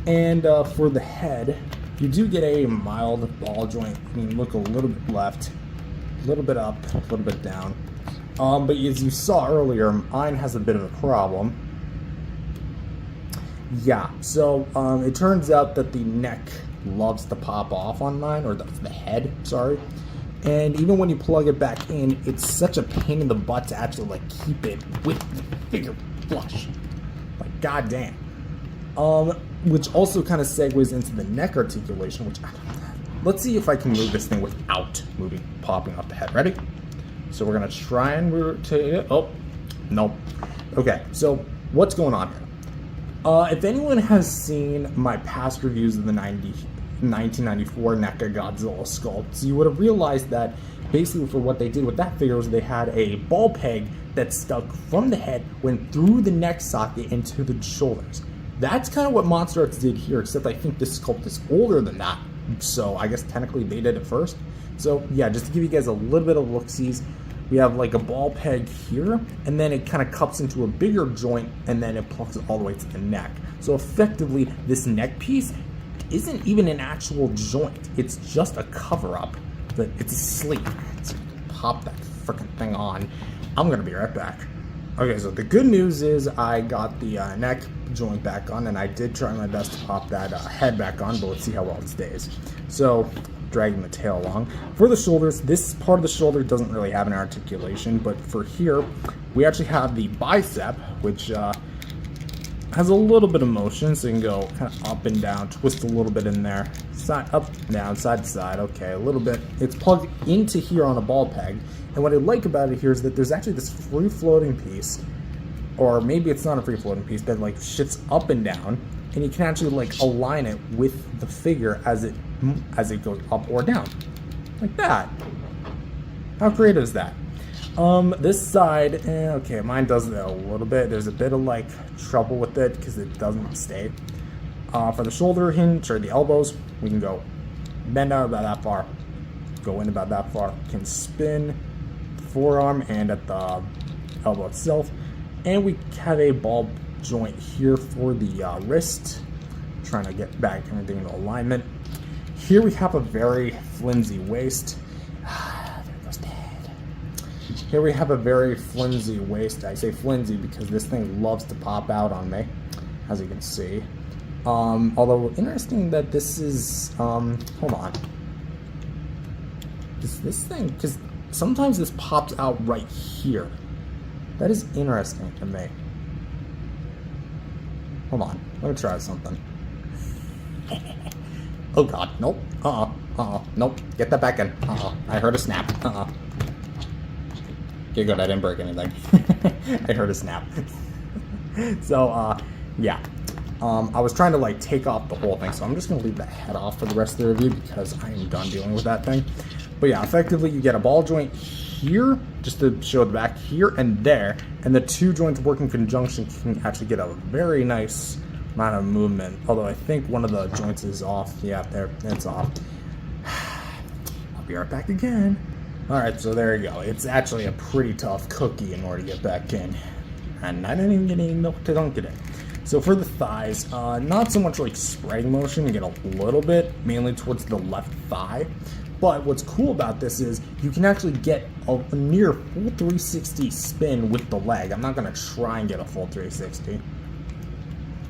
And for the head, you do get a mild ball joint. You can look a little bit left, a little bit up, a little bit down. But as you saw earlier, mine has a bit of a problem. Yeah, so it turns out that the neck loves to pop off on mine, or the head, sorry. And even when you plug it back in, it's such a pain in the butt to actually like keep it with the figure flush. Like, goddamn. Which also kind of segues into the neck articulation, which let's see if I can move this thing without popping off the head. Ready? So we're gonna try and rotate it. Oh, nope. Okay, so what's going on here? If anyone has seen my past reviews of the 1994 MechaGodzilla sculpts, you would have realized that basically for what they did with that figure was they had a ball peg that stuck from the head, went through the neck socket into the shoulders. That's kind of what MonsterArts did here, except I think this sculpt is older than that. So I guess technically they did it first. So yeah, just to give you guys a little bit of look-sees, we have like a ball peg here, and then it kind of cups into a bigger joint, and then it plugs all the way to the neck. So effectively, this neck piece isn't even an actual joint. It's just a cover-up. It's a sleeve. Let's pop that freaking thing on. I'm gonna be right back. Okay, so the good news is I got the neck joint back on, and I did try my best to pop that head back on, but let's see how well it stays. So dragging the tail along. For the shoulders, this part of the shoulder doesn't really have an articulation, but for here, we actually have the bicep, which has a little bit of motion, so you can go kind of up and down, twist a little bit in there, side, up, down, side to side, okay, a little bit. It's plugged into here on a ball peg, and what I like about it here is that there's actually this free-floating piece, or maybe it's not a free-floating piece, that like shifts up and down, and you can actually like align it with the figure as it goes up or down, like that. How creative is that? This side, okay, mine does it a little bit. There's a bit of like trouble with it because it doesn't stay. For the shoulder hinge or the elbows, we can go bend out about that far, go in about that far, can spin the forearm and at the elbow itself, and we have a ball joint here for the wrist, trying to get back everything into alignment. Here we have a very flimsy waist. There goes Dad. Here we have a very flimsy waist. I say flimsy because this thing loves to pop out on me, as you can see. Although interesting that this is hold on. This thing, because sometimes this pops out right here. That is interesting to me. Hold on, let me try something. Oh god, nope. Nope. Get that back in. I heard a snap. Okay, good, I didn't break anything. I heard a snap. So, yeah. I was trying to like take off the whole thing, so I'm just gonna leave the head off for the rest of the review because I am done dealing with that thing. But yeah, effectively you get a ball joint here, just to show the back, here and there, and the two joints work in conjunction can actually get a very nice amount of movement. Although I think one of the joints is off. Yeah, there, it's off. I'll be right back again. Alright, so there you go. It's actually a pretty tough cookie in order to get back in. And I didn't even get any milk to dunk it in. So for the thighs, not so much like spreading motion, you get a little bit, mainly towards the left thigh. But what's cool about this is you can actually get a near full 360 spin with the leg. I'm not going to try and get a full 360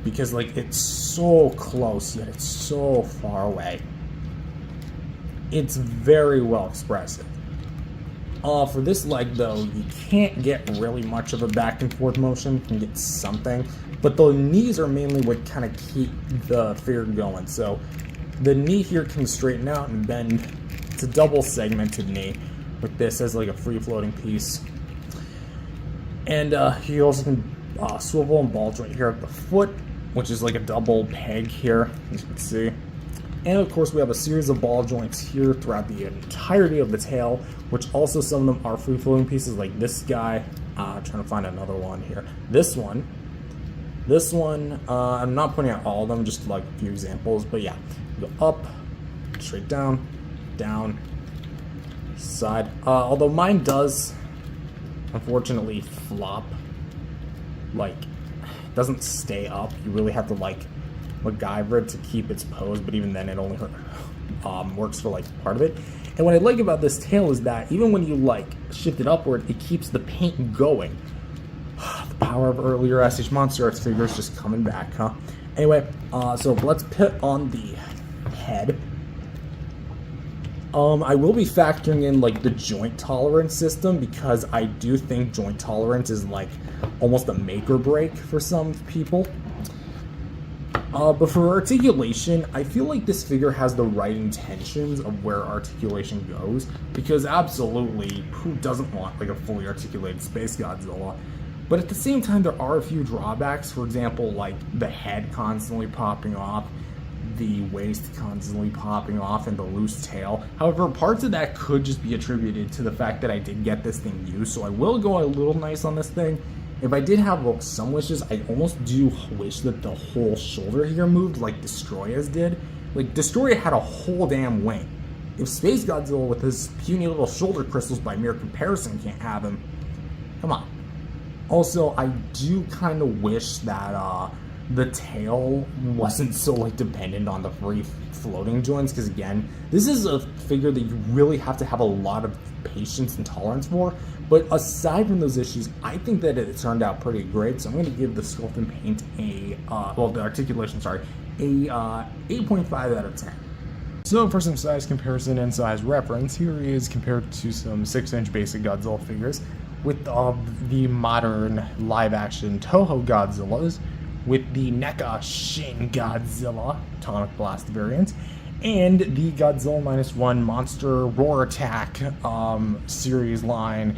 because like it's so close yet it's so far away. It's very well expressive. For this leg though, you can't get really much of a back and forth motion. You can get something, but the knees are mainly what kind of keep the figure going. So the knee here can straighten out and bend. It's a double segmented knee with this as like a free floating piece. And you also can swivel and ball joint here at the foot, which is like a double peg here, as you can see. And of course we have a series of ball joints here throughout the entirety of the tail, which also some of them are free floating pieces like this guy. Trying to find another one here. This one, I'm not pointing out all of them, just like a few examples, but yeah, go up, straight down, down, side. Although mine does unfortunately flop, like doesn't stay up. You really have to like MacGyver it to keep its pose, but even then it only works for like part of it. And what I like about this tail is that even when you like shift it upward, it keeps the paint going. The power of earlier MonsterArts figures just coming back, huh? Anyway, so let's put on the head. I will be factoring in like the joint tolerance system because I do think joint tolerance is like almost a make or break for some people. But for articulation, I feel like this figure has the right intentions of where articulation goes, because absolutely, who doesn't want like a fully articulated SpaceGodzilla? But at the same time, there are a few drawbacks. For example, like the head constantly popping off, the waist constantly popping off, and the loose tail. However, parts of that could just be attributed to the fact that I did get this thing used, so I will go a little nice on this thing. If I did have some wishes, I almost do wish that the whole shoulder here moved like Destroya's did. Like, Destroya had a whole damn wing. If SpaceGodzilla with his puny little shoulder crystals by mere comparison can't have him, come on. Also, I do kind of wish that the tail wasn't so like dependent on the free floating joints, because again, this is a figure that you really have to have a lot of patience and tolerance for. But aside from those issues, I think that it turned out pretty great. So I'm going to give the sculpt and paint the articulation, sorry, a 8.5 out of 10. So for some size comparison and size reference, here he is compared to some 6-inch basic Godzilla figures with the modern live-action Toho Godzillas, with the NECA Shin Godzilla Atomic Blast variant, and the Godzilla -1 Monster Roar Attack series line.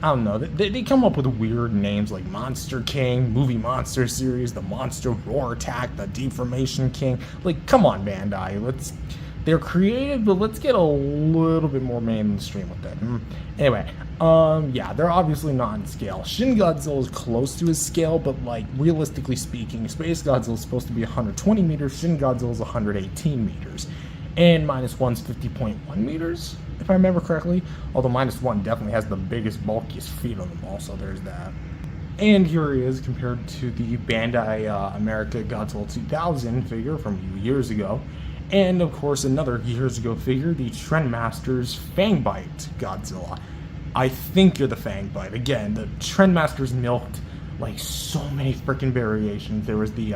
I don't know, they come up with weird names like Monster King, Movie Monster Series, the Monster Roar Attack, the Deformation King. Like, come on, Bandai, they're creative, but let's get a little bit more mainstream with it. Anyway, yeah, they're obviously not in scale. Shin Godzilla is close to his scale, but like, realistically speaking, SpaceGodzilla is supposed to be 120 meters, Shin Godzilla is 118 meters. And -1's 50.1 meters, if I remember correctly. Although -1 definitely has the biggest, bulkiest feet on them all, so there's that. And here he is compared to the Bandai America Godzilla 2000 figure from years ago. And of course, another years ago figure, the Trendmasters Fangbite Godzilla. I think you're the Fangbite. Again, the Trendmasters milked like so many freaking variations. There was the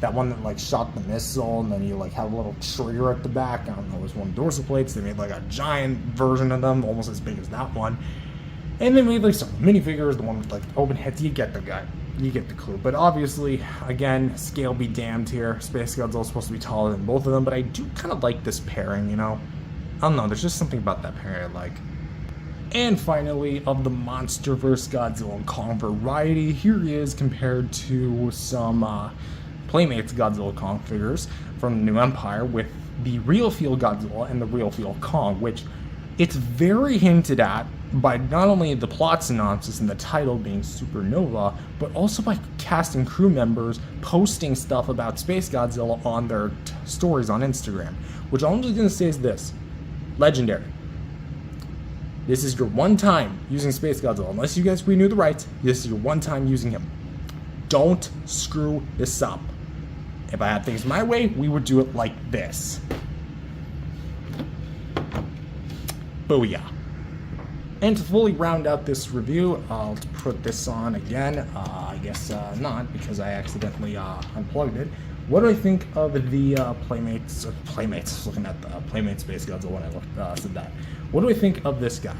that one that like shot the missile, and then you like have a little trigger at the back. I don't know, it was one of the dorsal plates. They made like a giant version of them, almost as big as that one. And they made like some minifigures, the one with like open heads. You get the guy. You get the clue. But obviously, again, scale be damned here. SpaceGodzilla is supposed to be taller than both of them, but I do kind of like this pairing, you know? I don't know, there's just something about that pairing I like. And finally, of the MonsterVerse Godzilla and Kong variety, here he is compared to some Playmates Godzilla Kong figures from the New Empire with the Real Feel Godzilla and the Real Feel Kong, which it's very hinted at by not only the plot synopsis and the title being Supernova, but also by cast and crew members posting stuff about SpaceGodzilla on their stories on Instagram. Which all I'm just going to say is this: legendary. This is your one time using SpaceGodzilla. Unless you guys renew the rights, this is your one time using him. Don't screw this up. If I had things my way, we would do it like this. Booyah. And to fully round out this review, I'll put this on again. I guess not, because I accidentally unplugged it. What do I think of the Playmates? Looking at the Playmates SpaceGodzilla when I said that. What do I think of this guy?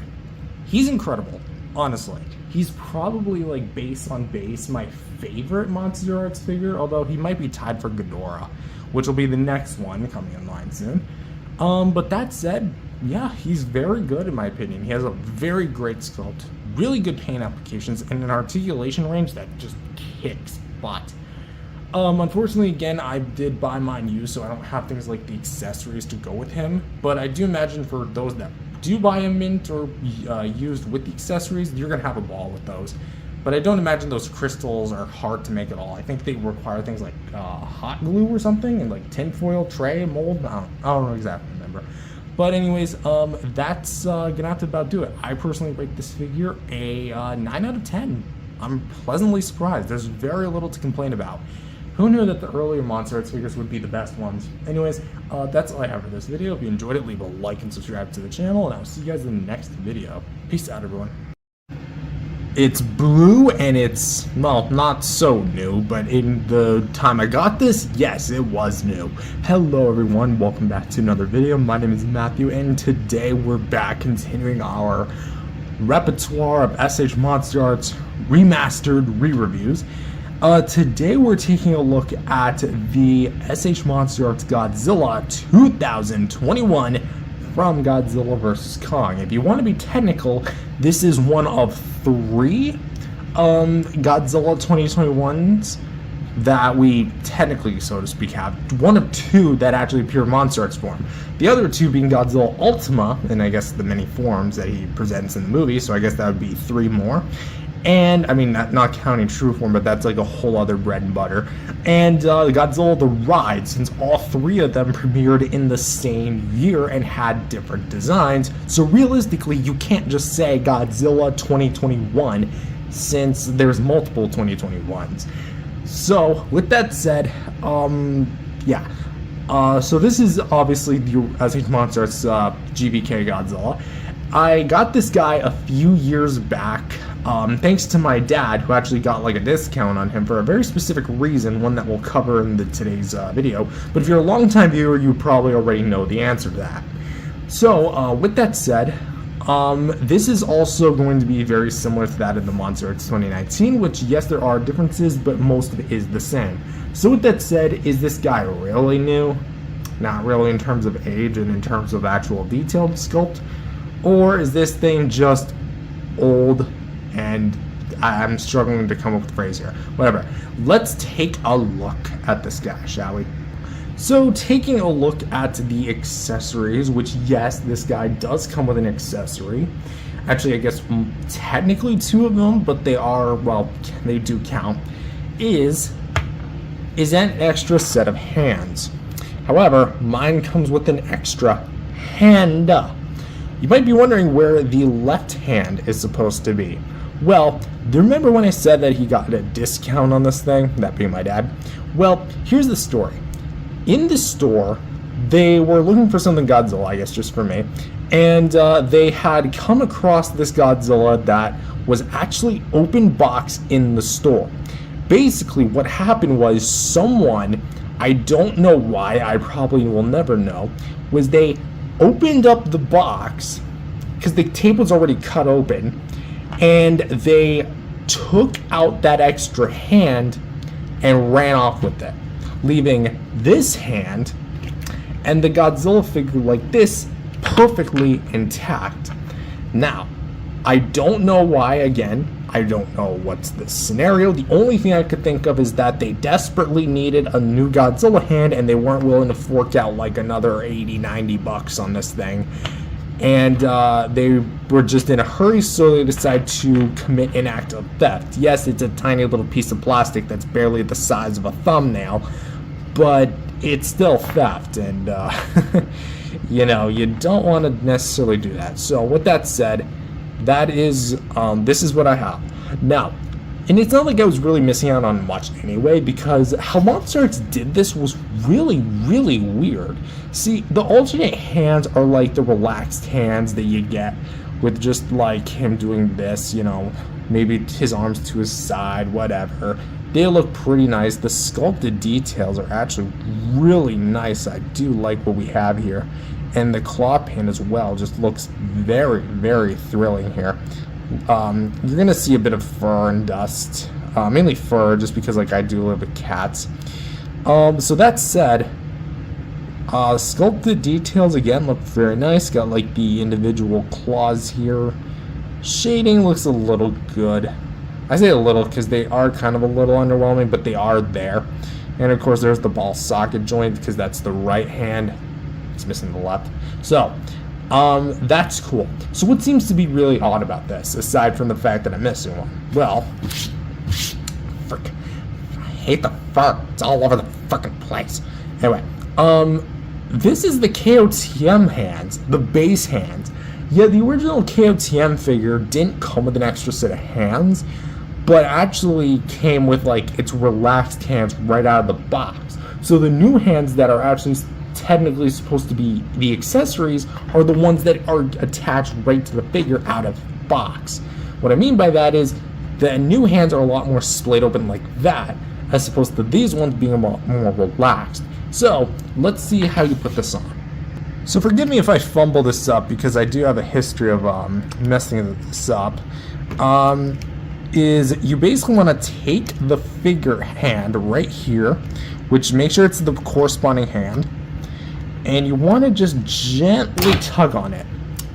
He's incredible, honestly. He's probably, like, base on base, my favorite MonsterArts figure, although he might be tied for Ghidorah, which will be the next one coming in line soon. But that said, yeah, he's very good in my opinion. He has a very great sculpt, really good paint applications, and an articulation range that just kicks butt. Unfortunately, again, I did buy mine used, so I don't have things like the accessories to go with him, but I do imagine for those that do buy him mint or used with the accessories, you're going to have a ball with those. But I don't imagine those crystals are hard to make at all. I think they require things like hot glue or something, and like tinfoil, tray, mold. I don't know exactly remember. But anyways, that's gonna have to about do it. I personally rate this figure a 9 out of 10. I'm pleasantly surprised. There's very little to complain about. Who knew that the earlier MonsterArts figures would be the best ones? Anyways, that's all I have for this video. If you enjoyed it, leave a like and subscribe to the channel, and I'll see you guys in the next video. Peace out, everyone. It's blue, and it's, well, not so new, but in the time I got this, yes, it was new. Hello everyone, welcome back to another video. My name is Matthew, and today we're back continuing our repertoire of SH MonsterArts remastered re-reviews. Today we're taking a look at the SH MonsterArts Godzilla 2021 from Godzilla vs. Kong. If you want to be technical, this is one of 3 Godzilla 2021s that we technically, so to speak, have. One of 2 that actually appear in MonsterArts form. The other 2 being Godzilla Ultima, and I guess the many forms that he presents in the movie, so I guess that would be 3 more. And, I mean, not counting True Form, but that's like a whole other bread and butter. And Godzilla The Ride, since all 3 of them premiered in the same year and had different designs. So realistically, you can't just say Godzilla 2021, since there's multiple 2021s. So, with that said, yeah. So this is obviously the SH MonsterArts GVK Godzilla. I got this guy a few years back thanks to my dad, who actually got like a discount on him for a very specific reason, one that we'll cover in today's video. But if you're a longtime viewer, you probably already know the answer to that. So, with that said, this is also going to be very similar to that in the MonsterArts 2019, which, yes, there are differences, but most of it is the same. So with that said, is this guy really new? Not really in terms of age and in terms of actual detailed sculpt, or is this thing just old and I'm struggling to come up with the phrase here. Whatever. Let's take a look at this guy, shall we? So taking a look at the accessories, which yes, this guy does come with an accessory. Actually, I guess technically 2 of them, but they are, well, they do count, is an extra set of hands. However, mine comes with an extra hand. You might be wondering where the left hand is supposed to be. Well, do you remember when I said that he got a discount on this thing? That being my dad. Well, here's the story. In the store, they were looking for something Godzilla, I guess just for me, and they had come across this Godzilla that was actually open box in the store. Basically, what happened was someone, I don't know why, I probably will never know, was they opened up the box, because the tape was already cut open, and they took out that extra hand and ran off with it, leaving this hand and the Godzilla figure like this perfectly intact. Now, I don't know why, again, I don't know what's the scenario. The only thing I could think of is that they desperately needed a new Godzilla hand and they weren't willing to fork out like another 80, 90 bucks on this thing. And they were just in a hurry, so they decided to commit an act of theft. Yes, it's a tiny little piece of plastic that's barely the size of a thumbnail, but it's still theft, and you know, you don't want to necessarily do that. So with that said, that is this is what I have now. And it's not like I was really missing out on much anyway, because how MonsterArts did this was really, really weird. See, the alternate hands are like the relaxed hands that you get with just like him doing this, you know, maybe his arms to his side, whatever. They look pretty nice. The sculpted details are actually really nice. I do like what we have here. And the claw paint as well just looks very, very thrilling here. You're gonna see a bit of fur and dust, mainly fur, just because like I do live with cats. So that said, sculpted details again look very nice. Got like the individual claws here. Shading looks a little good. I say a little because they are kind of a little underwhelming, but they are there. And of course there's the ball socket joint because that's the right hand. It's missing the left. So that's cool. So what seems to be really odd about this, aside from the fact that I'm missing one? Well, frick, I hate the fur. It's all over the fucking place. Anyway, this is the KOTM hands, the base hands. Yeah, the original KOTM figure didn't come with an extra set of hands, but actually came with like its relaxed hands right out of the box. So the new hands that are actually technically supposed to be the accessories are the ones that are attached right to the figure out of the box. What I mean by that is the new hands are a lot more splayed open like that, as opposed to these ones being a lot more relaxed. So let's see how you put this on. So forgive me if I fumble this up, because I do have a history of messing this up. Is you basically want to take the figure hand right here, which make sure it's the corresponding hand, and you want to just gently tug on it.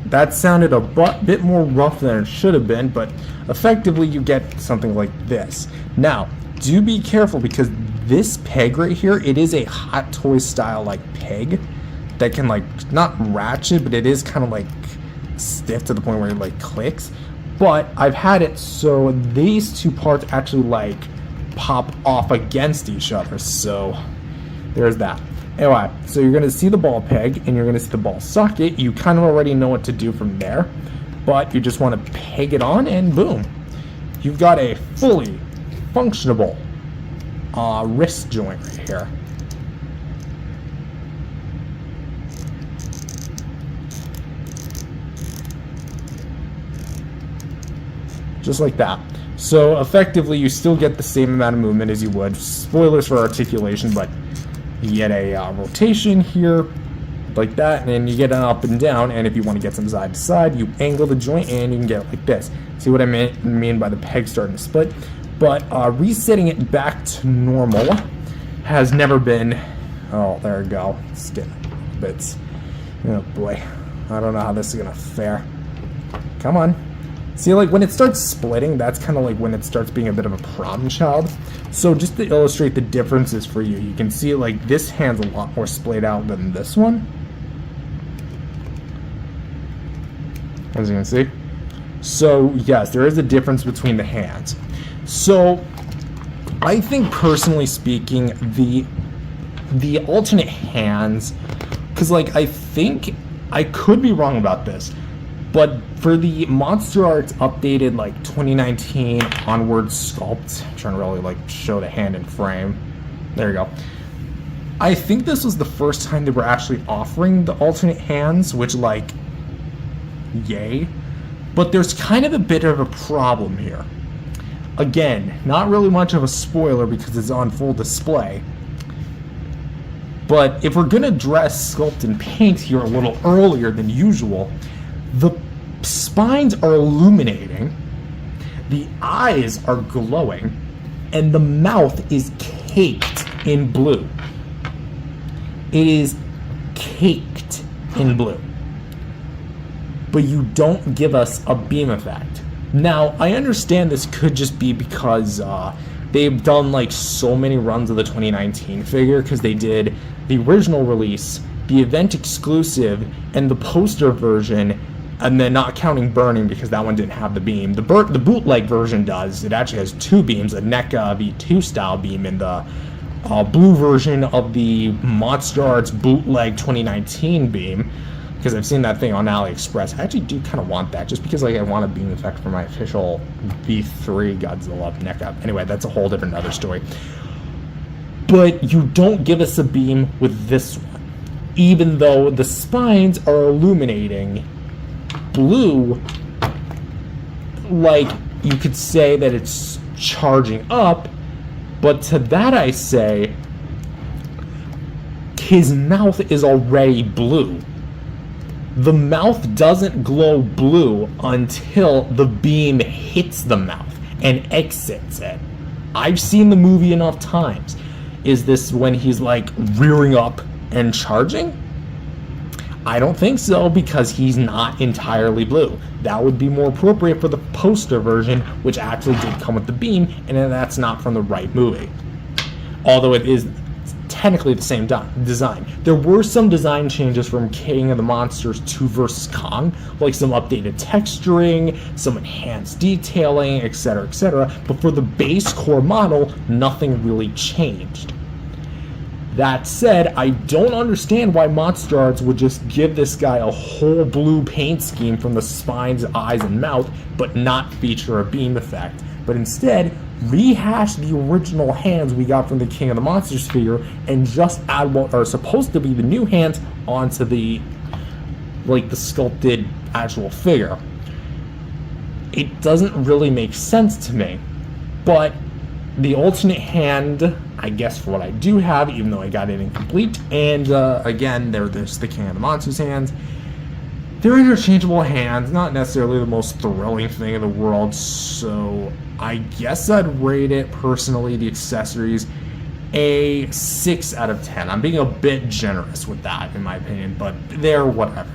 That sounded a bit more rough than it should have been, but effectively you get something like this. Now, do be careful, because this peg right here, it is a Hot Toy style like peg that can like not ratchet, but it is kind of like stiff to the point where it like clicks. But I've had it so these two parts actually like pop off against each other, so there's that. Anyway, so you're going to see the ball peg and you're going to see the ball socket. You kind of already know what to do from there, but you just want to peg it on and boom, you've got a fully functionable wrist joint right here. just like that. So effectively, you still get the same amount of movement as you would. Spoilers for articulation, but you get a rotation here, like that, and then you get an up and down, and if you want to get some side to side, you angle the joint, and you can get it like this. See what I mean by the peg starting to split? But resetting it back to normal has never been... Oh, there we go. It's getting bits. Oh boy. I don't know how this is going to fare. Come on. See, like, when it starts splitting, that's kind of like when it starts being a bit of a problem child. So just to illustrate the differences for you, you can see, like, this hand's a lot more splayed out than this one. As you can see. So, yes, there is a difference between the hands. So, I think, personally speaking, the alternate hands, because, like, I think, I could be wrong about this, but for the MonsterArts updated, like, 2019 onward sculpt, I'm trying to really, like, show the hand in frame. There you go. I think this was the first time they were actually offering the alternate hands, which, like, yay. But there's kind of a bit of a problem here. Again, not really much of a spoiler because it's on full display. But if we're going to dress, sculpt, and paint here a little earlier than usual, the spines are illuminating, the eyes are glowing, and the mouth is caked in blue. It is caked in blue. But you don't give us a beam effect. Now, I understand this could just be because they've done like so many runs of the 2019 figure, because they did the original release, the event exclusive, and the poster version, and then not counting Burning because that one didn't have the beam. The bootleg version does. It actually has two beams, a NECA V2 style beam and the blue version of the MonsterArts bootleg 2019 beam. Because I've seen that thing on AliExpress. I actually do kind of want that, just because, like, I want a beam effect for my official V3 Godzilla NECA. Anyway, that's a whole different other story. But you don't give us a beam with this one, even though the spines are illuminating blue. Like, you could say that it's charging up, but to that I say, his mouth is already blue. The mouth doesn't glow blue until the beam hits the mouth and exits it. I've seen the movie enough times. Is this when he's like rearing up and charging? I don't think so, because he's not entirely blue. That would be more appropriate for the poster version, which actually did come with the beam, and that's not from the right movie. Although it is technically the same design. There were some design changes from King of the Monsters 2 vs. Kong, like some updated texturing, some enhanced detailing, etc., etc. But for the base core model, nothing really changed. That said, I don't understand why MonsterArts would just give this guy a whole blue paint scheme from the spines, eyes, and mouth, but not feature a beam effect, but instead rehash the original hands we got from the King of the Monsters figure and just add what are supposed to be the new hands onto the, like, the sculpted actual figure. It doesn't really make sense to me, but the alternate hand, I guess, for what I do have, even though I got it incomplete, and again, there's the King of the Monsters hands. They're interchangeable hands, not necessarily the most thrilling thing in the world, so I guess I'd rate it, personally, the accessories, a 6 out of 10. I'm being a bit generous with that, in my opinion, but they're whatever.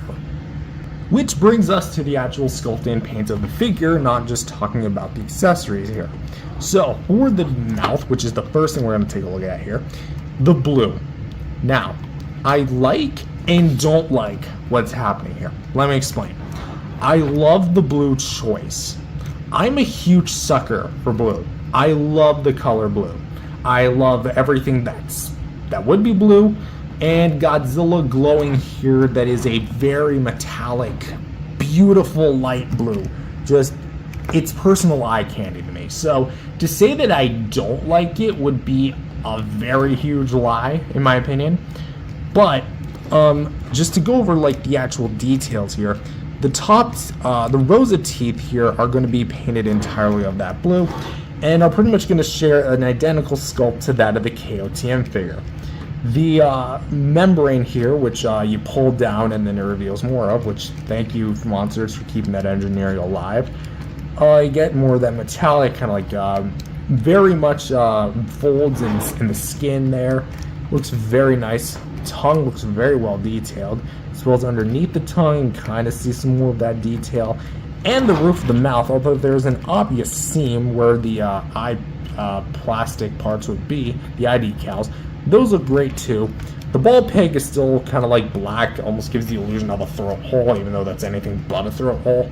Which brings us to the actual sculpt and paint of the figure, not just talking about the accessories here. So, for the mouth, which is the first thing we're going to take a look at here, the blue. Now, I like and don't like what's happening here. Let me explain. I love the blue choice. I'm a huge sucker for blue. I love the color blue. I love everything that would be blue, and Godzilla glowing here that is a very metallic, beautiful light blue. Just, it's personal eye candy to me. So to say that I don't like it would be a very huge lie, in my opinion. But just to go over like the actual details here, The tops, the rows of teeth here are going to be painted entirely of that blue, and are pretty much going to share an identical sculpt to that of the KOTM figure. The membrane here, which you pull down and then it reveals more of, which thank you MonsterArts for keeping that engineering alive. You get more of that metallic, kind of like very much folds in the skin there. Looks very nice. Tongue looks very well detailed. As well as underneath the tongue, kind of see some more of that detail. And the roof of the mouth, although there's an obvious seam where the eye plastic parts would be, the eye decals. Those look great too. The ball peg is still kind of like black, almost gives the illusion of a throat hole, even though that's anything but a throat hole.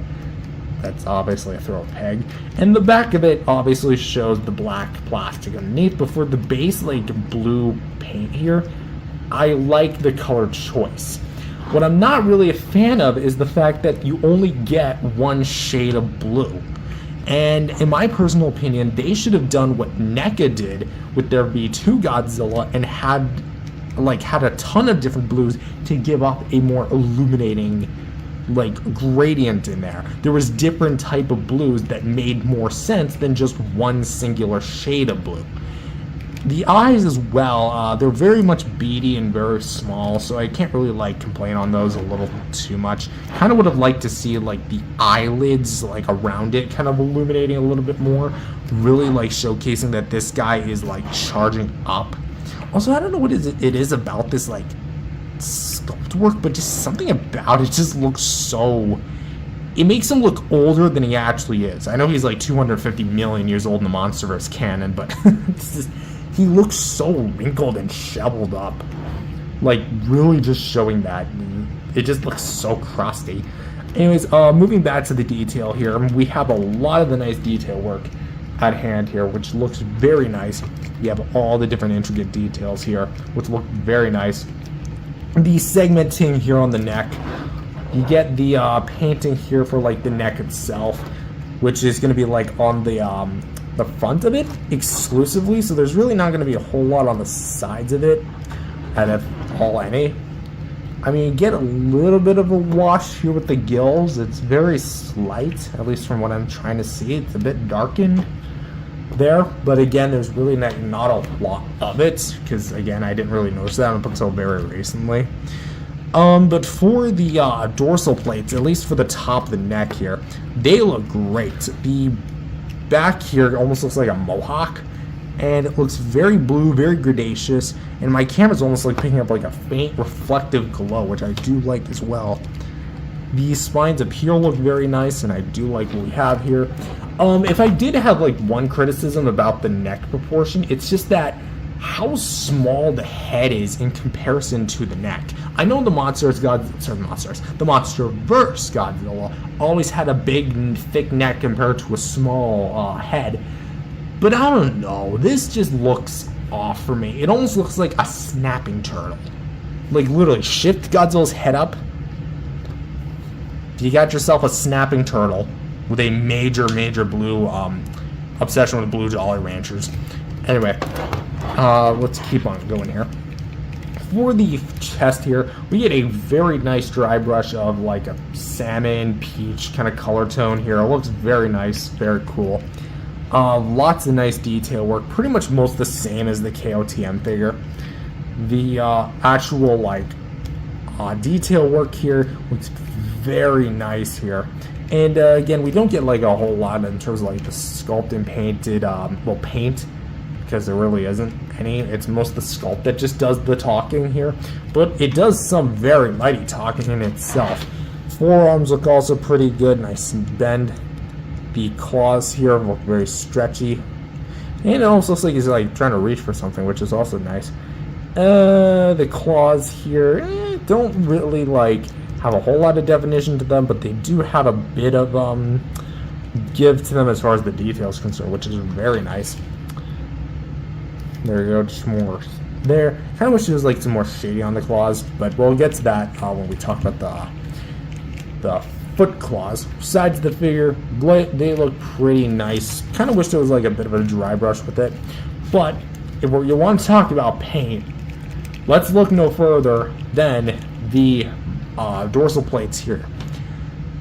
That's obviously a throat peg. And the back of it obviously shows the black plastic underneath, but for the base like blue paint here, I like the color choice. What I'm not really a fan of is the fact that you only get one shade of blue. And in my personal opinion, they should have done what NECA did with their V2 Godzilla and had a ton of different blues to give off a more illuminating like gradient in there. There was different type of blues that made more sense than just one singular shade of blue. The eyes as well, they're very much beady and very small, so I can't really like complain on those a little too much. Kind of would have liked to see like the eyelids like around it kind of illuminating a little bit more, really like showcasing that this guy is like charging up. Also, I don't know what it is about this like sculpt work, but just something about it just looks so... It makes him look older than he actually is. I know he's like 250 million years old in the MonsterVerse canon, but it's just... He looks so wrinkled and shoveled up. Like, really just showing that. It just looks so crusty. Anyways, moving back to the detail here, we have a lot of the nice detail work at hand here, which looks very nice. You have all the different intricate details here, which look very nice. The segmenting here on the neck. You get the painting here for, like, the neck itself, which is going to be, like, on the front of it exclusively, so there's really not going to be a whole lot on the sides of it, at all any. I mean, you get a little bit of a wash here with the gills. It's very slight, at least from what I'm trying to see. It's a bit darkened there, but again, there's really not a lot of it, because again, I didn't really notice that up until very recently. But for the dorsal plates, at least for the top of the neck here, they look great. The back here almost looks like a mohawk, and it looks very blue, very gradacious, and my camera's almost like picking up like a faint reflective glow, which I do like as well. The spines up here look very nice, and I do like what we have here. If I did have like one criticism about the neck proportion, it's just that how small the head is in comparison to the neck. I know the MonsterVerse Godzilla always had a big, thick neck compared to a small head, but I don't know. This just looks off for me. It almost looks like a snapping turtle. Like literally, shift Godzilla's head up. You got yourself a snapping turtle with a major blue obsession with Blue Jolly Ranchers. Anyway. Let's keep on going here. For the chest here, we get a very nice dry brush of like a salmon, peach kind of color tone here. It looks very nice, very cool. Lots of nice detail work, pretty much most the same as the KOTM figure. The actual like detail work here looks very nice here. And again, we don't get like a whole lot in terms of like the sculpt and painted, paint, because there really isn't any. It's most the sculpt that just does the talking here, but it does some very mighty talking in itself. Forearms look also pretty good, nice and bend. The claws here look very stretchy, and it almost looks like he's like trying to reach for something, which is also nice. The claws here don't really like have a whole lot of definition to them, but they do have a bit of give to them as far as the details concerned, which is very nice. There you go, just more there. Kind of wish there was like some more shading on the claws, but we'll get to that when we talk about the foot claws. Besides the figure, they look pretty nice. Kind of wish there was like a bit of a dry brush with it, but if you want to talk about paint, let's look no further than the dorsal plates here.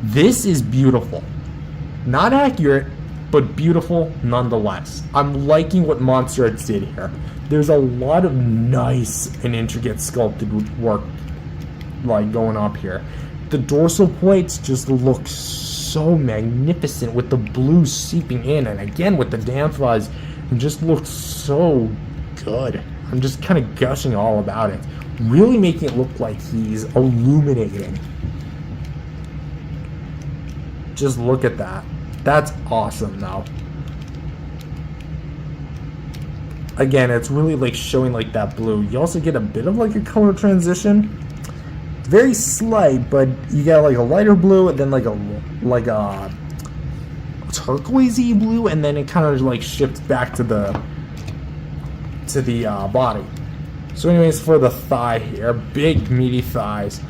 This is beautiful. Not accurate, but beautiful nonetheless. I'm liking what MonsterArts did here. There's a lot of nice and intricate sculpted work like going up here. The dorsal plates just look so magnificent with the blue seeping in, and again with the damn fuzz, it just looks so good. I'm just kind of gushing all about it, really making it look like he's illuminating. Just look at that. That's awesome though. Again, it's really like showing like that blue. You also get a bit of like a color transition. Very slight, but you got like a lighter blue and then like a turquoisey blue, and then it kind of like shifts back to the body. So anyways, for the thigh here, big meaty thighs.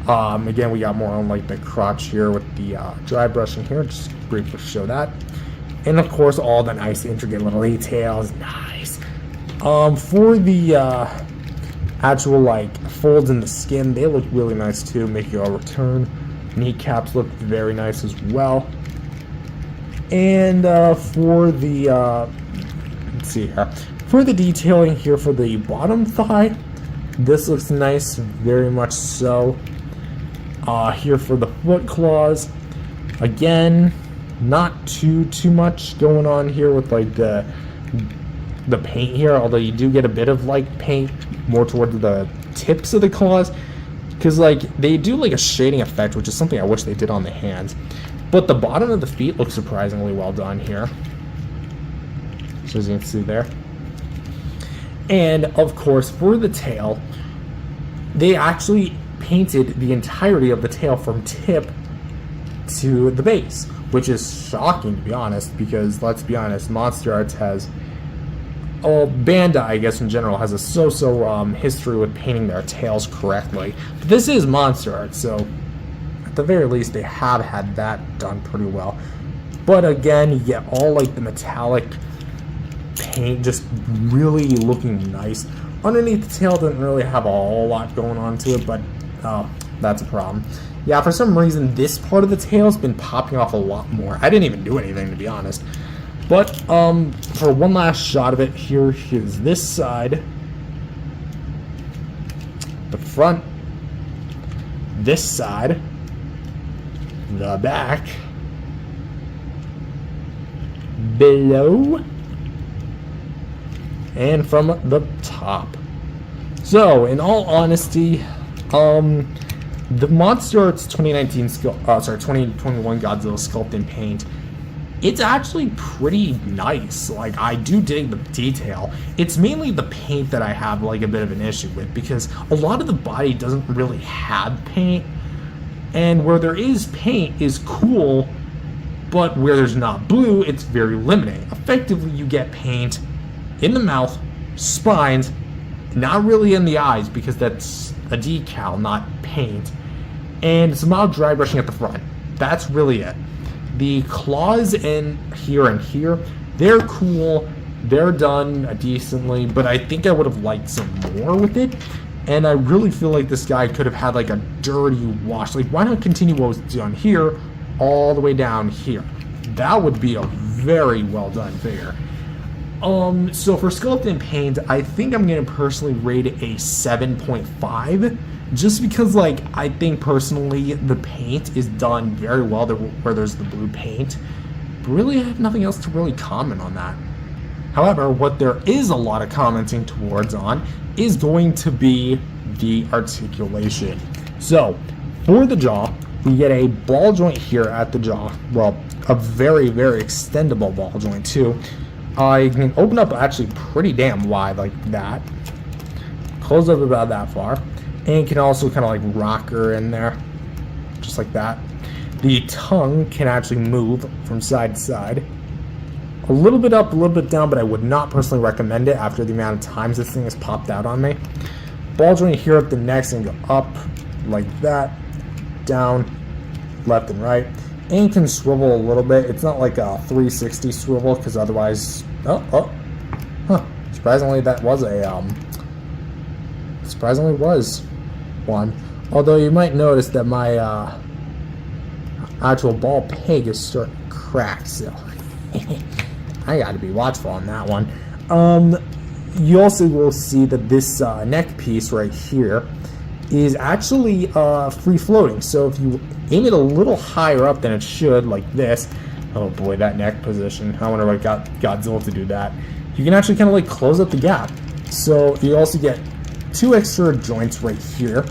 Again, we got more on like the crotch here with the dry brushing here, just briefly show that. And of course, all the nice intricate little details, nice. For the actual like folds in the skin, they look really nice too, make your return. Kneecaps look very nice as well. And for the let's see here, for the detailing here for the bottom thigh, this looks nice, very much so. Here for the foot claws, again, not too much going on here with like the paint here, although you do get a bit of like paint more towards the tips of the claws, because like they do like a shading effect, which is something I wish they did on the hands. But the bottom of the feet looks surprisingly well done here, so as you can see there. And of course, for the tail, they actually painted the entirety of the tail from tip to the base, which is shocking to be honest, because let's be honest, MonsterArts has, Bandai I guess in general has a so-so history with painting their tails correctly. But this is MonsterArts, so at the very least they have had that done pretty well. But again, you get all like the metallic paint just really looking nice. Underneath the tail doesn't really have a whole lot going on to it, but that's a problem. Yeah, for some reason this part of the tail has been popping off a lot more. I didn't even do anything, to be honest. But for one last shot of it, here's this side, the front, this side, the back, below, and from the top. So, in all honesty, the MonsterArts 2021 Godzilla sculpt and paint, it's actually pretty nice. Like, I do dig the detail. It's mainly the paint that I have like a bit of an issue with, because a lot of the body doesn't really have paint, and where there is paint is cool, but where there's not blue, it's very limiting. Effectively, you get paint in the mouth, spines, not really in the eyes, because that's a decal, not paint, and some mild dry brushing at the front. That's really it. The claws in here and here, they're cool, they're done decently, but I think I would have liked some more with it, and I really feel like this guy could have had like a dirty wash. Like, why not continue what was done here all the way down here? That would be a very well done figure. So for sculpt and paint, I think I'm going to personally rate it a 7.5, just because, like, I think personally the paint is done very well where there's the blue paint. But really, I have nothing else to really comment on that. However, what there is a lot of commenting towards on is going to be the articulation. So, for the jaw, we get a ball joint here at the jaw. Well, a very, very extendable ball joint too. You can open up actually pretty damn wide like that. Close up about that far. And you can also kind of like rock her in there. Just like that. The tongue can actually move from side to side. A little bit up, a little bit down, but I would not personally recommend it after the amount of times this thing has popped out on me. Ball joint here at the neck and go up like that. Down, left and right. And can swivel a little bit. It's not like a 360 swivel, because otherwise, surprisingly that was a surprisingly was one. Although you might notice that my actual ball peg is starting to crack, so I gotta be watchful on that one. You also will see that this neck piece right here is actually free floating. So if you aim it a little higher up than it should, like this, oh boy, that neck position, I wonder what got Godzilla to do that. You can actually kind of like close up the gap. So you also get 2 extra joints right here,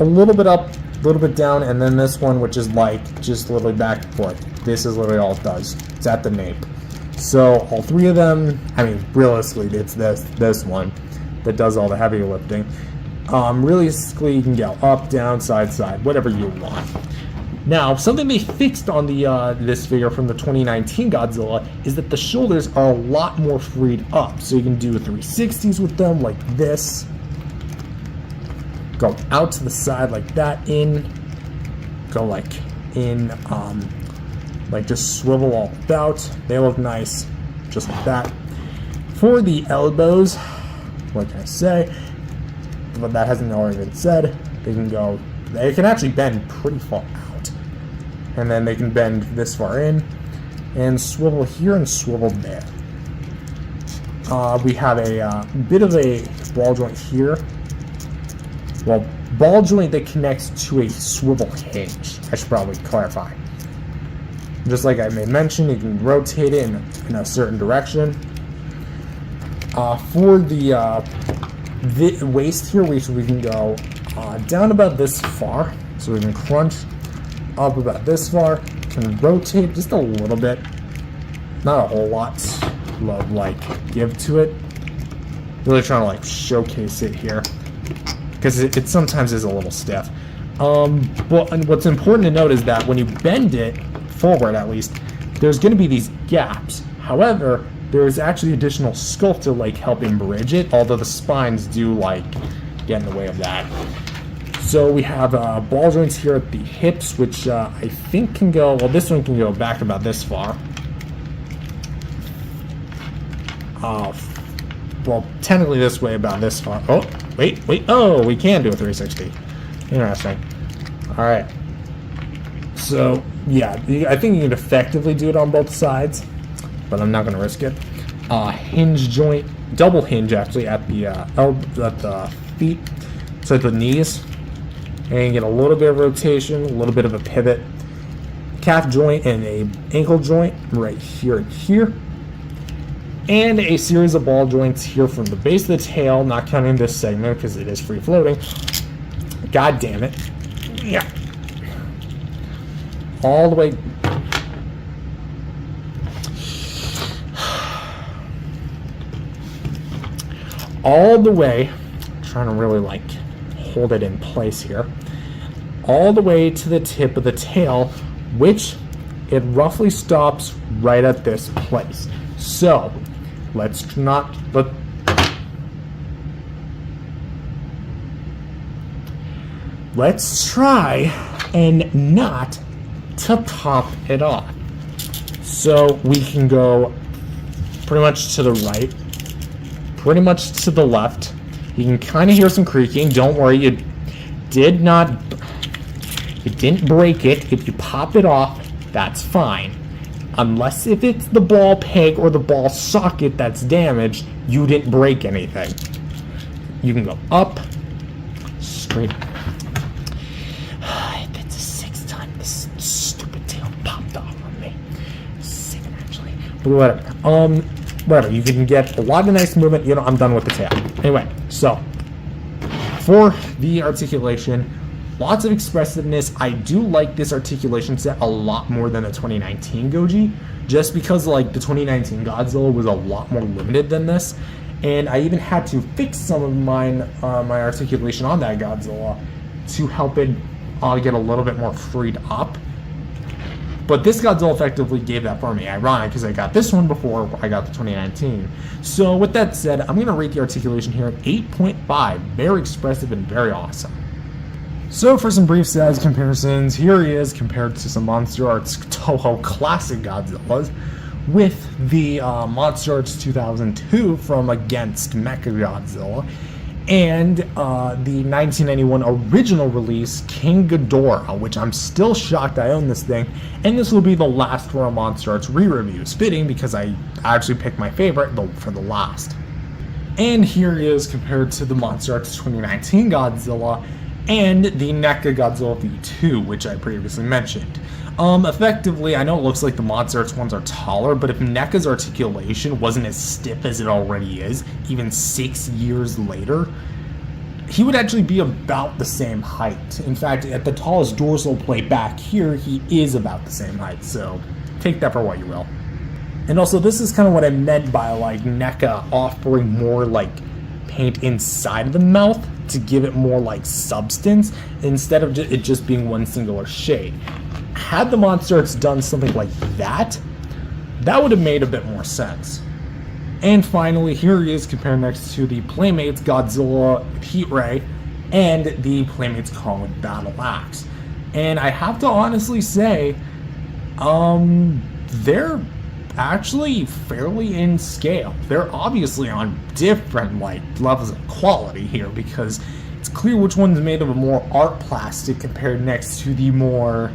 a little bit up, a little bit down, and then this one, which is like just literally back and forth. This is literally all it does. It's at the nape. So all 3 of them, I mean, realistically, it's this one that does all the heavy lifting. Realistically, you can go up, down, side, whatever you want. Now, something they fixed on the this figure from the 2019 Godzilla is that the shoulders are a lot more freed up. So you can do 360s with them like this. Go out to the side like that, in. Go like in, like just swivel all about. They look nice, just like that. For the elbows, what can I say? But that hasn't already been said. They can actually bend pretty far out. And then they can bend this far in, and swivel here and swivel there. We have a bit of a ball joint here. Well, ball joint that connects to a swivel hinge. I should probably clarify. Just like I made mention, you can rotate it in a certain direction. For the waist here, we can go down about this far, so we can crunch up about this far, can rotate just a little bit, not a whole lot of like give to it. Really trying to like showcase it here because it sometimes is a little stiff. And what's important to note is that when you bend it forward, at least, there's going to be these gaps. However, there's actually additional sculpt to like helping bridge it, although the spines do like get in the way of that. So we have ball joints here at the hips, which I think can go, well, this one can go back about this far. Well, technically this way about this far. Oh, wait, oh, we can do a 360. Interesting. All right. So, yeah, I think you can effectively do it on both sides, but I'm not going to risk it. Hinge joint, double hinge actually at the feet, so at the knees, and get a little bit of rotation, a little bit of a pivot. Calf joint and a ankle joint right here and here, and a series of ball joints here from the base of the tail, not counting this segment because it is free floating. God damn it. Yeah. All the way. All the way. I'm trying to really like hold it in place here. All the way to the tip of the tail, which it roughly stops right at this place. So let's try and not to pop it off. So we can go pretty much to the right, pretty much to the left. You can kind of hear some creaking. Don't worry, you didn't break it. If you pop it off, that's fine. Unless if it's the ball peg or the ball socket that's damaged, you didn't break anything. You can go up, straight. That's the 6th time this stupid tail popped off on me. 7 actually. But whatever. Whatever. You can get a lot of nice movement. You know, I'm done with the tail. Anyway, so for the articulation, lots of expressiveness. I do like this articulation set a lot more than the 2019 Goji, just because like the 2019 Godzilla was a lot more limited than this, and I even had to fix some of my articulation on that Godzilla to help it get a little bit more freed up. But this Godzilla effectively gave that for me. Ironic, because I got this one before I got the 2019. So with that said, I'm going to rate the articulation here at 8.5. Very expressive and very awesome. So for some brief size comparisons, here he is compared to some MonsterArts Toho classic Godzillas with the MonsterArts 2002 from against MechaGodzilla. and the 1991 original release, King Ghidorah, which I'm still shocked I own this thing, and this will be the last for our MonsterArts re-reviews, fitting because I actually picked my favorite for the last. And here is compared to the MonsterArts 2019 Godzilla and the MechaGodzilla V2, which I previously mentioned. Effectively, I know it looks like the MonsterArts ones are taller, but if NECA's articulation wasn't as stiff as it already is, even 6 years later, he would actually be about the same height. In fact, at the tallest dorsal plate back here, he is about the same height, so take that for what you will. And also, this is kind of what I meant by, like, NECA offering more, like, paint inside of the mouth to give it more, like, substance, instead of it just being one singular shade. Had the MonsterArts done something like that, that would have made a bit more sense. And finally, here he is compared next to the Playmates Godzilla with Heat Ray and the Playmates Kong with Battle Axe. And I have to honestly say, they're actually fairly in scale. They're obviously on different, like, levels of quality here, because it's clear which one's made of a more art plastic compared next to the more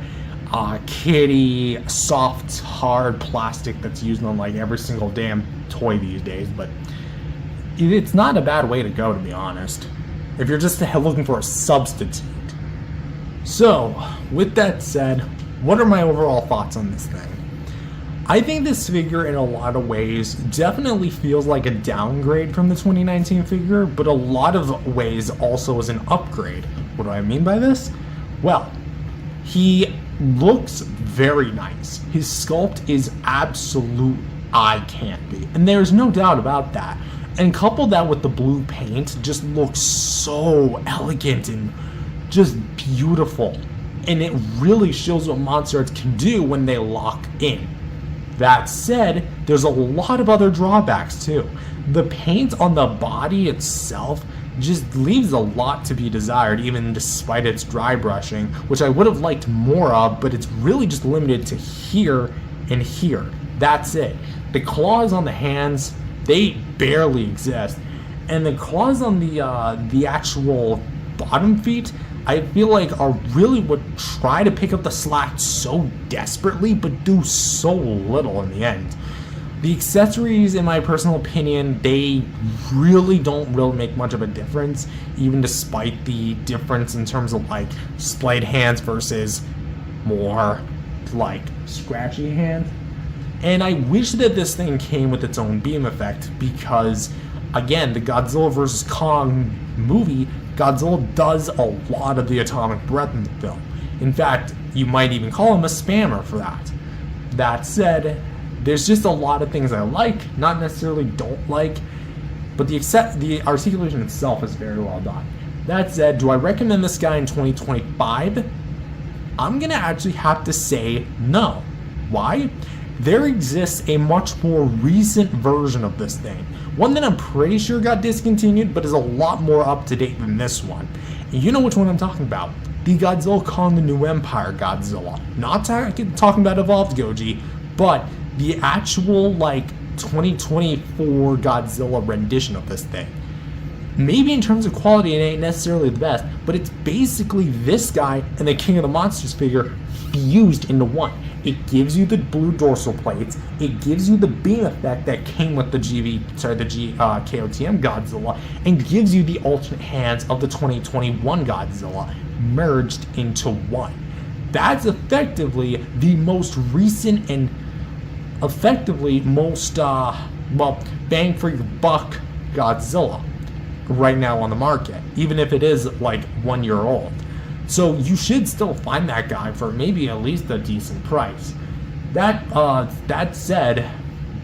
kitty, soft, hard plastic that's used on, like, every single damn toy these days. But it's not a bad way to go, to be honest, if you're just looking for a substitute. So, with that said, what are my overall thoughts on this thing? I think this figure, in a lot of ways, definitely feels like a downgrade from the 2019 figure, but a lot of ways also is an upgrade. What do I mean by this? Well, he looks very nice. His sculpt is absolute eye candy, and there's no doubt about that. And couple that with the blue paint, just looks so elegant and just beautiful. And it really shows what MonsterArts can do when they lock in. That said, there's a lot of other drawbacks too. The paint on the body itself just leaves a lot to be desired, even despite its dry brushing, which I would have liked more of, but it's really just limited to here and here. That's it. The claws on the hands, they barely exist. And the claws on the actual bottom feet, I feel like are really what try to pick up the slack so desperately, but do so little in the end. The accessories, in my personal opinion, they really don't make much of a difference, even despite the difference in terms of, like, splayed hands versus more, like, scratchy hands. And I wish that this thing came with its own beam effect, because, again, the Godzilla vs. Kong movie, Godzilla does a lot of the atomic breath in the film. In fact, you might even call him a spammer for that. That said, there's just a lot of things I like, not necessarily don't like, but the articulation itself is very well done. That said, do I recommend this guy in 2025? I'm gonna actually have to say no. Why? There exists a much more recent version of this thing. One that I'm pretty sure got discontinued, but is a lot more up to date than this one. And you know which one I'm talking about. The Godzilla Kong the New Empire Godzilla. Not talking about Evolved Goji, but the actual, like, 2024 Godzilla rendition of this thing. Maybe in terms of quality it ain't necessarily the best, but it's basically this guy and the King of the Monsters figure fused into one. It gives you the blue dorsal plates, it gives you the beam effect that came with the KOTM Godzilla, and gives you the alternate hands of the 2021 Godzilla merged into one. That's effectively the most recent and effectively most, bang for your buck Godzilla right now on the market, even if it is like 1 year old. So you should still find that guy for maybe at least a decent price. That said,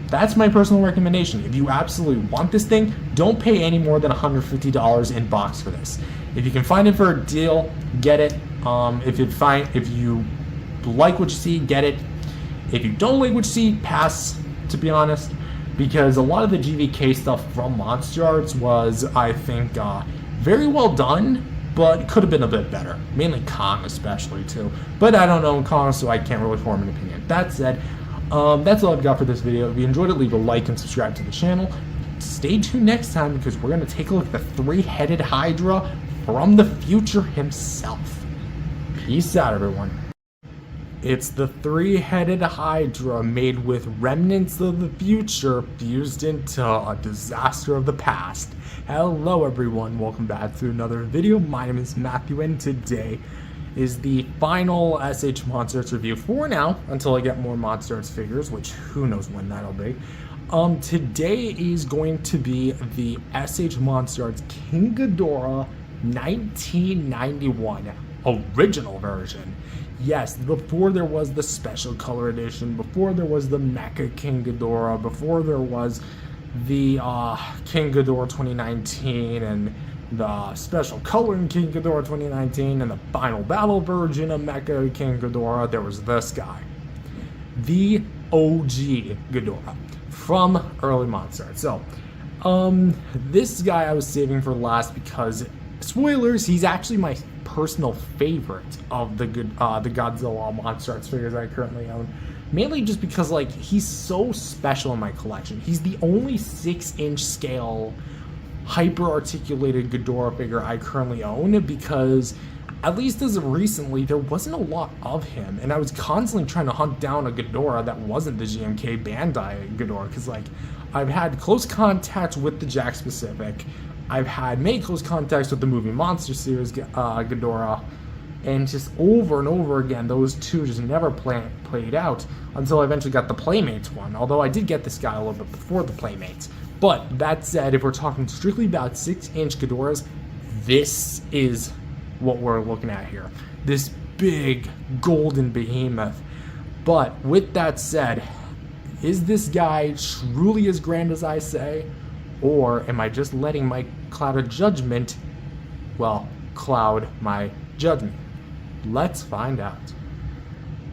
that's my personal recommendation. If you absolutely want this thing, don't pay any more than $150 in box for this. If you can find it for a deal, get it. If you like what you see, get it. If you don't like what you see, pass, to be honest, because a lot of the GVK stuff from MonsterArts was, I think, very well done, but it could have been a bit better. Mainly Kong especially, too. But I don't know Kong, so I can't really form an opinion. That said, that's all I've got for this video. If you enjoyed it, leave a like and subscribe to the channel. stay tuned next time because we're going to take a look at the three-headed Hydra from the future himself. Peace out, everyone. It's the three-headed Hydra made with remnants of the future fused into a disaster of the past. Hello everyone, welcome back to another video. My name is Matthew and today is the final SH MonsterArts review for now, until I get more MonsterArts figures, which who knows when that'll be. Today is going to be the SH MonsterArts King Ghidorah 1991 original version. Yes, before there was the special color edition, before there was the Mecha King Ghidorah, before there was the King Ghidorah 2019 and the special color in King Ghidorah 2019 and the final battle version of Mecha King Ghidorah, there was this guy. The OG Ghidorah from early MonsterArts. So, this guy I was saving for last because, spoilers, he's actually my personal favorite of the Godzilla MonsterArts figures I currently own. Mainly just because, like, he's so special in my collection. He's the only 6-inch scale hyper-articulated Ghidorah figure I currently own because, at least as of recently, there wasn't a lot of him, and I was constantly trying to hunt down a Ghidorah that wasn't the GMK Bandai Ghidorah, because, like, I've had close contacts with the Jack Specific, I've had many close contacts with the movie Monster Series Ghidorah, and just over and over again, those two just never played out until I eventually got the Playmates one, although I did get this guy a little bit before the Playmates. But that said, if we're talking strictly about 6-inch Ghidorahs, this is what we're looking at here. This big golden behemoth. But with that said, is this guy truly as grand as I say? Or am I just letting my cloud of judgment, well, cloud my judgment? Let's find out.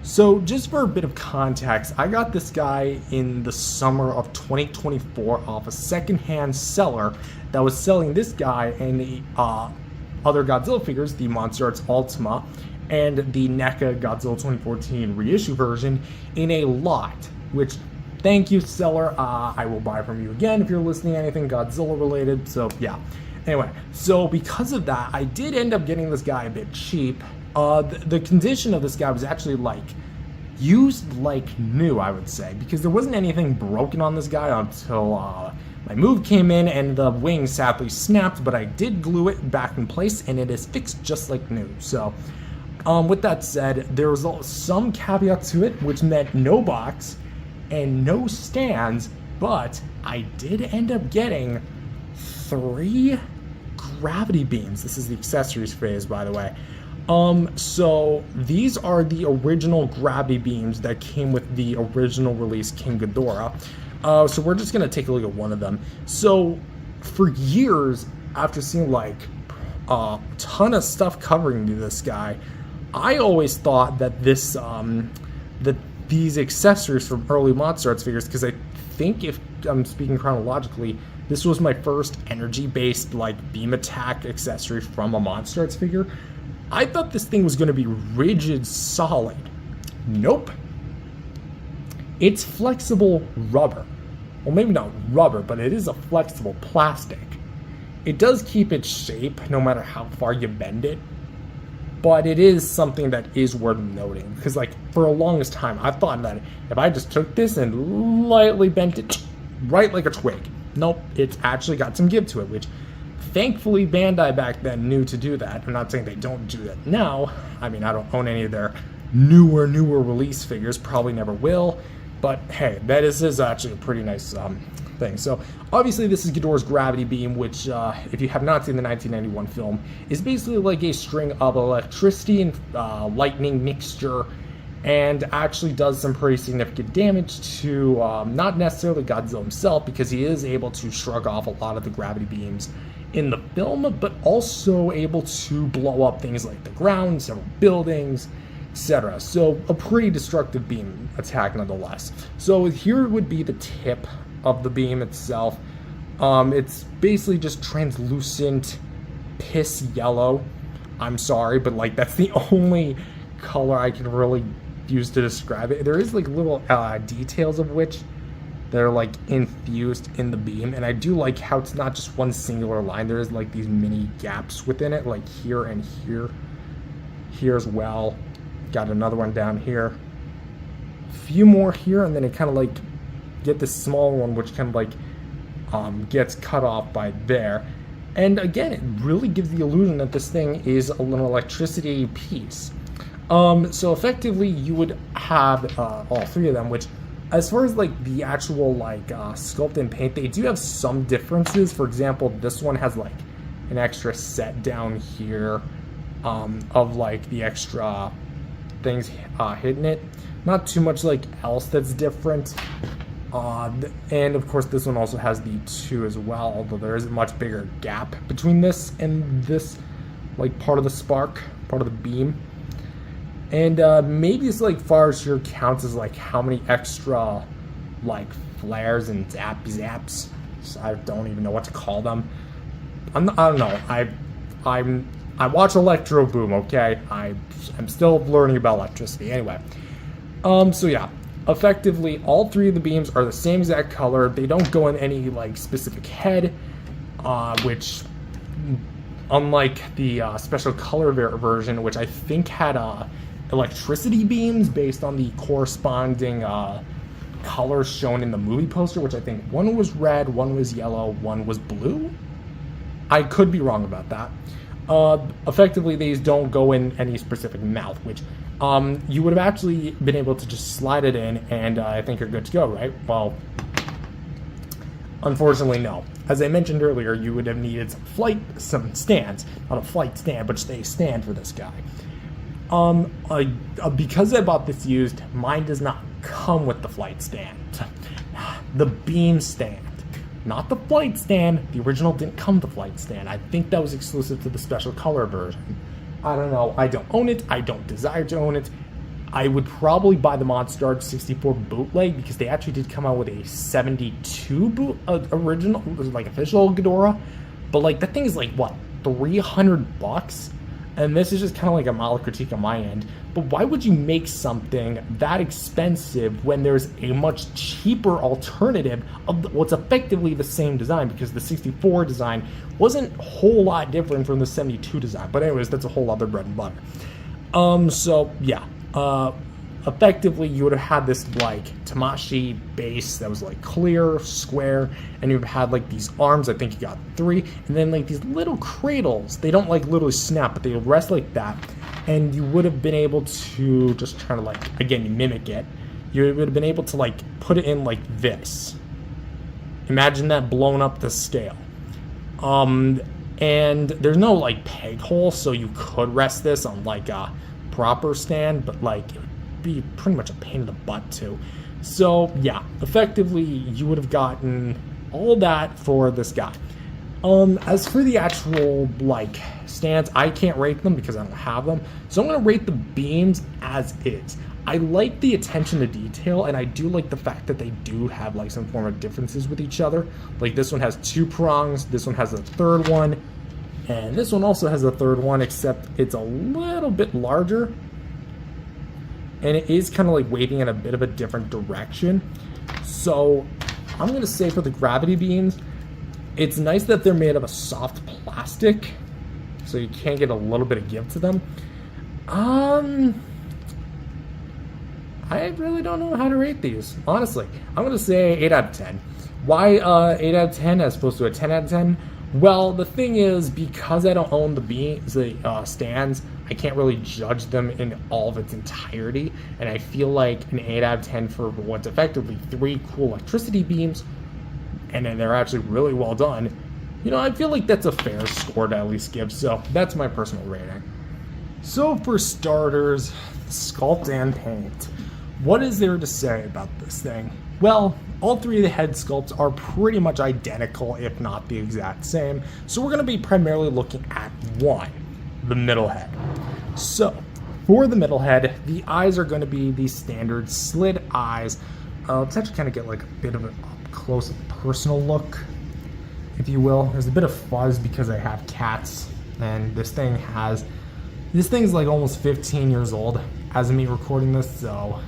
So just for a bit of context, I got this guy in the summer of 2024 off a secondhand seller that was selling this guy and the other Godzilla figures, the MonsterArts Ultima and the NECA Godzilla 2014 reissue version, in a lot, which, thank you, seller. I will buy from you again if you're listening to anything Godzilla related. So yeah. Anyway, so because of that, I did end up getting this guy a bit cheap. The condition of this guy was actually like used like new, I would say, because there wasn't anything broken on this guy until my move came in and the wing sadly snapped, but I did glue it back in place and it is fixed just like new. So with that said, there was some caveat to it, which meant no box and no stands, but I did end up getting 3 gravity beams. This is the accessories phase, by the way. So these are the original gravity beams that came with the original release King Ghidorah. So we're just gonna take a look at one of them. So for years, after seeing like a ton of stuff covering this guy, I always thought that this that these accessories from early MonsterArts figures, because I think, if I'm speaking chronologically, this was my first energy-based like beam attack accessory from a MonsterArts figure. I thought this thing was going to be rigid solid. Nope. It's flexible rubber. Well, maybe not rubber, but it is a flexible plastic. It does keep its shape no matter how far you bend it, but it is something that is worth noting, because like for the longest time I thought that if I just took this and lightly bent it right like a twig, nope, it's actually got some give to it, which thankfully Bandai back then knew to do that. I'm not saying they don't do that now. I mean, I don't own any of their newer release figures, probably never will, but hey, that is actually a pretty nice thing. So obviously this is Ghidorah's gravity beam, which if you have not seen the 1991 film, is basically like a string of electricity and lightning mixture, and actually does some pretty significant damage to not necessarily Godzilla himself, because he is able to shrug off a lot of the gravity beams in the film, but also able to blow up things like the ground, several buildings, etc. So a pretty destructive beam attack nonetheless. So here would be the tip of the beam itself. It's basically just translucent piss yellow. I'm sorry, but like that's the only color I can really use to describe it. There is like little details of which that are like infused in the beam, and I do like how it's not just one singular line. There's like these mini gaps within it, like here and here as well. Got another one down here, a few more here, and then it kind of like get this small one which kind of like gets cut off by there. And again, it really gives the illusion that this thing is an electricity piece. So effectively you would have all three of them, which as far as like the actual like sculpt and paint, they do have some differences. For example, this one has like an extra set down here of like the extra things hidden it. Not too much like else that's different. And of course this one also has the 2 as well, although there is a much bigger gap between this and this like part of the spark, part of the beam. And maybe it's like far as your counts as like how many extra like flares and zaps. I don't even know what to call them. I don't know. I watch Electro Boom, okay? I'm still learning about electricity. Anyway. So yeah. Effectively, all three of the beams are the same exact color. They don't go in any like specific head, which, unlike the special color version, which I think had electricity beams based on the corresponding colors shown in the movie poster, which I think one was red, one was yellow, one was blue. I could be wrong about that. Effectively, these don't go in any specific mouth, which you would have actually been able to just slide it in, and I think you're good to go, right? Well, unfortunately, no. As I mentioned earlier, you would have needed some stands. Not a flight stand, but a stand for this guy. Because I bought this used, mine does not come with the flight stand. The beam stand. Not the flight stand. The original didn't come with the flight stand. I think that was exclusive to the special color version. I don't know. I don't own it. I don't desire to own it. I would probably buy the MonsterArts 64 bootleg because they actually did come out with a 72 original, like official Ghidorah. But like that thing is like what, $300? And this is just kind of like a mild critique on my end. But why would you make something that expensive when there's a much cheaper alternative of what's effectively the same design? Because the 64 design wasn't a whole lot different from the 72 design. But anyways, that's a whole other bread and butter. So yeah, effectively you would have had this like Tamashii base that was like clear, square, and you've had like these arms. I think you got 3, and then like these little cradles. They don't like literally snap, but they rest like that. And you would have been able to just try to like, again, mimic it. You would have been able to like put it in like this. Imagine that blown up to scale. And there's no like peg hole, so you could rest this on like a proper stand, but like it would be pretty much a pain in the butt too. So yeah, effectively you would have gotten all that for this guy. As for the actual like stands, I can't rate them because I don't have them, so I'm gonna rate the beams as is. I like the attention to detail, and I do like the fact that they do have like some form of differences with each other. Like this one has 2 prongs, this one has a 3rd one, and this one also has a 3rd one, except it's a little bit larger, and it is kind of like waving in a bit of a different direction. So I'm gonna say for the gravity beams, it's nice that they're made of a soft plastic, so you can get a little bit of give to them. I really don't know how to rate these, honestly. I'm going to say 8 out of 10. Why 8 out of 10 as opposed to a 10 out of 10? Well, the thing is, because I don't own the stands, I can't really judge them in all of its entirety, and I feel like an 8 out of 10 for what's effectively 3 cool electricity beams, and then they're actually really well done. You know, I feel like that's a fair score to at least give, so that's my personal rating. So for starters, sculpt and paint. What is there to say about this thing? Well, all 3 of the head sculpts are pretty much identical, if not the exact same, so we're going to be primarily looking at one, the middle head. So, for the middle head, the eyes are going to be the standard slit eyes. Let's actually kind of get like a bit of a close personal look, if you will. There's a bit of fuzz because I have cats, and this thing's like almost 15 years old as of me recording this, so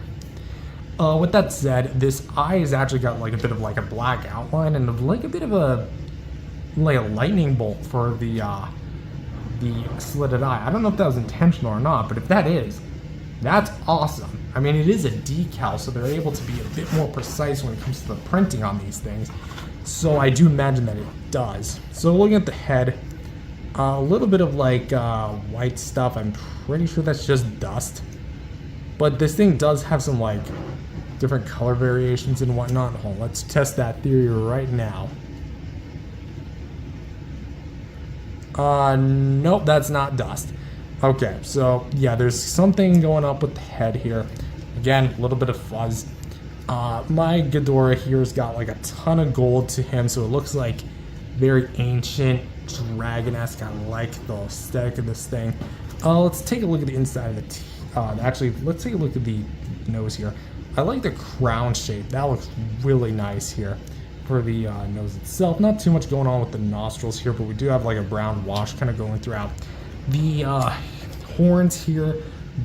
With that said, this eye has actually got like a bit of like a black outline and like a bit of a like a lightning bolt for the slitted eye. I don't know if that was intentional or not, but if that is, that's awesome. I mean, it is a decal, so they're able to be a bit more precise when it comes to the printing on these things. So I do imagine that it does. So looking at the head, a little bit of like white stuff. I'm pretty sure that's just dust. But this thing does have some like different color variations and whatnot. Hold on, let's test that theory right now. Nope, that's not dust. Okay, so yeah, there's something going up with the head here. Again, a little bit of fuzz. My Ghidorah here's got like a ton of gold to him, so it looks like very ancient, dragon-esque. I like the aesthetic of this thing. Let's take a look at the inside of the teeth. Actually, let's take a look at the nose here. I like the crown shape. That looks really nice here for the nose itself. Not too much going on with the nostrils here, but we do have like a brown wash kind of going throughout. The horns here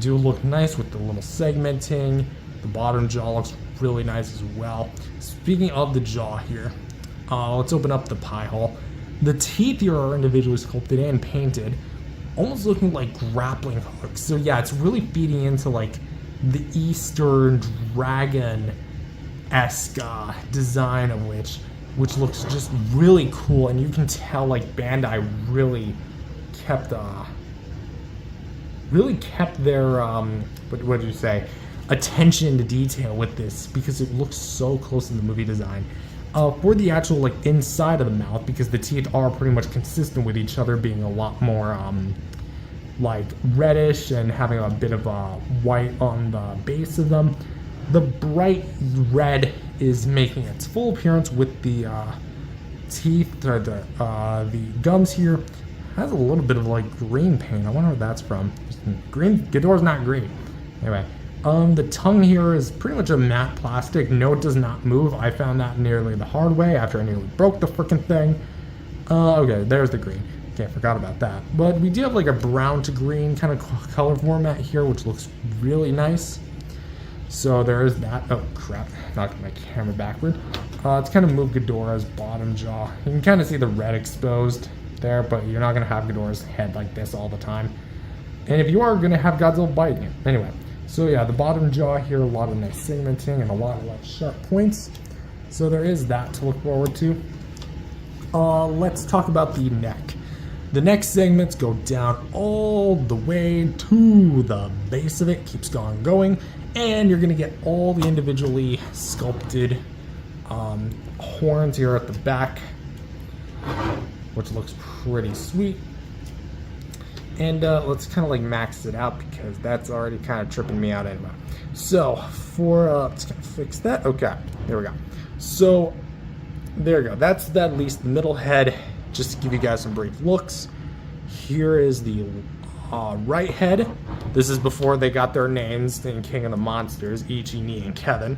do look nice with the little segmenting. The bottom jaw looks really nice as well. Speaking of the jaw here, let's open up the pie hole. The teeth here are individually sculpted and painted, almost looking like grappling hooks. So yeah, it's really feeding into like the Eastern dragon-esque design of which looks just really cool, and you can tell like Bandai really kept their what did you say, attention to detail with this, because it looks so close to the movie design. For the actual like inside of the mouth, because the teeth are pretty much consistent with each other, being a lot more like reddish and having a bit of white on the base of them. The bright red is making its full appearance with the teeth, or the gums here. Has a little bit of like green paint. I wonder where that's from. Green, Ghidorah's not green. Anyway, the tongue here is pretty much a matte plastic. No, it does not move. I found that nearly the hard way after I nearly broke the freaking thing. Okay, there's the green. Okay, I forgot about that. But we do have like a brown to green kind of color format here, which looks really nice. So there is that. Oh crap, knocked my camera backward. Let's kind of move Ghidorah's bottom jaw. You can kind of see the red exposed there, but you're not going to have Ghidorah's head like this all the time. And if you are going to have Godzilla biting it. Anyway, so yeah, the bottom jaw here, a lot of nice segmenting and a lot of like sharp points. So there is that to look forward to. Let's talk about the neck. The neck segments go down all the way to the base of it, keeps going, and you're going to get all the individually sculpted horns here at the back, which looks pretty sweet. And let's kind of like max it out, because that's already kind of tripping me out anyway. So for let's kind of fix that. Okay, there we go. So there you go. That's at least the middle head. Just to give you guys some brief looks, here is the right head. This is before they got their names in King of the Monsters, Ichi, Ni, and Kevin.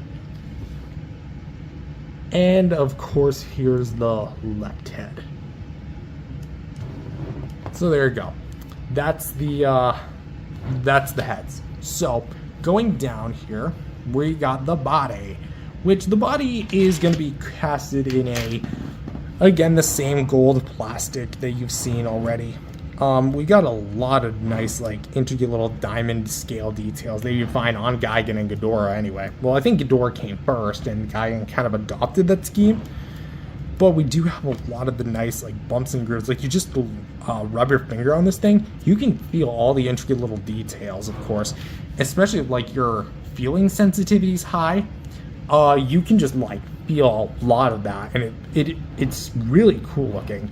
And of course, here's the left head. So there you go. That's the heads. So going down here, we got the body, which the body is going to be casted in again, the same gold plastic that you've seen already. We got a lot of nice, like, intricate little diamond scale details that you find on Gigan and Ghidorah anyway. Well, I think Ghidorah came first, and Gigan kind of adopted that scheme. But we do have a lot of the nice, like, bumps and grooves. Like, you just rub your finger on this thing, you can feel all the intricate little details, of course. Especially if, like, your feeling sensitivity is high. You can just, like, feel a lot of that, and it's really cool looking.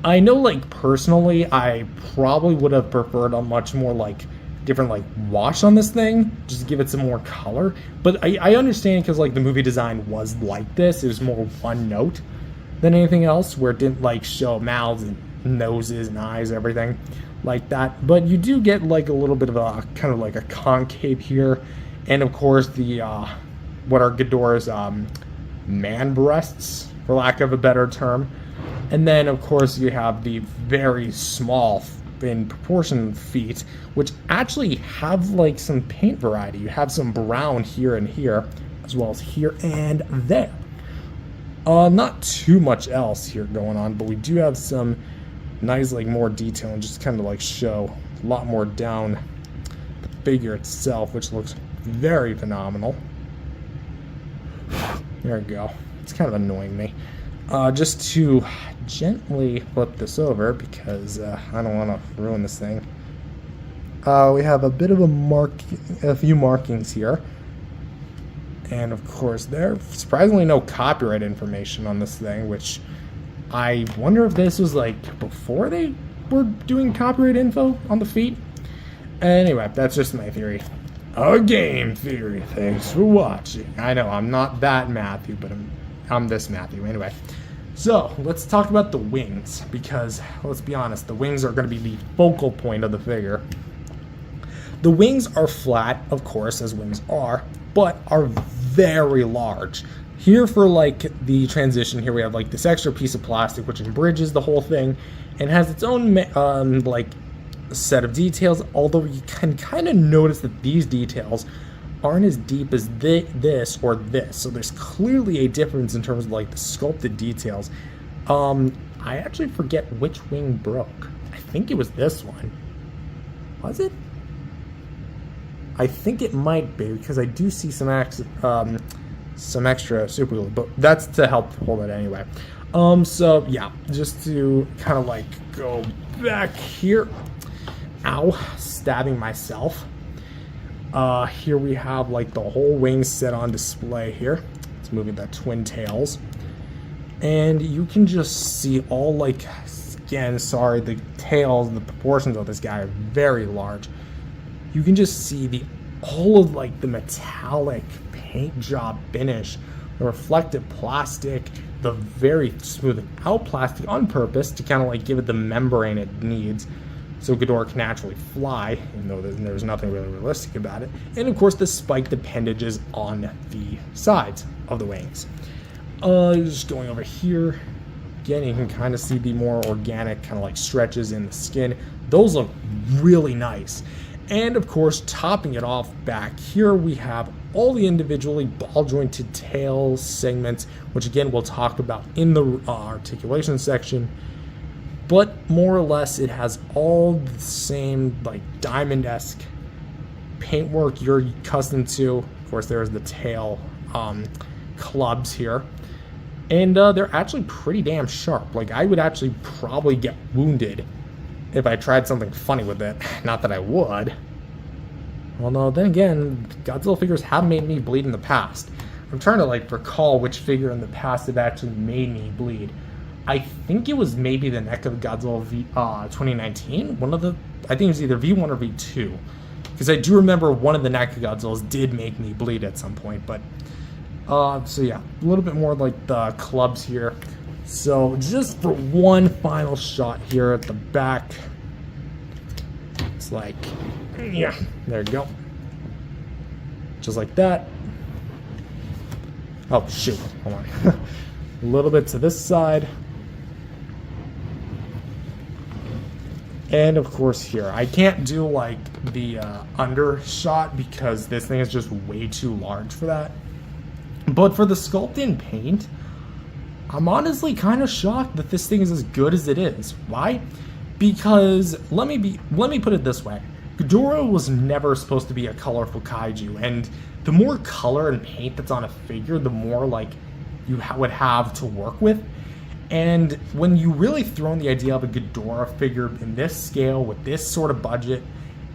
I know, like, personally, I probably would have preferred a much more, like, different, like, wash on this thing, just to give it some more color. But I understand, because, like, the movie design was like this. It was more one note than anything else, where it didn't, like, show mouths and noses and eyes, everything like that. But you do get, like, a little bit of a, kind of like a concave here. And, of course, the, what are Ghidorah's, man breasts, for lack of a better term. And then, of course, you have the very small, in proportion, feet, which actually have, like, some paint variety. You have some brown here and here, as well as here and there. Not too much else here going on, but we do have some nice, like, more detail and just kind of like show a lot more down the figure itself, which looks very phenomenal. There we go. It's kind of annoying me. Just to gently flip this over because I don't want to ruin this thing. We have a bit of a few markings here. And of course, there's surprisingly no copyright information on this thing, which I wonder if this was like before they were doing copyright info on the feet. Anyway, that's just my theory. A game theory. Thanks for watching. I know I'm not that Matthew, but I'm this Matthew. Anyway, so let's talk about the wings, because let's be honest, the wings are going to be the focal point of the figure. The wings are flat, of course, as wings are, but are very large. Here for like the transition, here we have like this extra piece of plastic which bridges the whole thing and has its own like set of details, although you can kind of notice that these details aren't as deep as this or this, so there's clearly a difference in terms of like the sculpted details. I actually forget which wing broke. I think it was this one. Was it? I think it might be, because I do see some extra super glue, but that's to help hold it anyway. So yeah, just to kind of like go back here. Ow, stabbing myself. Here we have like the whole wing set on display here. It's moving the twin tails. And you can just see all like, again, sorry, the tails and the proportions of this guy are very large. You can just see all of like the metallic paint job finish, the reflective plastic, the very smooth out plastic on purpose to kind of like give it the membrane it needs so Ghidorah can naturally fly, even though there's nothing really realistic about it. And of course the spiked appendages on the sides of the wings. Just going over here, again you can kind of see the more organic kind of like stretches in the skin. Those look really nice. And of course, topping it off back here, we have all the individually ball jointed tail segments, which again we'll talk about in the articulation section. But more or less, it has all the same like diamond-esque paintwork you're accustomed to. Of course, there's the tail clubs here. And they're actually pretty damn sharp. Like, I would actually probably get wounded if I tried something funny with it. Not that I would. Well, no, then again, Godzilla figures have made me bleed in the past. I'm trying to like recall which figure in the past have actually made me bleed. I think it was maybe the MechaGodzilla 2019. I think it was either V1 or V2. Because I do remember one of the MechaGodzillas did make me bleed at some point. But, so yeah, a little bit more like the clubs here. So just for one final shot here at the back, it's like, yeah, there you go. Just like that. Oh, shoot, hold on. A little bit to this side. And of course here, I can't do like the undershot because this thing is just way too large for that. But for the sculpt in paint, I'm honestly kind of shocked that this thing is as good as it is. Why? Because let me put it this way. Ghidorah was never supposed to be a colorful kaiju, and the more color and paint that's on a figure, the more like you would have to work with. And when you really throw in the idea of a Ghidorah figure in this scale with this sort of budget,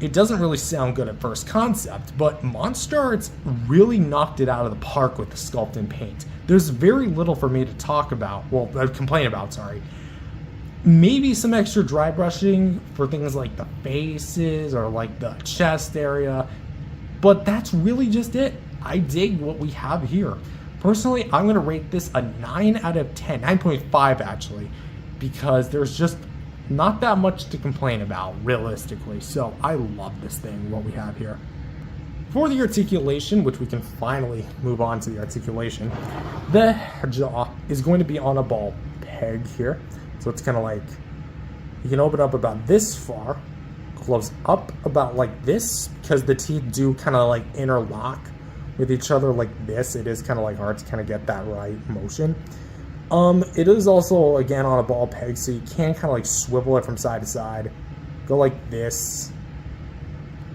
it doesn't really sound good at first concept, but MonsterArts really knocked it out of the park with the sculpt and paint. There's very little for me to talk about, complain about, sorry. Maybe some extra dry brushing for things like the faces or like the chest area, but that's really just it. I dig what we have here. Personally, I'm going to rate this a 9 out of 10, 9.5 actually, because there's just not that much to complain about, realistically. So I love this thing, what we have here. For the articulation, which we can finally move on to the articulation, the jaw is going to be on a ball peg here. So it's kind of like, you can open up about this far, close up about like this, because the teeth do kind of like interlock with each other like this, it is kind of like hard to kind of get that right motion. It is also, again, on a ball peg, so you can kind of like swivel it from side to side, go like this,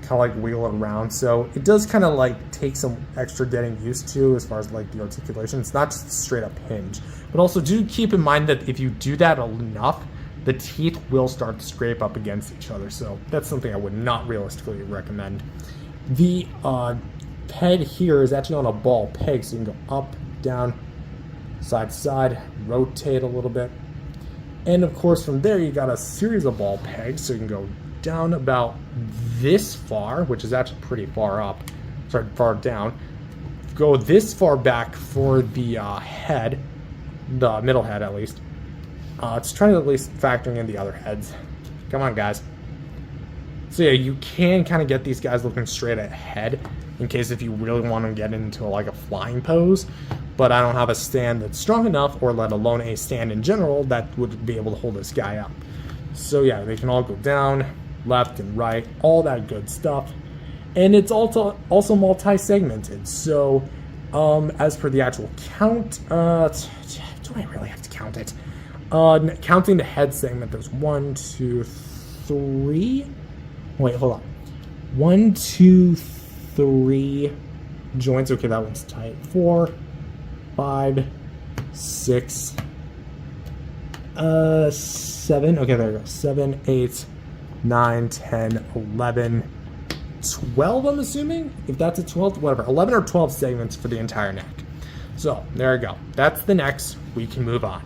kind of like wiggle it around. So it does kind of like take some extra getting used to as far as like the articulation. It's not just a straight up hinge, but also do keep in mind that if you do that enough, the teeth will start to scrape up against each other. So that's something I would not realistically recommend. The head here is actually on a ball peg, so you can go up, down, side to side, rotate a little bit. And of course from there you got a series of ball pegs, so you can go down about this far, which is actually pretty far up, sorry, far down. Go this far back for the head, the middle head at least. It's trying to at least factoring in the other heads. Come on, guys. So yeah, you can kind of get these guys looking straight ahead in case if you really want to get into like a flying pose, but I don't have a stand that's strong enough, or let alone a stand in general that would be able to hold this guy up. So yeah, they can all go down, left and right, all that good stuff. And it's also multi-segmented. So as per the actual count, do I really have to count it? Counting the head segment, there's 1, 2, 3. Wait, hold on. 1, 2, 3 joints. Okay, that one's tight. 4, 5, 6, 7. Okay, there we go. 7, 8, 9, 10, 11, 12, I'm assuming? If that's a 12th, whatever. 11 or 12 segments for the entire neck. So, there we go. That's the necks. We can move on.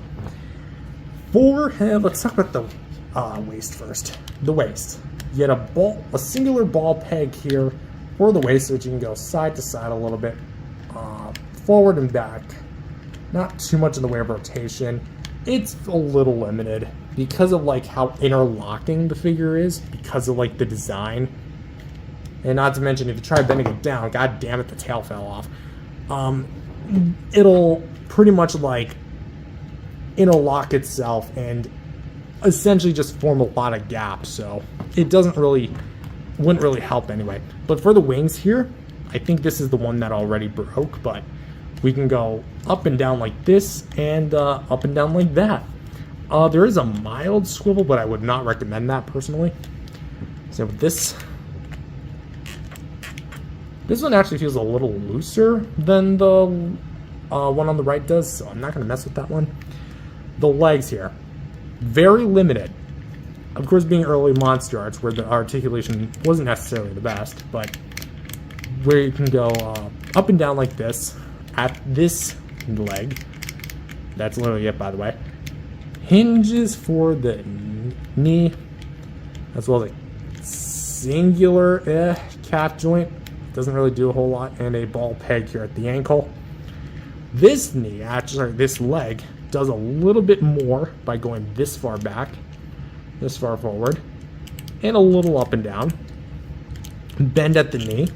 Let's talk about the waist first. The waist. You get a singular ball peg here for the waist, so that you can go side to side a little bit, forward and back. Not too much in the way of rotation. It's a little limited because of like how interlocking the figure is, because of like the design. And not to mention, if you try bending it down, god damn it, the tail fell off. It'll pretty much like interlock itself and essentially just form a lot of gaps, so it wouldn't really help anyway. But for the wings here, I think this is the one that already broke, but we can go up and down like this and up and down like that. There is a mild swivel, but I would not recommend that personally. So this one actually feels a little looser than the one on the right does, so I'm not going to mess with that one. The legs here, very limited. Of course, being early MonsterArts, where the articulation wasn't necessarily the best, but where you can go up and down like this at this leg. That's literally it, by the way. Hinges for the knee, as well as a singular calf joint. Doesn't really do a whole lot, and a ball peg here at the ankle. This knee, actually, this leg, does a little bit more by going this far back, this far forward, and a little up and down. Bend at the knee,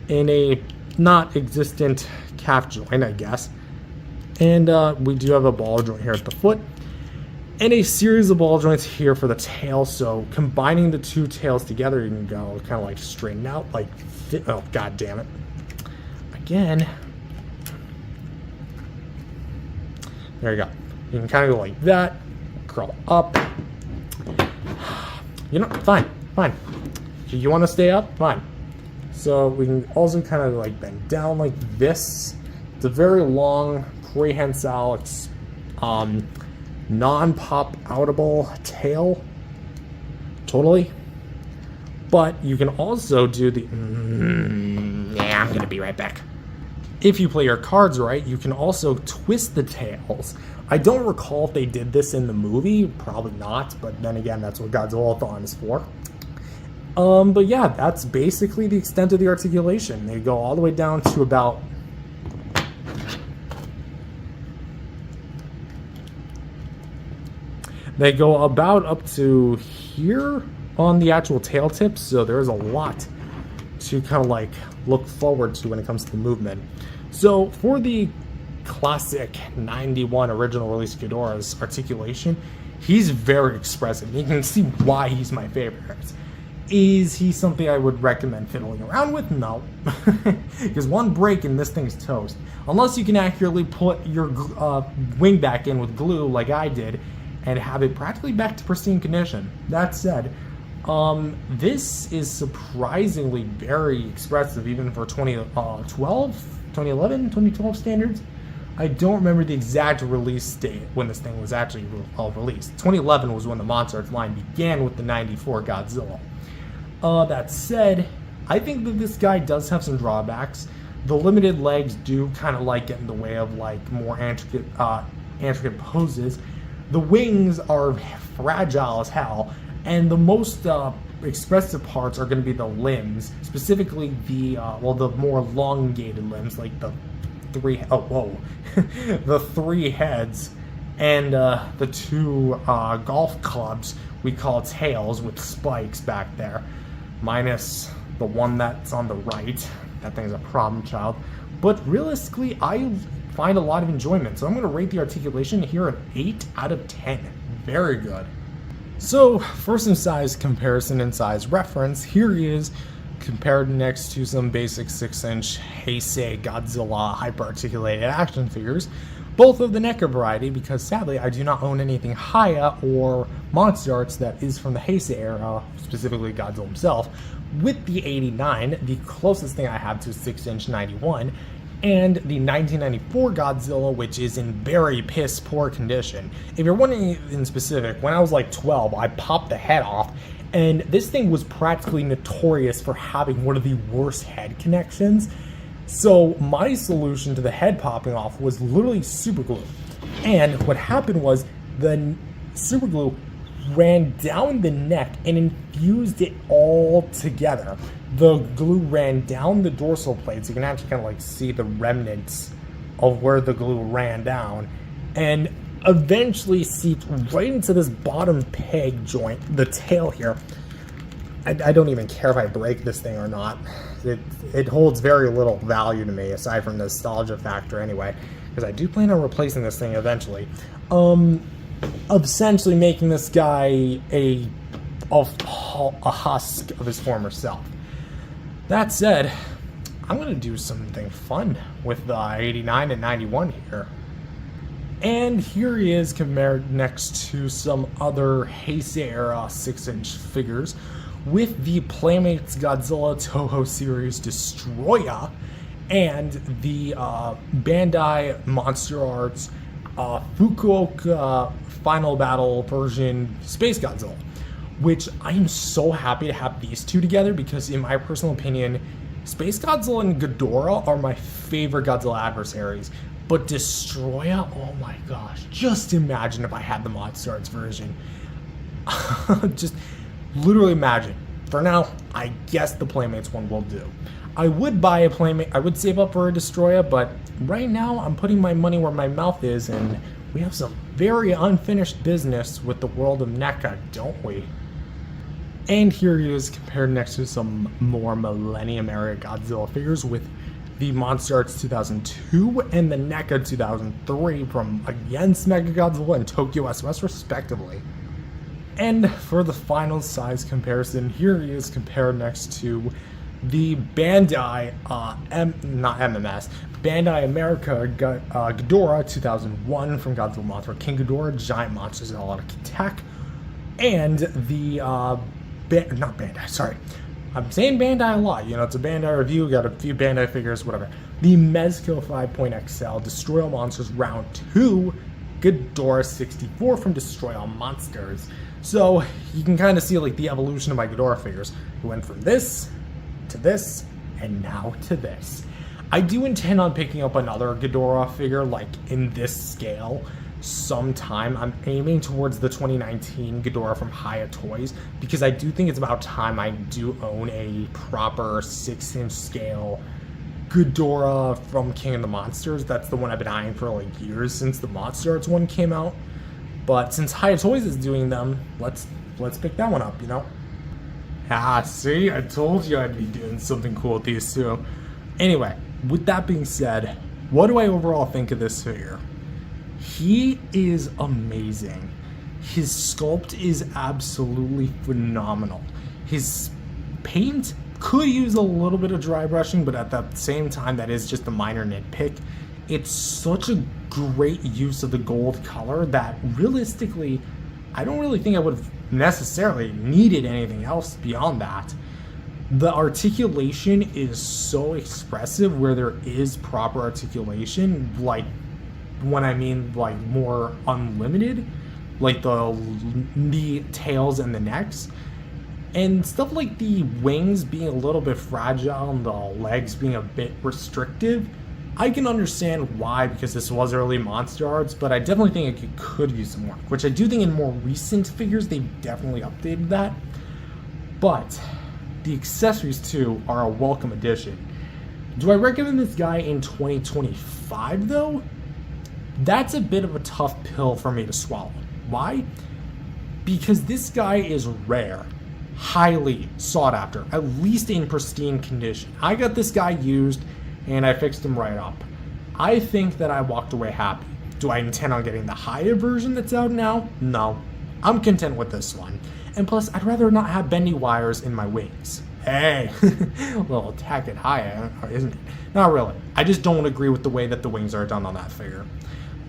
and a not existent calf joint, I guess. And we do have a ball joint here at the foot, and a series of ball joints here for the tail. So combining the two tails together, you can go kind of like straighten out, like, oh god damn it, again. There you go. You can kind of go like that, curl up. You know, fine. You want to stay up? Fine. So we can also kind of like bend down like this. It's a very long, prehensile, non-pop outable tail. Totally. But you can also do the... yeah, I'm going to be right back. If you play your cards right, you can also twist the tails. I don't recall if they did this in the movie. Probably not, but then again, that's what Godzilla-thon is for. But yeah, that's basically the extent of the articulation. They go all the way down to about... They go about up to here on the actual tail tips, so there's a lot to kind of like look forward to when it comes to the movement. So for the classic 91 original release Ghidorah's articulation, he's very expressive. You can see why he's my favorite. Is he something I would recommend fiddling around with? No. Because one break and this thing's toast. Unless you can accurately put your wing back in with glue like I did and have it practically back to pristine condition. That said, this is surprisingly very expressive even for 2012 standards. I don't remember the exact release date when this thing was actually released. 2011 was when the MonsterArts line began with the 94 Godzilla. That said, I think that this guy does have some drawbacks. The limited legs do kind of like get in the way of like more intricate poses. The wings are fragile as hell, and the most expressive parts are going to be the limbs, specifically the more elongated limbs, like the the three heads and the two golf clubs we call tails with spikes back there, minus the one that's on the right. That thing's a problem child. But realistically, I find a lot of enjoyment. So I'm going to rate the articulation here an 8 out of 10. Very good. So for some size comparison and size reference, here he is compared next to some basic 6-inch Heisei Godzilla hyper-articulated action figures, both of the NECA variety, because sadly I do not own anything Haya or MonsterArts that is from the Heisei era, specifically Godzilla himself, with the 89, the closest thing I have to 6-inch 91, and the 1994 Godzilla, which is in very piss poor condition. If you're wondering in specific, when I was like 12, I popped the head off, and this thing was practically notorious for having one of the worst head connections. So my solution to the head popping off was literally super glue. And what happened was the super glue ran down the neck and infused it all together. The glue ran down the dorsal plate, so you can actually kind of like see the remnants of where the glue ran down, and eventually seeped right into this bottom peg joint, the tail here. I don't even care if I break this thing or not. It holds very little value to me, aside from the nostalgia factor anyway, because I do plan on replacing this thing eventually. Essentially making this guy a husk of his former self. That said, I'm going to do something fun with the 89 and 91 here. And here he is compared next to some other Heisei era 6-inch figures with the Playmates Godzilla Toho series Destroya and the Bandai MonsterArts Fukuoka Final Battle version SpaceGodzilla, which I am so happy to have these two together because in my personal opinion, SpaceGodzilla and Ghidorah are my favorite Godzilla adversaries. But Destroya, oh my gosh, just imagine if I had the MonsterArts version. Just literally imagine. For now, I guess the Playmates one will do. I would buy a Playmate, I would save up for a Destroya, but right now I'm putting my money where my mouth is, and we have some very unfinished business with the world of NECA, don't we? And here he is compared next to some more Millennium era Godzilla figures with the MonsterArts 2002 and the NECA 2003 from against MechaGodzilla and Tokyo SOS respectively. And for the final size comparison, here he is compared next to the Bandai, Bandai America Ghidorah 2001 from Godzilla Mothra King Ghidorah, Giant Monsters and a lot of attack, and the not Bandai, sorry. I'm saying Bandai a lot, you know, it's a Bandai review, got a few Bandai figures, whatever. The Mezco 5.XL Destroy All Monsters Round 2 Ghidorah 64 from Destroy All Monsters. So you can kind of see like the evolution of my Ghidorah figures. We went from this to this and now to this. I do intend on picking up another Ghidorah figure like in this scale sometime. I'm aiming towards the 2019 Ghidorah from Haya Toys because I do think it's about time I do own a proper 6-inch scale Ghidorah from King of the Monsters. That's the one I've been eyeing for like years since the MonsterArts one came out. But since Haya Toys is doing them, let's pick that one up, you know? Ah, see? I told you I'd be doing something cool with these two. Anyway, with that being said, what do I overall think of this figure? He is amazing. His sculpt is absolutely phenomenal. His paint could use a little bit of dry brushing, but at the same time, that is just a minor nitpick. It's such a great use of the gold color that realistically, I don't really think I would have necessarily needed anything else beyond that. The articulation is so expressive where there is proper articulation, like when I mean like more unlimited, like the tails and the necks. And stuff like the wings being a little bit fragile and the legs being a bit restrictive, I can understand why, because this was early MonsterArts, but I definitely think it could use some work, which I do think in more recent figures they've definitely updated that. But the accessories too are a welcome addition. Do I recommend this guy in 2025 though? That's a bit of a tough pill for me to swallow. Why? Because this guy is rare, highly sought after, at least in pristine condition. I got this guy used and I fixed him right up. I think that I walked away happy. Do I intend on getting the higher version that's out now? No. I'm content with this one. And plus, I'd rather not have bendy wires in my wings. Hey, a little attack it high, isn't it? Not really. I just don't agree with the way that the wings are done on that figure.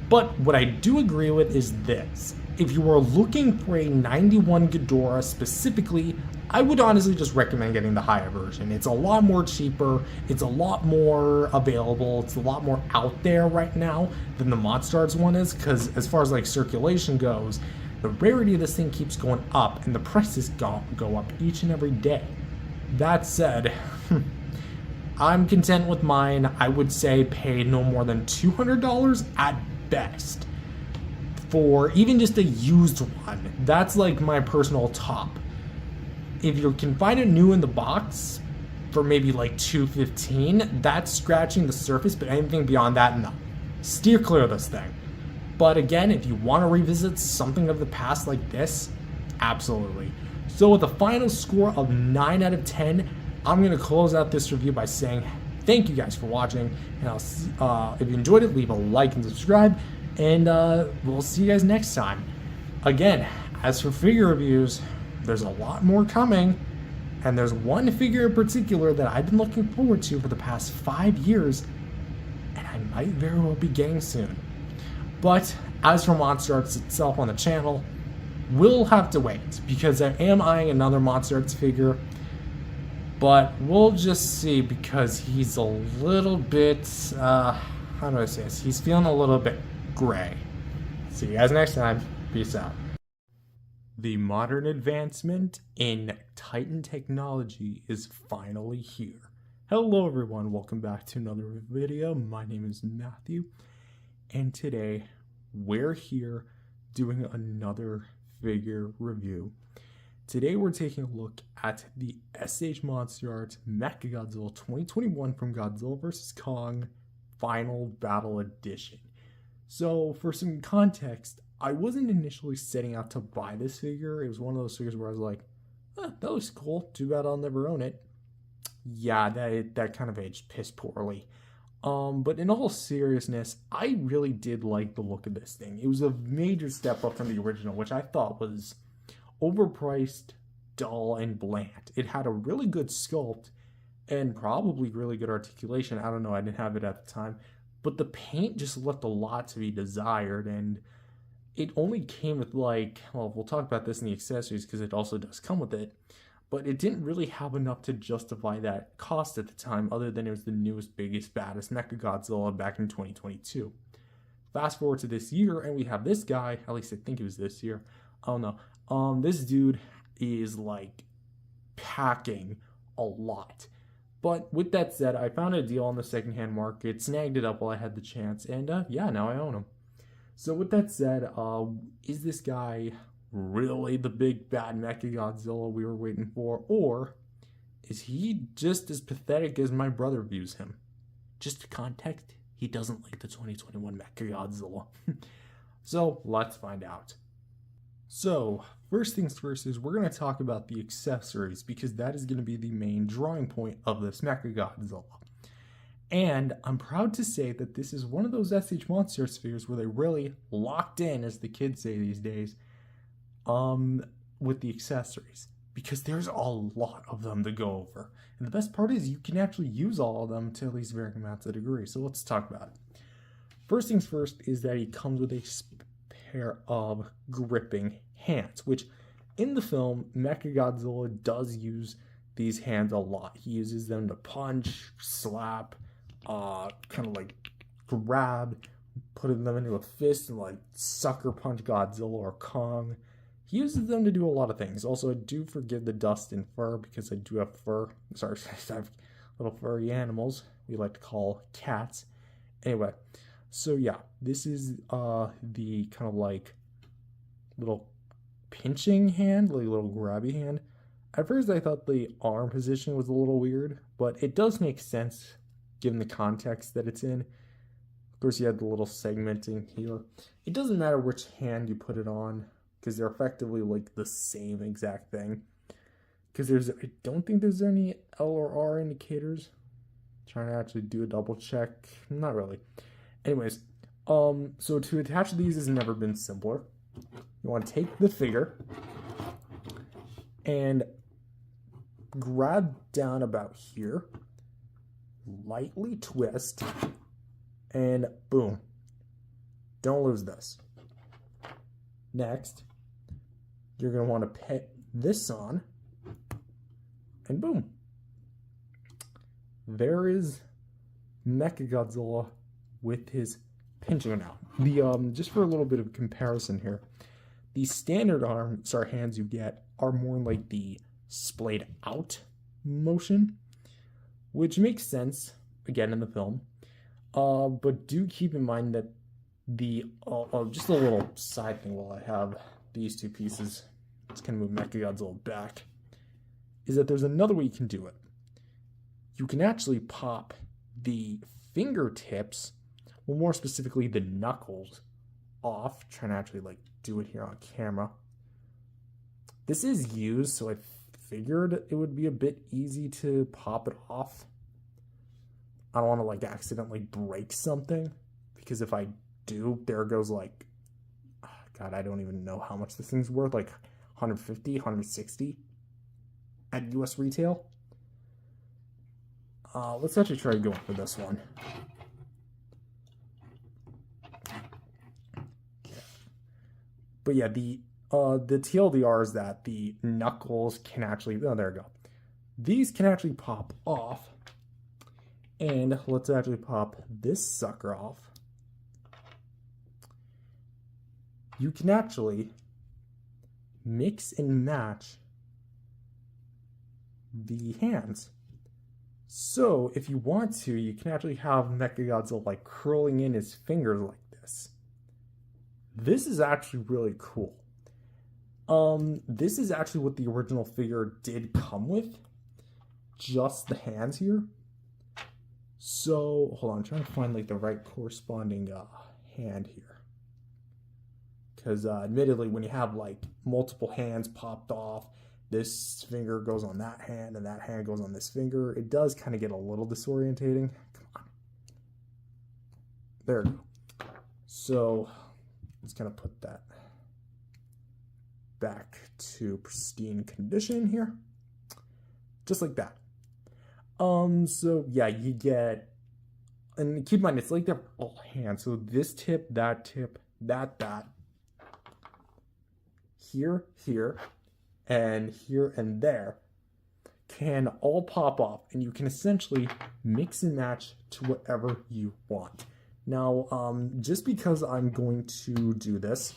But what I do agree with is this. If you are looking for a 91 Ghidorah specifically, I would honestly just recommend getting the higher version. It's a lot more cheaper, it's a lot more available, it's a lot more out there right now than the MonsterArts one is, because as far as like circulation goes, the rarity of this thing keeps going up and the prices go up each and every day. That said, I'm content with mine. I would say pay no more than $200 at best for even just a used one. That's like my personal top. If you can find it new in the box for maybe like $215, that's scratching the surface, but anything beyond that, no. Steer clear of this thing. But again, if you want to revisit something of the past like this, absolutely. So with a final score of 9 out of 10, I'm going to close out this review by saying thank you guys for watching, and if you enjoyed it, leave a like and subscribe, and we'll see you guys next time. Again, as for figure reviews, there's a lot more coming, and there's one figure in particular that I've been looking forward to for the past 5 years, and I might very well be getting soon. But as for MonsterArts itself on the channel, we'll have to wait, because I am eyeing another MonsterArts figure, but we'll just see, because he's a little bit, how do I say this? He's feeling a little bit gray. See you guys next time. Peace out. The modern advancement in Titan technology is finally here. Hello everyone, welcome back to another video. My name is Matthew, and today we're here doing another figure review. Today we're taking a look at the MonsterArts MechaGodzilla 2021 from Godzilla vs. Kong Final Battle Edition. So for some context, I wasn't initially setting out to buy this figure. It was one of those figures where I was like, that looks cool, too bad I'll never own it. Yeah, that kind of aged piss poorly. But in all seriousness, I really did like the look of this thing. It was a major step up from the original, which I thought was overpriced, dull, and bland. It had a really good sculpt and probably really good articulation. I don't know, I didn't have it at the time. But the paint just left a lot to be desired, and it only came with like, well, we'll talk about this in the accessories because it also does come with it, but it didn't really have enough to justify that cost at the time, other than it was the newest, biggest, baddest MechaGodzilla back in 2022. Fast forward to this year, and we have this guy, at least I think it was this year, I don't know, this dude is like packing a lot. But with that said, I found a deal on the secondhand market, snagged it up while I had the chance, and yeah, now I own him. So with that said, is this guy really the big bad MechaGodzilla we were waiting for, or is he just as pathetic as my brother views him? Just for context, he doesn't like the 2021 MechaGodzilla. So let's find out. So first things first is we're going to talk about the accessories, because that is going to be the main drawing point of this MechaGodzilla. And I'm proud to say that this is one of those MonsterArts figures where they really locked in, as the kids say these days, with the accessories. because there's a lot of them to go over. And the best part is you can actually use all of them to at least varying amounts of degree. So let's talk about it. First things first is that he comes with a pair of gripping hands, which in the film, MechaGodzilla does use these hands a lot. He uses them to punch, slap, kind of like grab, putting them into a fist and like sucker punch Godzilla or Kong. He uses them to do a lot of things. Also, I do forgive the dust and fur because I do have fur. Sorry, I have little furry animals we like to call cats. Anyway, so yeah, this is the kind of like little pinching hand, like little grabby hand. At first, I thought the arm position was a little weird, but it does make sense given the context that it's in. Of course, you have the little segmenting here. It doesn't matter which hand you put it on, because they're effectively like the same exact thing. Because I don't think there's any L or R indicators. I'm trying to actually do a double check. Not really. Anyways, so to attach these has never been simpler. You want to take the figure and grab down about here, lightly twist, and boom. Don't lose this. Next, you're going to want to put this on, and boom. There is MechaGodzilla with his pinching now. Just for a little bit of comparison here, the standard hands you get are more like the splayed out motion, which makes sense again in the film. But do keep in mind that just a little side thing while I have these two pieces, just gonna move MechaGodzilla back, is that there's another way you can do it. You can actually pop the fingertips, well, more specifically the knuckles, off. Trying to actually like do it here on camera. This is used, so I figured it would be a bit easy to pop it off. I don't want to like accidentally break something, because if I do, there goes like, God, I don't even know how much this thing's worth, like 150, 160 at US retail. Let's actually try going for this one. But yeah, the TLDR is that the knuckles can actually, oh, there we go. These can actually pop off. And let's actually pop this sucker off. You can actually mix and match the hands. So if you want to, you can actually have MechaGodzilla like curling in his fingers like this. This is actually really cool. This is actually what the original figure did come with. Just the hands here. So, hold on, I'm trying to find like the right corresponding hand here. Because admittedly, when you have like multiple hands popped off, this finger goes on that hand and that hand goes on this finger, it does kind of get a little disorientating. Come on. There we go. So, let's kind of put that back to pristine condition here. Just like that. So yeah, you get, and keep in mind, it's like they're all hands. So this tip, that, here, and there can all pop off, and you can essentially mix and match to whatever you want. Now, just because I'm going to do this,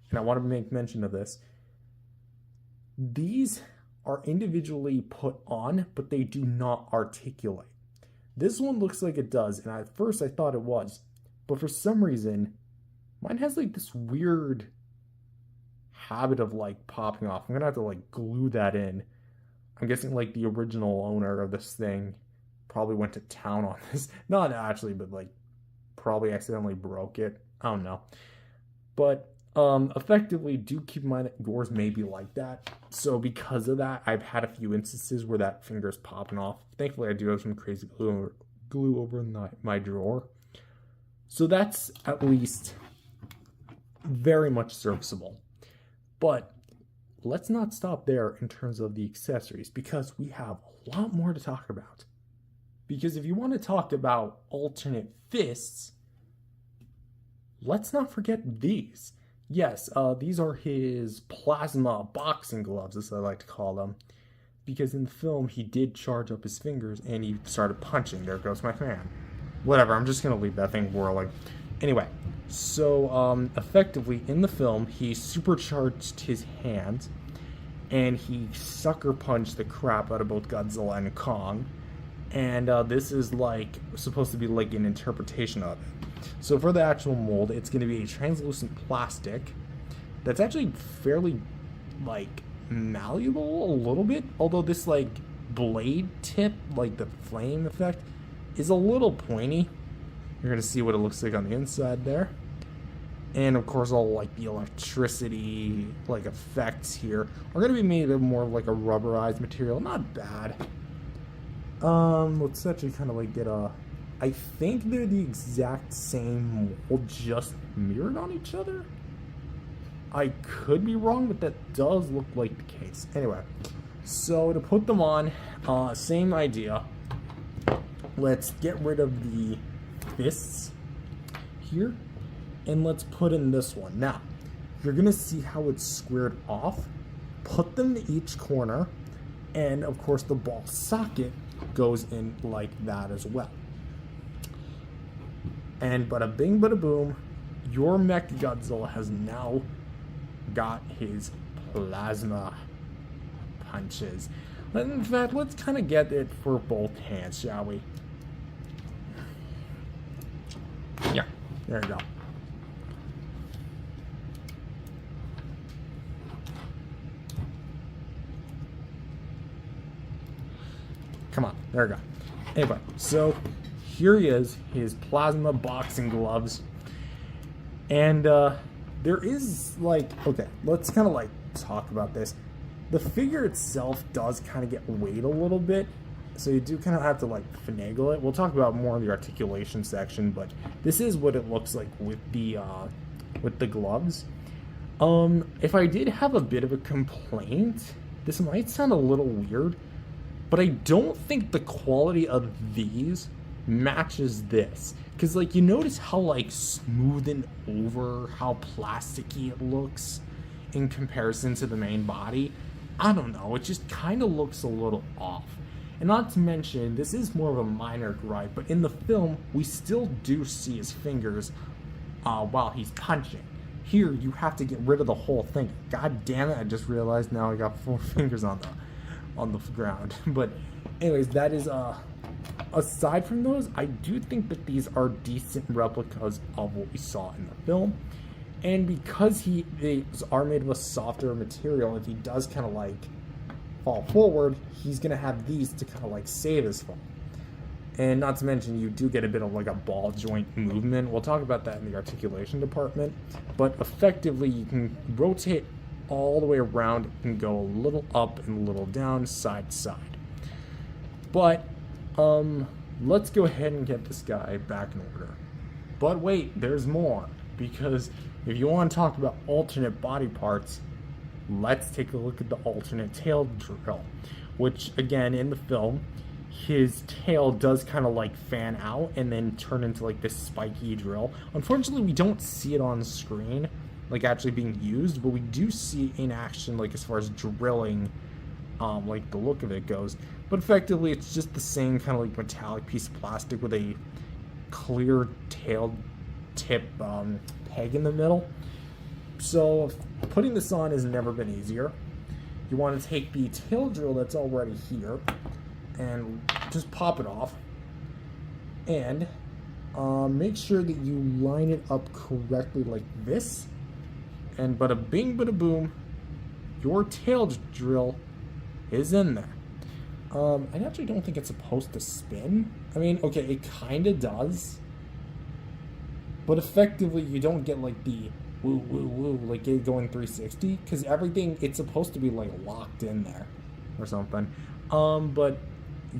and I want to make mention of this, these are individually put on, but they do not articulate. This one looks like it does, and at first I thought it was, but for some reason, mine has like this weird habit of like popping off. I'm gonna have to like glue that in. I'm guessing like the original owner of this thing probably went to town on this. Not actually, but like probably accidentally broke it. I don't know. But effectively, do keep in mind that yours may be like that. So because of that, I've had a few instances where that finger's popping off. Thankfully, I do have some crazy glue over in my drawer. So that's at least very much serviceable. But let's not stop there in terms of the accessories, because we have a lot more to talk about. Because if you want to talk about alternate fists, let's not forget these. Yes, these are his plasma boxing gloves, as I like to call them. Because in the film, he did charge up his fingers and he started punching. There goes my fan. Whatever, I'm just going to leave that thing whirling. Anyway, so effectively in the film, he supercharged his hands and he sucker punched the crap out of both Godzilla and Kong. And this is like supposed to be like an interpretation of it. So for the actual mold, it's going to be a translucent plastic that's actually fairly like malleable a little bit, although this like blade tip, like the flame effect, is a little pointy. You're going to see what it looks like on the inside there. And of course all like the electricity like effects here are going to be made of more like a rubberized material. Not bad. Let's actually kind of like get a... I think they're the exact same mold, just mirrored on each other. I could be wrong, but that does look like the case. Anyway, so to put them on, same idea. Let's get rid of the fists here, and let's put in this one. Now, you're going to see how it's squared off. Put them to each corner, and of course the ball socket goes in like that as well. And bada bing bada boom, your MechaGodzilla has now got his plasma punches. In fact, let's kind of get it for both hands, shall we? Yeah, there you go. Come on, there we go. Anyway, so here he is, his plasma boxing gloves. And there is like, okay, let's kind of like talk about this. The figure itself does kind of get weighed a little bit, so you do kind of have to like finagle it. We'll talk about more in the articulation section, but this is what it looks like with the gloves. If I did have a bit of a complaint, this might sound a little weird, but I don't think the quality of these matches this. Because, like, you notice how, like, smooth and over, how plasticky it looks in comparison to the main body. I don't know, it just kind of looks a little off. And not to mention, this is more of a minor gripe, but in the film, we still do see his fingers while he's punching. Here, you have to get rid of the whole thing. God damn it, I just realized now I got 4 fingers on the ground. But anyways, that is aside from those, I do think that these are decent replicas of what we saw in the film. And because they are made of a softer material, if he does kind of like fall forward, he's gonna have these to kind of like save his fall. And not to mention, you do get a bit of like a ball joint movement. We'll talk about that in the articulation department. But effectively, you can rotate all the way around and go a little up and a little down, side to side. But let's go ahead and get this guy back in order. But wait, there's more, because if you want to talk about alternate body parts, let's take a look at the alternate tail drill, which again in the film, his tail does kind of like fan out and then turn into like this spiky drill. Unfortunately, we don't see it on the screen like actually being used, but we do see in action, like as far as drilling, like the look of it goes. But effectively, it's just the same kind of like metallic piece of plastic with a clear tail tip peg in the middle. So putting this on has never been easier. You want to take the tail drill that's already here and just pop it off, and make sure that you line it up correctly like this, and bada bing bada boom, your tail drill is in there. I actually don't think it's supposed to spin. I mean, okay, it kind of does, but effectively you don't get like the woo woo woo like it going 360, because everything, it's supposed to be like locked in there or something. But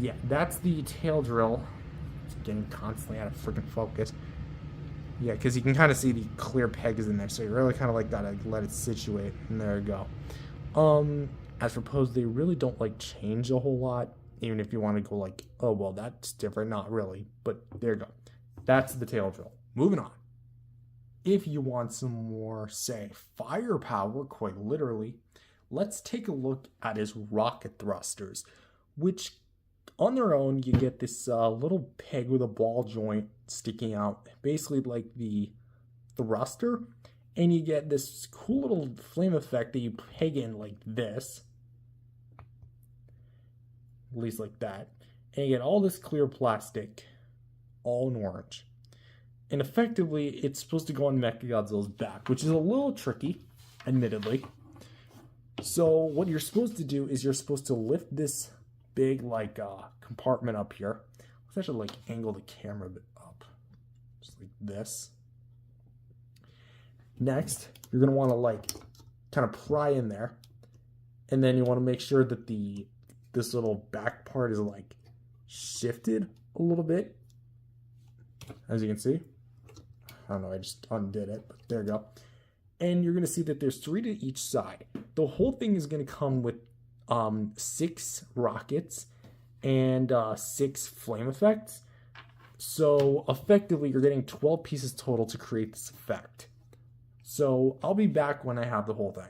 yeah, that's the tail drill. It's getting constantly out of freaking focus. Yeah, because you can kind of see the clear peg is in there, so you really kind of like gotta let it situate, and there you go. As for pose, they really don't like change a whole lot. Even if you want to go like, oh well, that's different, not really. But there you go. That's the tail drill. Moving on. If you want some more, say, firepower, quite literally, let's take a look at his rocket thrusters, which on their own, you get this little peg with a ball joint sticking out, basically like the thruster, and you get this cool little flame effect that you peg in like this, at least like that, and you get all this clear plastic, all in orange. And effectively, it's supposed to go on MechaGodzilla's back, which is a little tricky, admittedly. So what you're supposed to do is you're supposed to lift this big like compartment up here. Let's actually like angle the camera a bit up, just like this. Next, you're gonna want to like kind of pry in there, and then you want to make sure that this little back part is like shifted a little bit, as you can see. I don't know, I just undid it, but there you go. And you're gonna see that there's 3 to each side. The whole thing is gonna come with 6 rockets and 6 flame effects. So effectively, you're getting 12 pieces total to create this effect. So I'll be back when I have the whole thing.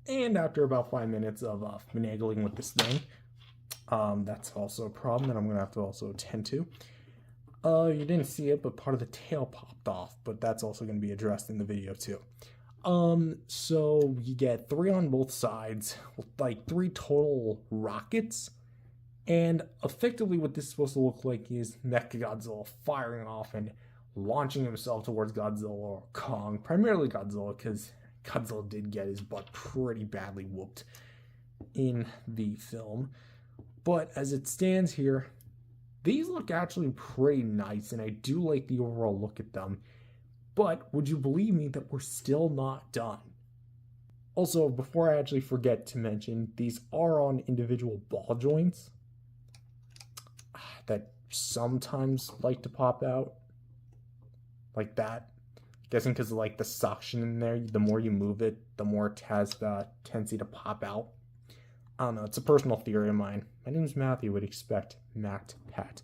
And after about 5 minutes of finagling with this thing, that's also a problem that I'm gonna have to also attend to. You didn't see it, but part of the tail popped off, but that's also going to be addressed in the video too. So you get 3 on both sides, like 3 total rockets, and effectively what this is supposed to look like is MechaGodzilla firing off and launching himself towards Godzilla or Kong, primarily Godzilla, because Godzilla did get his butt pretty badly whooped in the film. But as it stands here, these look actually pretty nice, and I do like the overall look at them. But would you believe me that we're still not done? Also, before I actually forget to mention, these are on individual ball joints that sometimes like to pop out. Like that. Guessing because of like the suction in there, the more you move it, the more it has the tendency to pop out. I don't know, it's a personal theory of mine. My name is Matthew, would expect Matt Pat.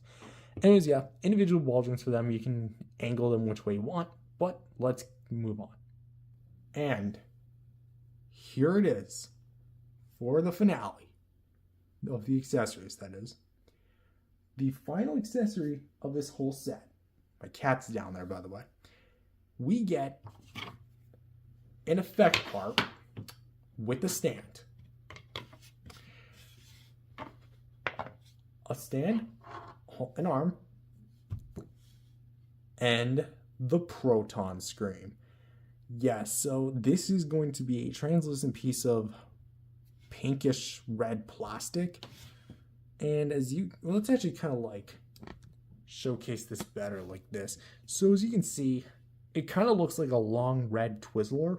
Anyways, yeah, individual ball joints for them, you can angle them which way you want, but let's move on. And here it is for the finale of the accessories, that is. The final accessory of this whole set. My cat's down there, by the way. We get an effect part with a stand. A stand, an arm, and the proton screen. Yes, so this is going to be a translucent piece of pinkish red plastic. And let's actually kind of like showcase this better like this. So as you can see, it kind of looks like a long red Twizzler,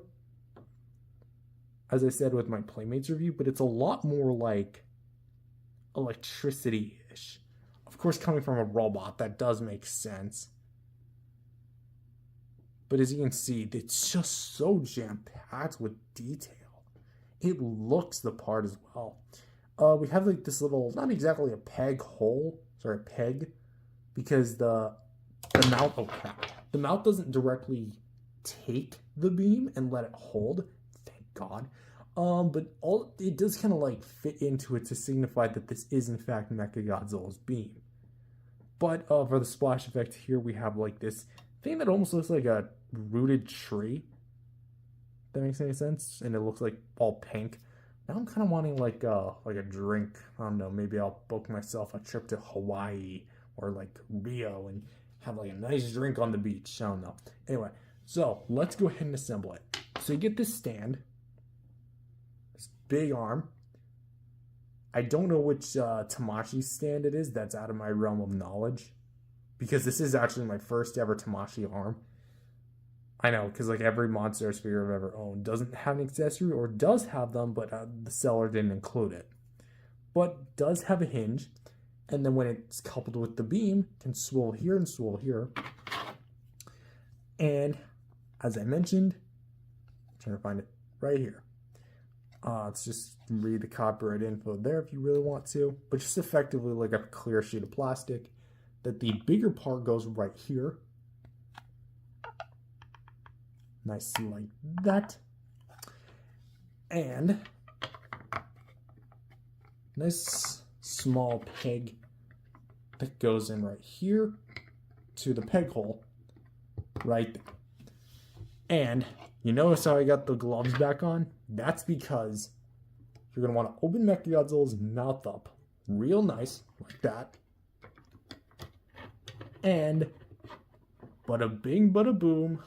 as I said with my Playmates review, but it's a lot more like electricity-ish. Of course, coming from a robot, that does make sense. But as you can see, it's just so jam-packed with detail. It looks the part as well. We have like this little, not exactly a peg, because the mount, the mount doesn't directly take the beam and let it hold, thank God. But it does kind of like fit into it to signify that this is in fact MechaGodzilla's beam. But for the splash effect here, we have like this thing that almost looks like a rooted tree. If that makes any sense? And it looks like all pink. Now I'm kind of wanting like a drink. I don't know, maybe I'll book myself a trip to Hawaii or like Rio and have like a nice drink on the beach. I don't know. Anyway, so let's go ahead and assemble it. So you get this stand, this big arm. I don't know which Tamashii stand it is. That's out of my realm of knowledge, because this is actually my first ever Tamashii arm. I know, because like every MonsterArts figure I've ever owned doesn't have an accessory, or does have them, but the seller didn't include it. But does have a hinge, and then when it's coupled with the beam, can swivel here and swivel here. And as I mentioned, I'm trying to find it right here. Let's just read the copyright info there if you really want to, but just effectively like a clear sheet of plastic that the bigger part goes right here. Nice like that. And nice small peg that goes in right here to the peg hole right there. And you notice how I got the gloves back on? That's because you're going to want to open MechaGodzilla's mouth up real nice, like that. And bada bing, bada boom.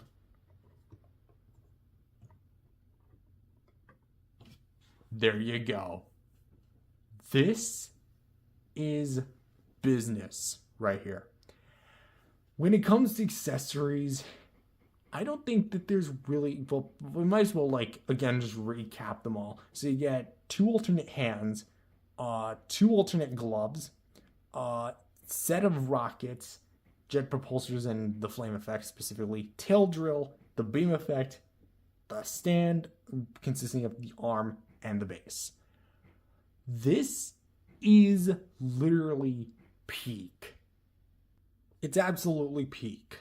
There you go. This is business right here. When it comes to accessories, I don't think that there's really, well, we might as well, like, again, just recap them all. So you get 2 alternate hands, 2 alternate gloves, set of rockets, jet propulsors and the flame effect specifically, tail drill, the beam effect, the stand consisting of the arm and the base. This is literally peak. It's absolutely peak.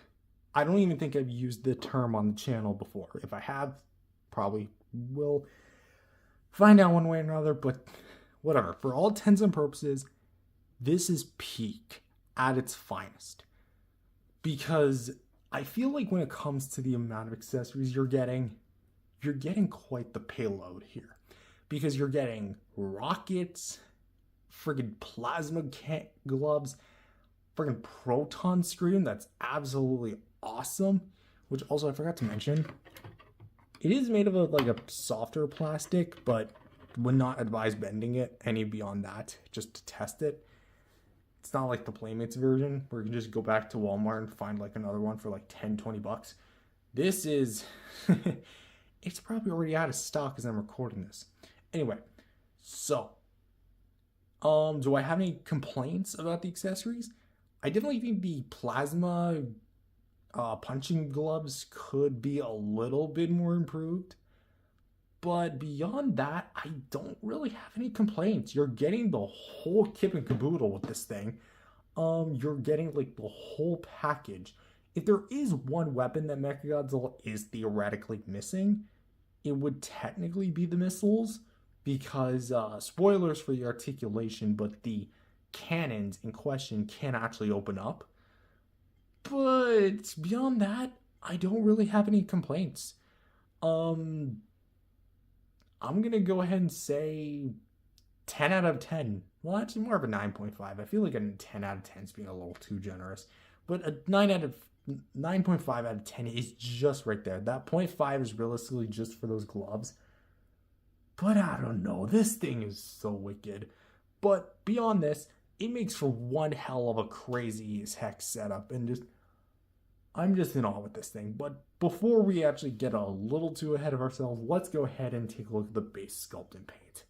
I don't even think I've used the term on the channel before. If I have, probably will find out one way or another, but whatever. For all intents and purposes, this is peak at its finest. Because I feel like when it comes to the amount of accessories you're getting quite the payload here. Because you're getting rockets, friggin' plasma gloves, friggin' proton screen that's absolutely awesome. Which also I forgot to mention, it is made of a softer plastic, but would not advise bending it any beyond that, just to test it. It's not like the Playmates version where you can just go back to Walmart and find like another one for like 10-20 bucks. This is it's probably already out of stock as I'm recording this. Anyway, so do I have any complaints about the accessories? I definitely think the plasma punching gloves could be a little bit more improved. But beyond that, I don't really have any complaints. You're getting the whole kit and caboodle with this thing. You're getting like the whole package. If there is one weapon that MechaGodzilla is theoretically missing, it would technically be the missiles. Because, spoilers for the articulation, but the cannons in question can actually open up. But beyond that, I don't really have any complaints. I'm gonna go ahead and say 10 out of 10. Well, actually more of a 9.5. I feel like a 10 out of 10 is being a little too generous. But a 9.5 out of 10 is just right there. That 0.5 is realistically just for those gloves. But I don't know, this thing is so wicked. But beyond this, it makes for one hell of a crazy as heck setup. And I'm just in awe with this thing. But before we actually get a little too ahead of ourselves, let's go ahead and take a look at the base sculpt and paint.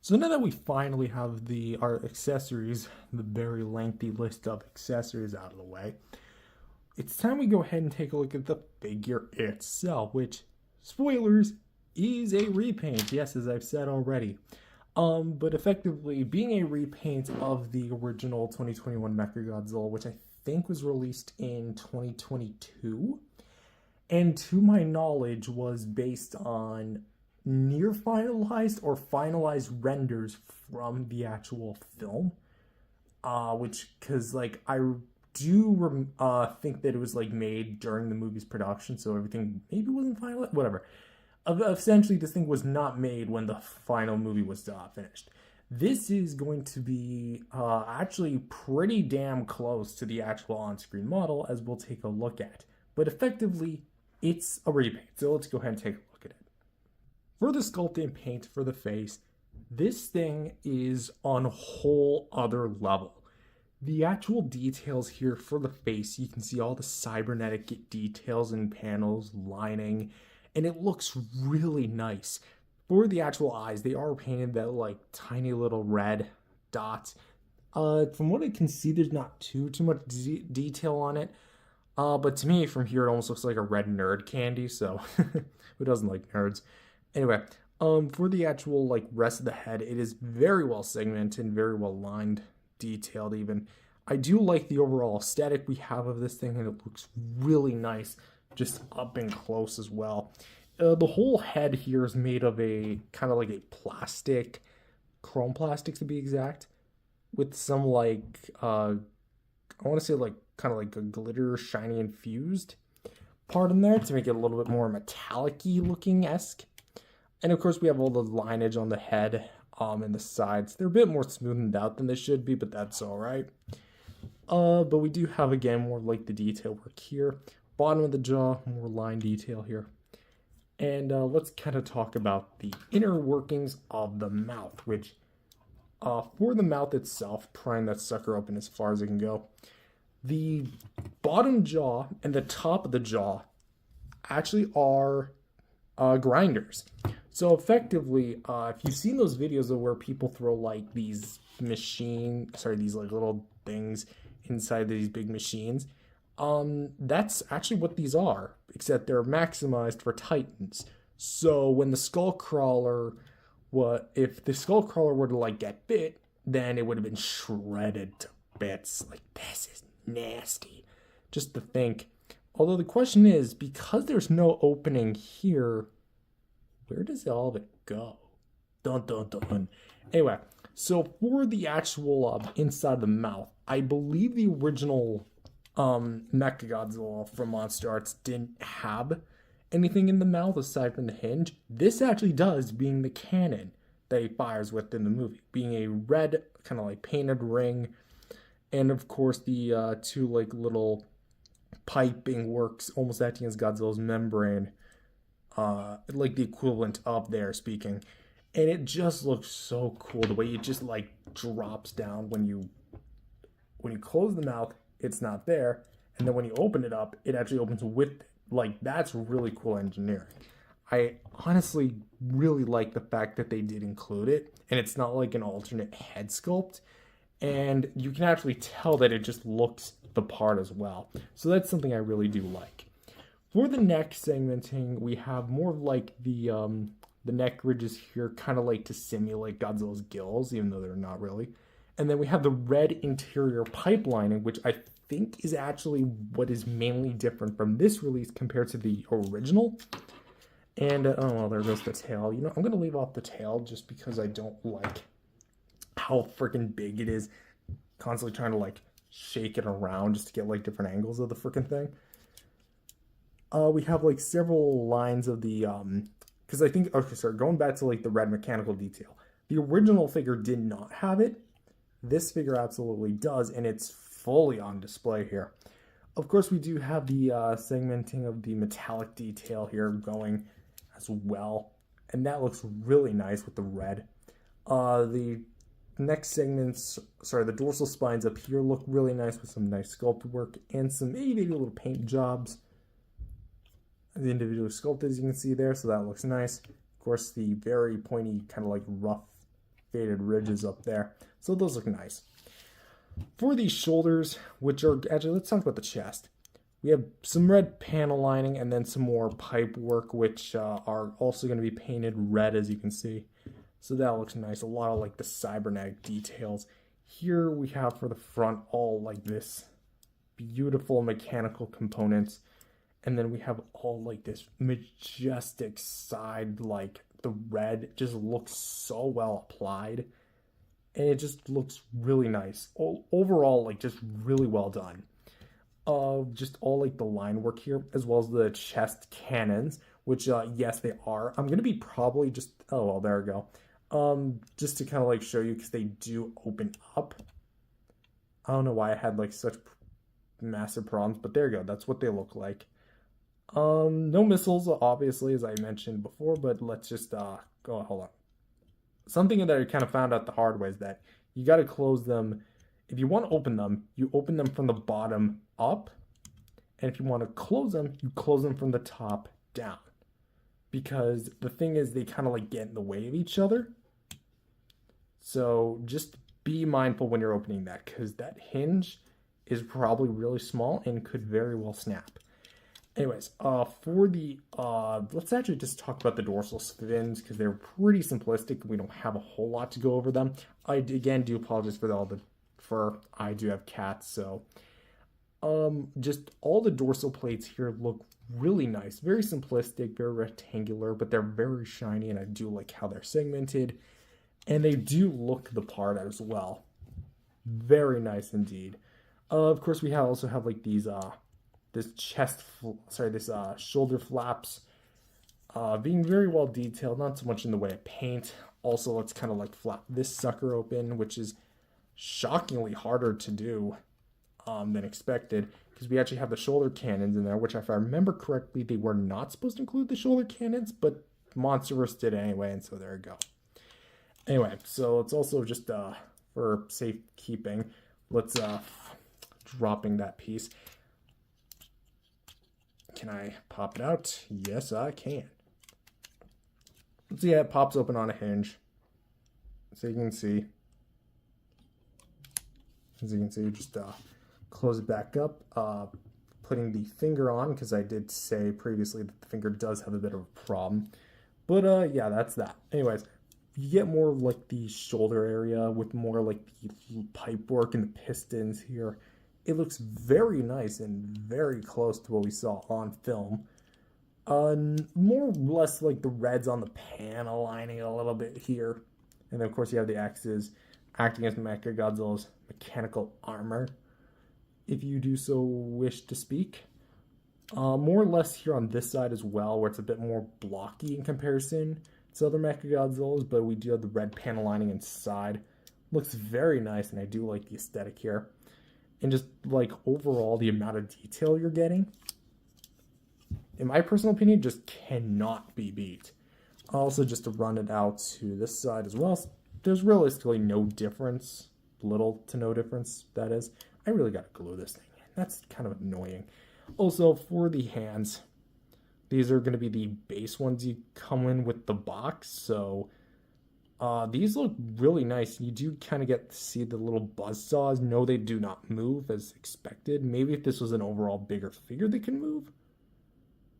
So now that we finally have our accessories, the very lengthy list of accessories out of the way, it's time we go ahead and take a look at the figure itself, which, spoilers, is a repaint, yes, as I've said already. But effectively being a repaint of the original 2021 MechaGodzilla, which I think was released in 2022, and to my knowledge was based on near finalized or finalized renders from the actual film. Because like I do think that it was like made during the movie's production, so everything maybe wasn't finalized, whatever. Essentially, this thing was not made when the final movie was finished. This is going to be actually pretty damn close to the actual on-screen model, as we'll take a look at. But effectively, it's a repaint, so let's go ahead and take a look at it. For the sculpt and paint for the face, this thing is on a whole other level. The actual details here for the face, you can see all the cybernetic details and panels, lining, and it looks really nice. For the actual eyes, they are painted that like tiny little red dots. From what I can see, there's not too much detail on it. But to me, from here, it almost looks like a red nerd candy. So who doesn't like nerds? Anyway, For the actual like rest of the head, it is very well segmented and very well lined, detailed even. I do like the overall aesthetic we have of this thing, and it looks really nice just up and close as well. The whole head here is made of a kind of like a plastic, chrome plastic to be exact, with some like I want to say like kind of like a glitter, shiny infused part in there to make it a little bit more metallic-y looking esque. And of course, we have all the lineage on the head and the sides. They're a bit more smoothed out than they should be, but that's all right. But we do have, again, more like the detail work here. Bottom of the jaw, more line detail here. And let's kind of talk about the inner workings of the mouth, which for the mouth itself, prying that sucker open as far as it can go. The bottom jaw and the top of the jaw actually are grinders. So effectively, if you've seen those videos of where people throw like these these like little things inside these big machines, that's actually what these are, except they're maximized for Titans. So when the skull crawler, if the skull crawler were to like get bit, then it would have been shredded to bits. Like, this is nasty just to think. Although the question is, because there's no opening here, where does all of it go? Dun dun dun. Anyway, so for the actual inside of the mouth, I believe the original MechaGodzilla from MonsterArts didn't have anything in the mouth aside from the hinge. This actually does, being the cannon that he fires with in the movie, being a red kind of like painted ring, and of course the two like little piping works almost acting as Godzilla's membrane, like the equivalent of their speaking. And it just looks so cool the way it just like drops down when you close the mouth, it's not there, and then when you open it up, it actually opens with it. Like, that's really cool engineering. I honestly really like the fact that they did include it, and it's not like an alternate head sculpt, and you can actually tell that it just looks the part as well. So that's something I really do like. For the neck segmenting, we have more of like the neck ridges here, kind of like to simulate Godzilla's gills, even though they're not really. And then we have the red interior pipelining, which I think is actually what is mainly different from this release compared to the original. And, oh, well, there goes the tail. You know, I'm going to leave off the tail just because I don't like how freaking big it is. Constantly trying to, like, shake it around just to get, like, different angles of the freaking thing. We have, like, several lines of the, because I think, okay, sorry, going back to, like, the red mechanical detail. The original figure did not have it. This figure absolutely does, and it's fully on display here. Of course, we do have the segmenting of the metallic detail here going as well, and that looks really nice with the red. The next segments, the dorsal spines up here look really nice with some nice sculpt work and some maybe little paint jobs. The individual sculpt, as you can see there, so that looks nice. Of course, the very pointy, kind of like rough faded ridges up there. So those look nice. For these shoulders, which are actually, let's talk about the chest. We have some red panel lining and then some more pipe work, which are also going to be painted red, as you can see. So that looks nice. A lot of like the cybernetic details. Here we have for the front all like this beautiful mechanical components. And then we have all like this majestic side, like the red just looks so well applied. And it just looks really nice. Overall, like, just really well done. Just all, like, the line work here, as well as the chest cannons, which, yes, they are. I'm going to be probably just, oh, well, there we go. Just to kind of, like, show you, because they do open up. I don't know why I had, like, such massive problems, but there you go. That's what they look like. No missiles, obviously, as I mentioned before, but let's just, hold on. Something that I kind of found out the hard way is that you got to close them. If you want to open them, you open them from the bottom up. And if you want to close them, you close them from the top down. Because the thing is, they kind of like get in the way of each other. So just be mindful when you're opening that, because that hinge is probably really small and could very well snap. Anyways, for the let's actually just talk about the dorsal fins because they're pretty simplistic. We don't have a whole lot to go over them. I again do apologize for all the fur. I do have cats, so just all the dorsal plates here look really nice, very simplistic, very rectangular, but they're very shiny, and I do like how they're segmented, and they do look the part as well. Very nice indeed. Of course, we also have like these this shoulder flaps being very well detailed, not so much in the way of paint. Also, let's kind of like flap this sucker open, which is shockingly harder to do than expected, because we actually have the shoulder cannons in there, which if I remember correctly, they were not supposed to include the shoulder cannons, but MonsterArts did anyway, and so there you go. Anyway, so it's also just for safekeeping, let's dropping that piece. Can I pop it out? Yes, I can. So yeah, it pops open on a hinge. So you can see. As you can see, just close it back up. Putting the finger on, because I did say previously that the finger does have a bit of a problem. But yeah, that's that. Anyways, you get more of like the shoulder area with more like the pipe work and the pistons here. It looks very nice and very close to what we saw on film. More or less like the reds on the panel lining a little bit here. And then of course you have the axes acting as MechaGodzilla's mechanical armor, if you do so wish to speak. More or less here on this side as well, where it's a bit more blocky in comparison to other MechaGodzillas, but we do have the red panel lining inside. Looks very nice, and I do like the aesthetic here. And just like overall, the amount of detail you're getting, in my personal opinion, just cannot be beat. Also, just to run it out to this side as well, there's realistically no difference, little to no difference, that is. I really gotta glue this thing in. That's kind of annoying. Also, for the hands, these are going to be the base ones you come in with the box, so these look really nice. You do kind of get to see the little buzzsaws. No, they do not move as expected. Maybe if this was an overall bigger figure, they can move.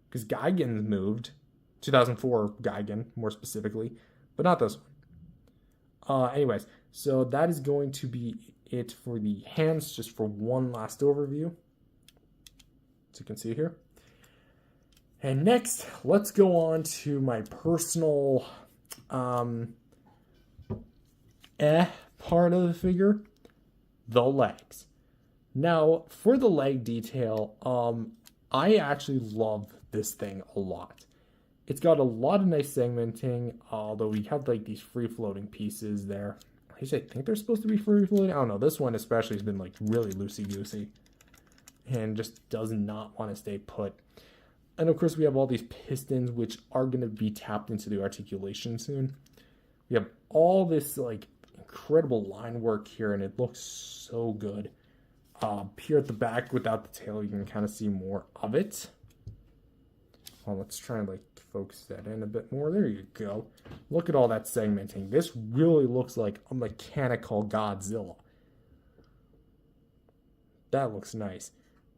Because Gigan's moved. 2004 Gigan, more specifically. But not this one. Anyways, so that is going to be it for the hands, just for one last overview. As you can see here. And next, let's go on to my personal part of the figure, the legs. Now, for the leg detail, I actually love this thing a lot. It's got a lot of nice segmenting, although we have like these free-floating pieces there. At least I think they're supposed to be free-floating. I don't know. This one especially has been like really loosey-goosey and just does not want to stay put. And of course, we have all these pistons, which are going to be tapped into the articulation soon. We have all this like incredible line work here, and it looks so good. Here at the back, without the tail, you can kind of see more of it. Well, let's try and like focus that in a bit more. There you go. Look at all that segmenting. This really looks like a mechanical Godzilla. That looks nice.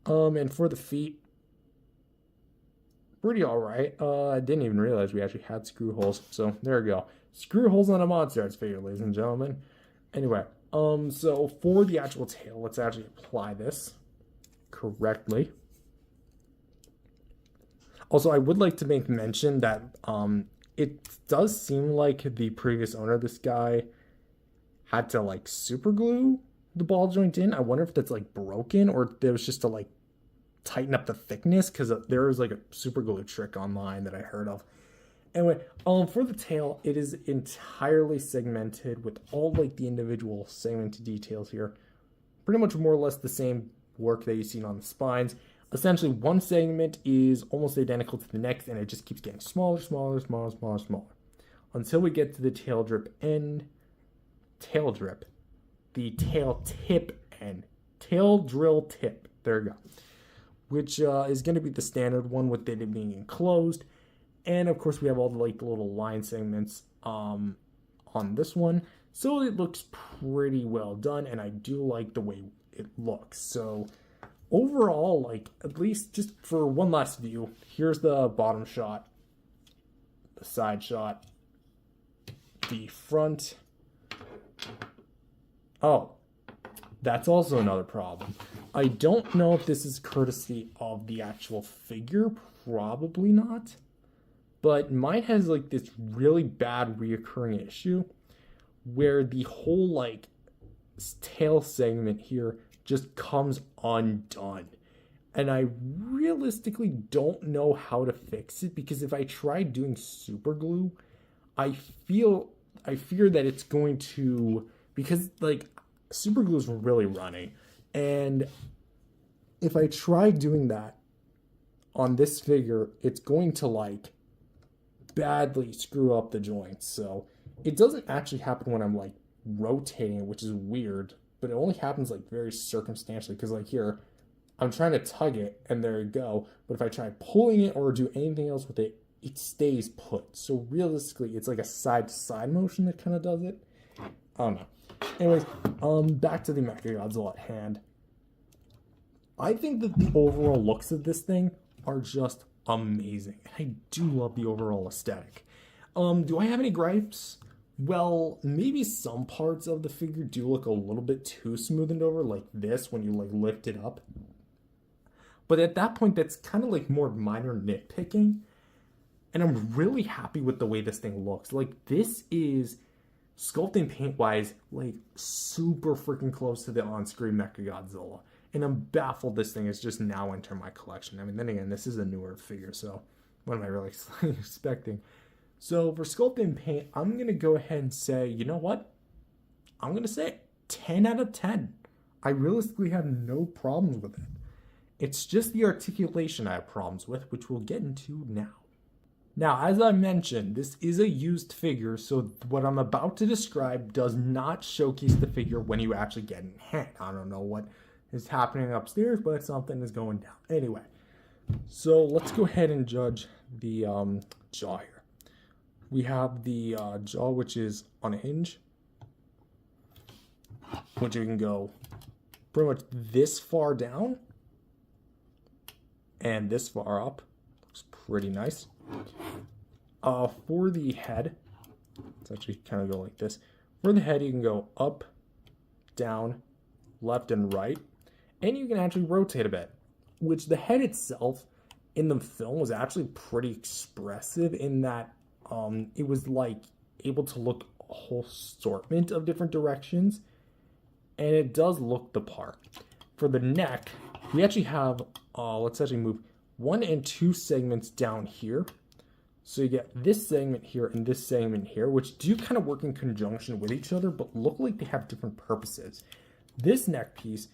And for the feet, pretty alright. I didn't even realize we actually had screw holes. So there we go. Screw holes on a MonsterArts figure, ladies and gentlemen. Anyway, so for the actual tail, let's actually apply this correctly. Also, I would like to make mention that it does seem like the previous owner of this guy had to like super glue the ball joint in. I wonder if that's like broken or there was just to like tighten up the thickness, because there was like a super glue trick online that I heard of. Anyway, for the tail, it is entirely segmented with all like the individual segmented details here. Pretty much more or less the same work that you've seen on the spines. Essentially, one segment is almost identical to the next, and it just keeps getting smaller, smaller, smaller, smaller, smaller. Until we get to the tail drip end. Tail drip. The tail tip end. Tail drill tip. There you go. Which is going to be the standard one with it being enclosed. And of course, we have all the like little line segments on this one. So it looks pretty well done, and I do like the way it looks. So overall, like, at least just for one last view, here's the bottom shot, the side shot, the front. Oh, that's also another problem. I don't know if this is courtesy of the actual figure, probably not. But mine has like this really bad reoccurring issue where the whole like tail segment here just comes undone. And I realistically don't know how to fix it, because if I try doing super glue, I fear that it's going to, because like super glue is really running, and if I try doing that on this figure, it's going to like badly screw up the joints. So it doesn't actually happen when I'm like rotating it, which is weird, but it only happens like very circumstantially, because like here I'm trying to tug it and there you go, but if I try pulling it or do anything else with it, it stays put. So realistically it's like a side to side motion that kind of does it. I don't know. Anyways, back to the MechaGodzilla at hand. I think that the overall looks of this thing are just amazing. I do love the overall aesthetic. Do I have any gripes? Well, maybe some parts of the figure do look a little bit too smoothed over, like this when you like lift it up. But at that point, that's kind of like more minor nitpicking. And I'm really happy with the way this thing looks. Like, this is sculpting paint wise, like super freaking close to the on-screen MechaGodzilla. And I'm baffled this thing is just now entering my collection. I mean, then again, this is a newer figure, so what am I really expecting? So for sculpting paint, I'm going to go ahead and say, you know what? I'm going to say 10 out of 10. I realistically have no problems with it. It's just the articulation I have problems with, which we'll get into now. Now, as I mentioned, this is a used figure, so what I'm about to describe does not showcase the figure when you actually get it in hand. I don't know what is happening upstairs, but something is going down. Anyway, so let's go ahead and judge the jaw here. We have the jaw, which is on a hinge, which you can go pretty much this far down and this far up. Looks pretty nice. For the head, let's actually kind of go like this. For the head, you can go up, down, left, and right, and you can actually rotate a bit, which the head itself in the film was actually pretty expressive in that it was like able to look a whole assortment of different directions, and it does look the part. For the neck, we actually have, let's actually move 1 and 2 segments down here. So you get this segment here and this segment here, which do kind of work in conjunction with each other, but look like they have different purposes. This neck piece,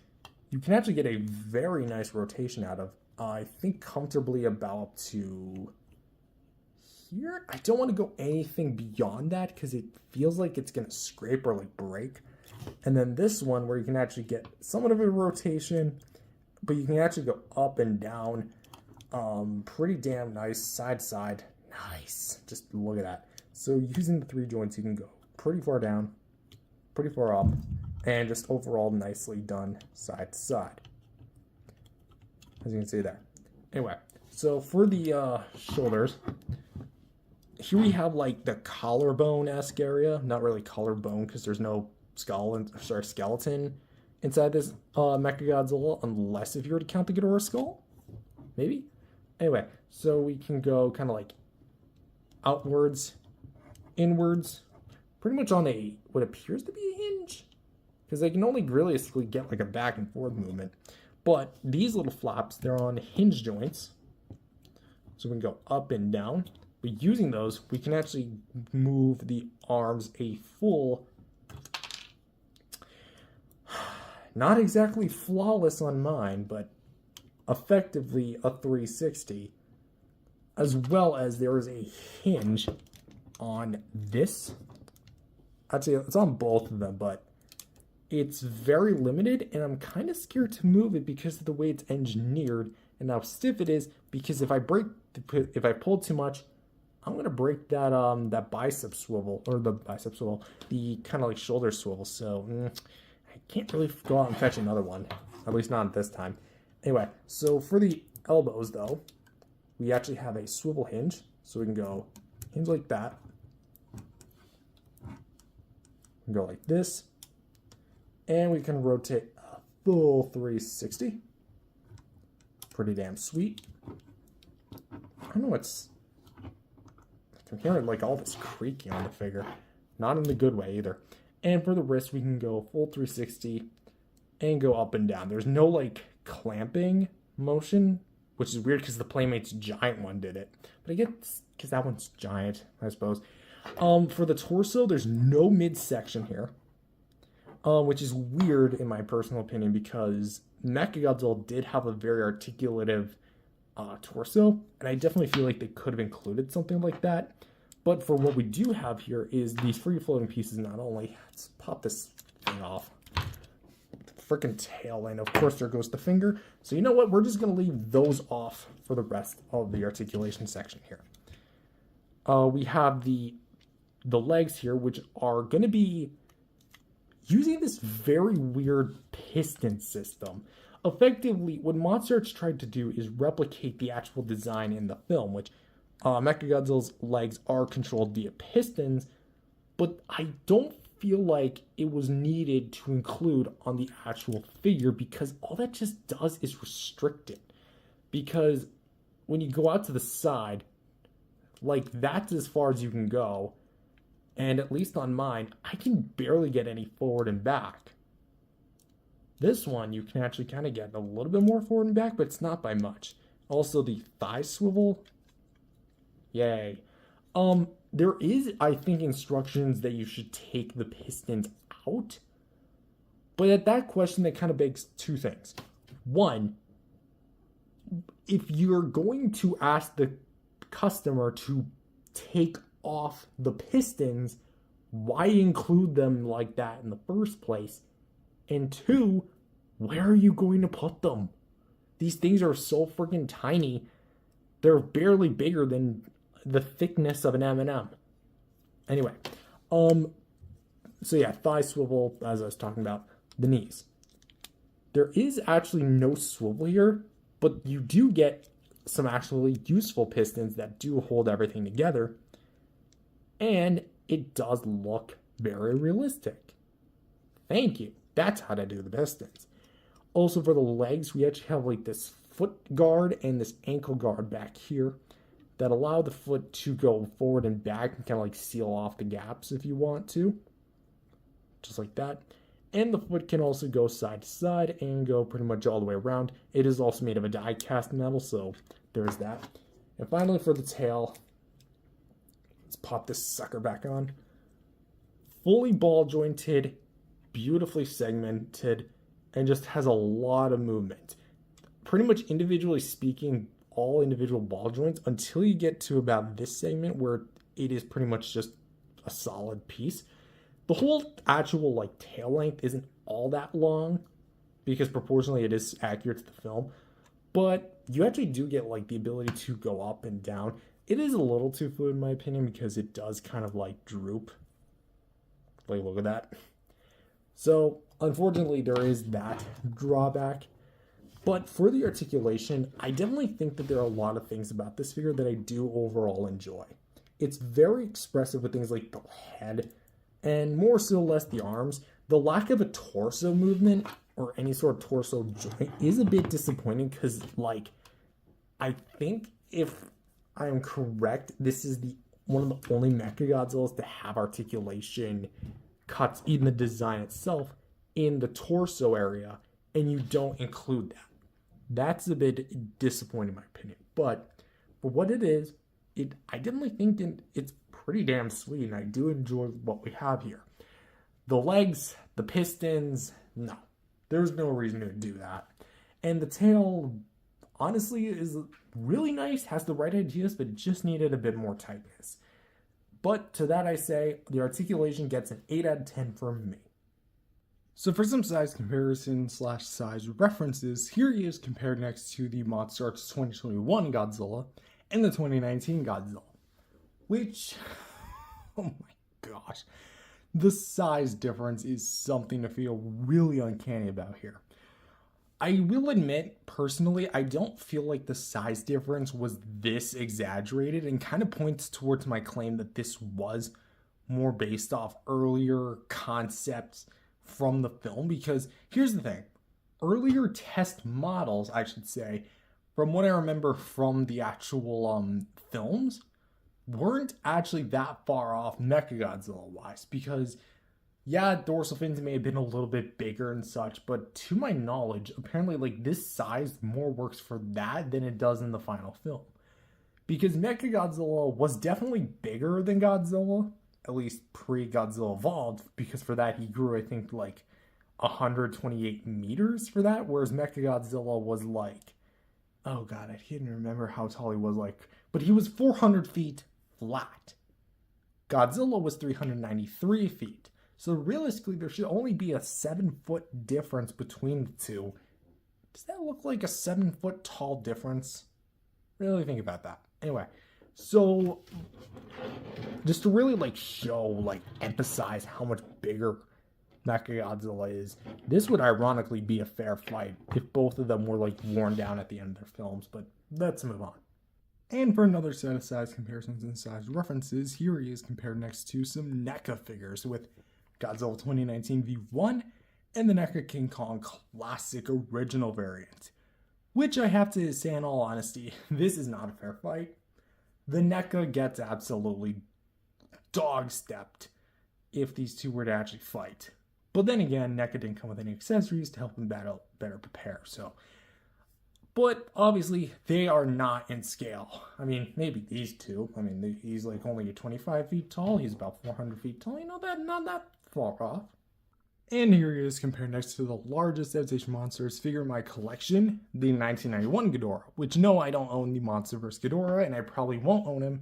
you can actually get a very nice rotation out of. I think comfortably about up to here. I don't want to go anything beyond that because it feels like it's going to scrape or like break. And then this one where you can actually get somewhat of a rotation, but you can actually go up and down. Pretty damn nice, side to side. Nice. Just look at that. So using the 3 joints, you can go pretty far down, pretty far up, and just overall nicely done side to side. As you can see there. Anyway, so for the shoulders, here we have like the collarbone-esque area. Not really collarbone because there's no skeleton inside this MechaGodzilla, unless if you were to count the Ghidorah skull. Maybe? Anyway, so we can go kind of like outwards, inwards, pretty much on a what appears to be a hinge, because they can only realistically get like a back and forth movement. But these little flaps, they're on hinge joints, so we can go up and down. But using those, we can actually move the arms a full, not exactly flawless on mine, but effectively a 360. As well as there is a hinge on this. Actually, it's on both of them, but it's very limited, and I'm kind of scared to move it because of the way it's engineered and how stiff it is. Because if I pull too much, I'm gonna break that that bicep swivel, or the kind of like shoulder swivel. So I can't really go out and fetch another one, at least not at this time. Anyway, so for the elbows, though, we actually have a swivel hinge. So we can go hinge like that. We can go like this. And we can rotate a full 360. Pretty damn sweet. I don't know what's... I'm hearing like all this creaking on the figure. Not in the good way either. And for the wrist, we can go full 360 and go up and down. There's no like clamping motion, which is weird because the Playmates giant one did it. But I guess because that one's giant, I suppose. For the torso, there's no midsection here. Which is weird in my personal opinion because MechaGodzilla did have a very articulative torso, and I definitely feel like they could have included something like that. But for what we do have here is these free-floating pieces. Not only, let's pop this thing off, the freaking tail, and of course there goes the finger. So you know what? We're just gonna leave those off for the rest of the articulation section here. We have the legs here, which are gonna be using this very weird piston system. Effectively, what MonsterArts tried to do is replicate the actual design in the film, which MechaGodzilla's legs are controlled via pistons, but I don't feel like it was needed to include on the actual figure because all that just does is restrict it. Because when you go out to the side, like that's as far as you can go. And at least on mine, I can barely get any forward and back. This one, you can actually kind of get a little bit more forward and back, but it's not by much. Also, the thigh swivel. Yay. There is, I think, instructions that you should take the pistons out. But at that question, that kind of begs two things. One, if you're going to ask the customer to take off the pistons, why include them like that in the first place? And two, where are you going to put them? These things are so freaking tiny. They're barely bigger than the thickness of an M&M. Anyway, so yeah, thigh swivel, as I was talking about, the knees. There is actually no swivel here, but you do get some actually useful pistons that do hold everything together. And it does look very realistic. Thank you. That's how to do the pistons. Also for the legs, we actually have like this foot guard and this ankle guard back here that allow the foot to go forward and back and kind of like seal off the gaps if you want to. Just like that. And the foot can also go side to side and go pretty much all the way around. It is also made of a die cast metal, so there's that. And finally for the tail, let's pop this sucker back on. Fully ball jointed, beautifully segmented, and just has a lot of movement. Pretty much individually speaking, all individual ball joints until you get to about this segment where it is pretty much just a solid piece. The whole actual like tail length isn't all that long because proportionally it is accurate to the film, but you actually do get like the ability to go up and down. It is a little too fluid in my opinion because it does kind of like droop. Like look at that. So unfortunately there is that drawback. But for the articulation, I definitely think that there are a lot of things about this figure that I do overall enjoy. It's very expressive with things like the head, and more so less the arms. The lack of a torso movement or any sort of torso joint is a bit disappointing because, like, I think if I am correct, this is one of the only MechaGodzillas to have articulation cuts in the design itself in the torso area, and you don't include that. That's a bit disappointing in my opinion. But for what it is, I definitely think it's pretty damn sweet, and I do enjoy what we have here. The legs, the pistons, no. There's no reason to do that. And the tail, honestly, is really nice, has the right ideas, but just needed a bit more tightness. But to that I say, the articulation gets an 8 out of 10 from me. So for some size comparison / size references, here he is compared next to the MonsterArts 2021 Godzilla and the 2019 Godzilla. Which, oh my gosh, the size difference is something to feel really uncanny about here. I will admit, personally, I don't feel like the size difference was this exaggerated and kind of points towards my claim that this was more based off earlier concepts from the film. Because here's the thing, earlier test models, I should say, from what I remember from the actual films, weren't actually that far off MechaGodzilla wise. Because yeah, dorsal fins may have been a little bit bigger and such, but to my knowledge, apparently like this size more works for that than it does in the final film. Because MechaGodzilla was definitely bigger than Godzilla, at least pre-Godzilla Evolved, because for that he grew, I think, like 128 meters for that, whereas MechaGodzilla was like, oh god, I can't remember how tall he was, like, but he was 400 feet flat. Godzilla was 393 feet. So realistically, there should only be a 7-foot difference between the two. Does that look like a 7-foot tall difference? Really think about that. Anyway, so just to really like show, like emphasize how much bigger MechaGodzilla is, this would ironically be a fair fight if both of them were like worn down at the end of their films, but let's move on. And for another set of size comparisons and size references, here he is compared next to some NECA figures with Godzilla 2019 V1 and the NECA King Kong Classic Original variant. Which I have to say in all honesty, this is not a fair fight. The NECA gets absolutely dog-stepped if these two were to actually fight. But then again, NECA didn't come with any accessories to help them better prepare, so. But obviously, they are not in scale. I mean, maybe these two. I mean, he's like only 25 feet tall. He's about 400 feet tall. You know, that not that far off. And here he is compared next to the largest SH Monsters figure in my collection, the 1991 Ghidorah. Which, no, I don't own the MonsterVerse Ghidorah, and I probably won't own him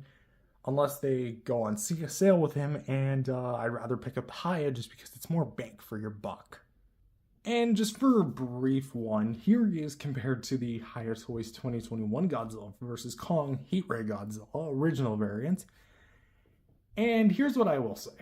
unless they go on sale with him, and I'd rather pick up Haya just because it's more bang for your buck. And just for a brief one, here he is compared to the Higher Toys 2021 Godzilla vs. Kong Heat Ray Godzilla original variant. And here's what I will say.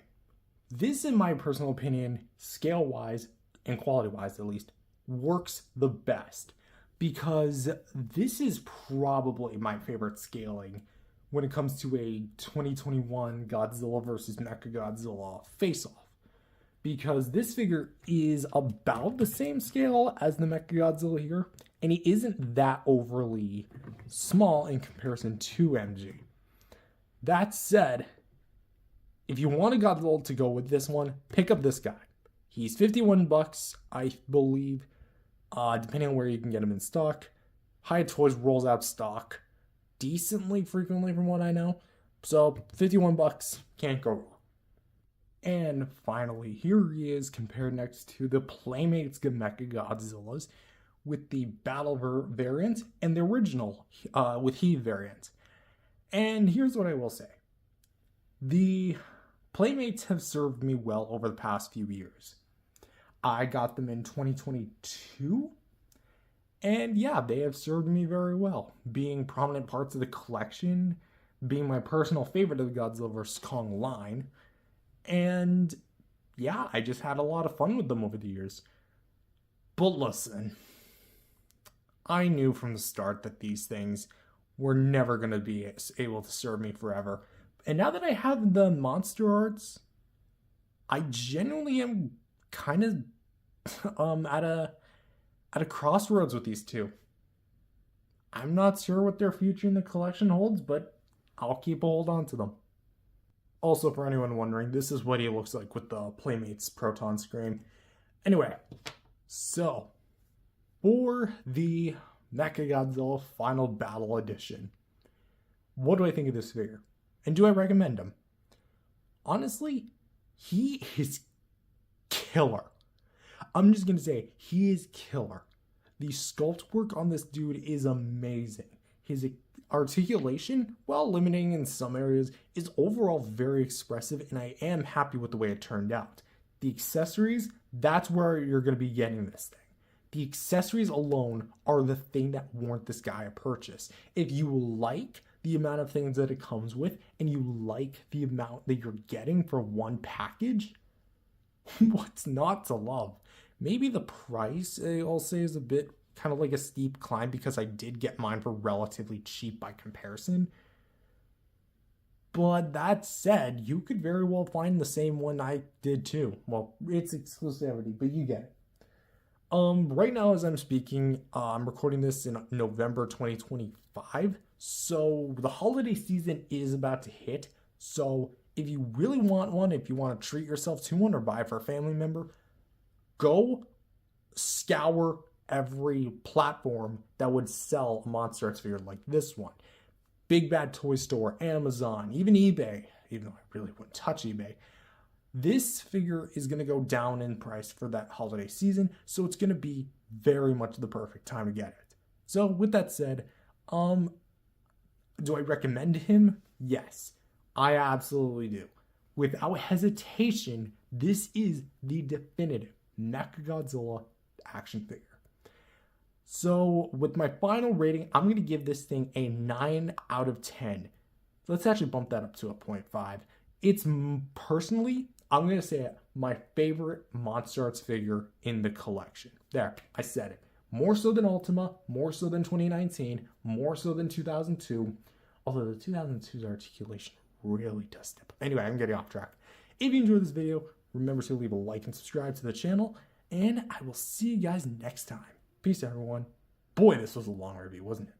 This, in my personal opinion, scale-wise and quality-wise at least, works the best. Because this is probably my favorite scaling when it comes to a 2021 Godzilla vs. MechaGodzilla face-off. Because this figure is about the same scale as the MechaGodzilla here, and he isn't that overly small in comparison to MG. That said, if you want a Godzilla to go with this one, pick up this guy. He's $51, I believe, depending on where you can get him in stock. High Toys rolls out stock decently frequently from what I know. So, $51, can't go wrong. And finally, here he is compared next to the Playmates MechaGodzillas with the Battle variant and the original with Heave variant. And here's what I will say. The Playmates have served me well over the past few years. I got them in 2022. And yeah, they have served me very well, being prominent parts of the collection, being my personal favorite of the Godzilla vs. Kong line. And yeah, I just had a lot of fun with them over the years. But listen, I knew from the start that these things were never going to be able to serve me forever. And now that I have the MonsterArts, I genuinely am kind of at a crossroads with these two. I'm not sure what their future in the collection holds, but I'll keep a hold on to them. Also, for anyone wondering, this is what he looks like with the Playmates Proton Scream. Anyway, so for the MechaGodzilla Final Battle Edition, what do I think of this figure? And do I recommend him? Honestly, he is killer. I'm just going to say, he is killer. The sculpt work on this dude is amazing. His articulation, while limiting in some areas, is overall very expressive, and I am happy with the way it turned out. The accessories, that's where you're going to be getting this thing. The accessories alone are the thing that warrant this guy a purchase. If you like the amount of things that it comes with, and you like the amount that you're getting for one package, what's not to love? Maybe the price, I'll say, is a bit kind of like a steep climb because I did get mine for relatively cheap by comparison. But that said, you could very well find the same one I did too. Well, it's exclusivity, but you get it. Right now, as I'm speaking, I'm recording this in November 2025. So the holiday season is about to hit. So if you really want one, if you want to treat yourself to one or buy for a family member, go scour every platform that would sell a MonsterArts figure like this one. Big Bad Toy Store, Amazon, even eBay, even though I really wouldn't touch eBay. This figure is going to go down in price for that holiday season, so it's going to be very much the perfect time to get it. So with that said, do I recommend him? Yes, I absolutely do. Without hesitation, this is the definitive MechaGodzilla action figure. So with my final rating, I'm going to give this thing a 9 out of 10. Let's actually bump that up to a 0.5. It's personally, I'm going to say it, my favorite MonsterArts figure in the collection. There, I said it. More so than Ultima, more so than 2019, more so than 2002. Although the 2002's articulation really does step up. Anyway, I'm getting off track. If you enjoyed this video, remember to leave a like and subscribe to the channel. And I will see you guys next time. Peace, everyone. Boy, this was a long review, wasn't it?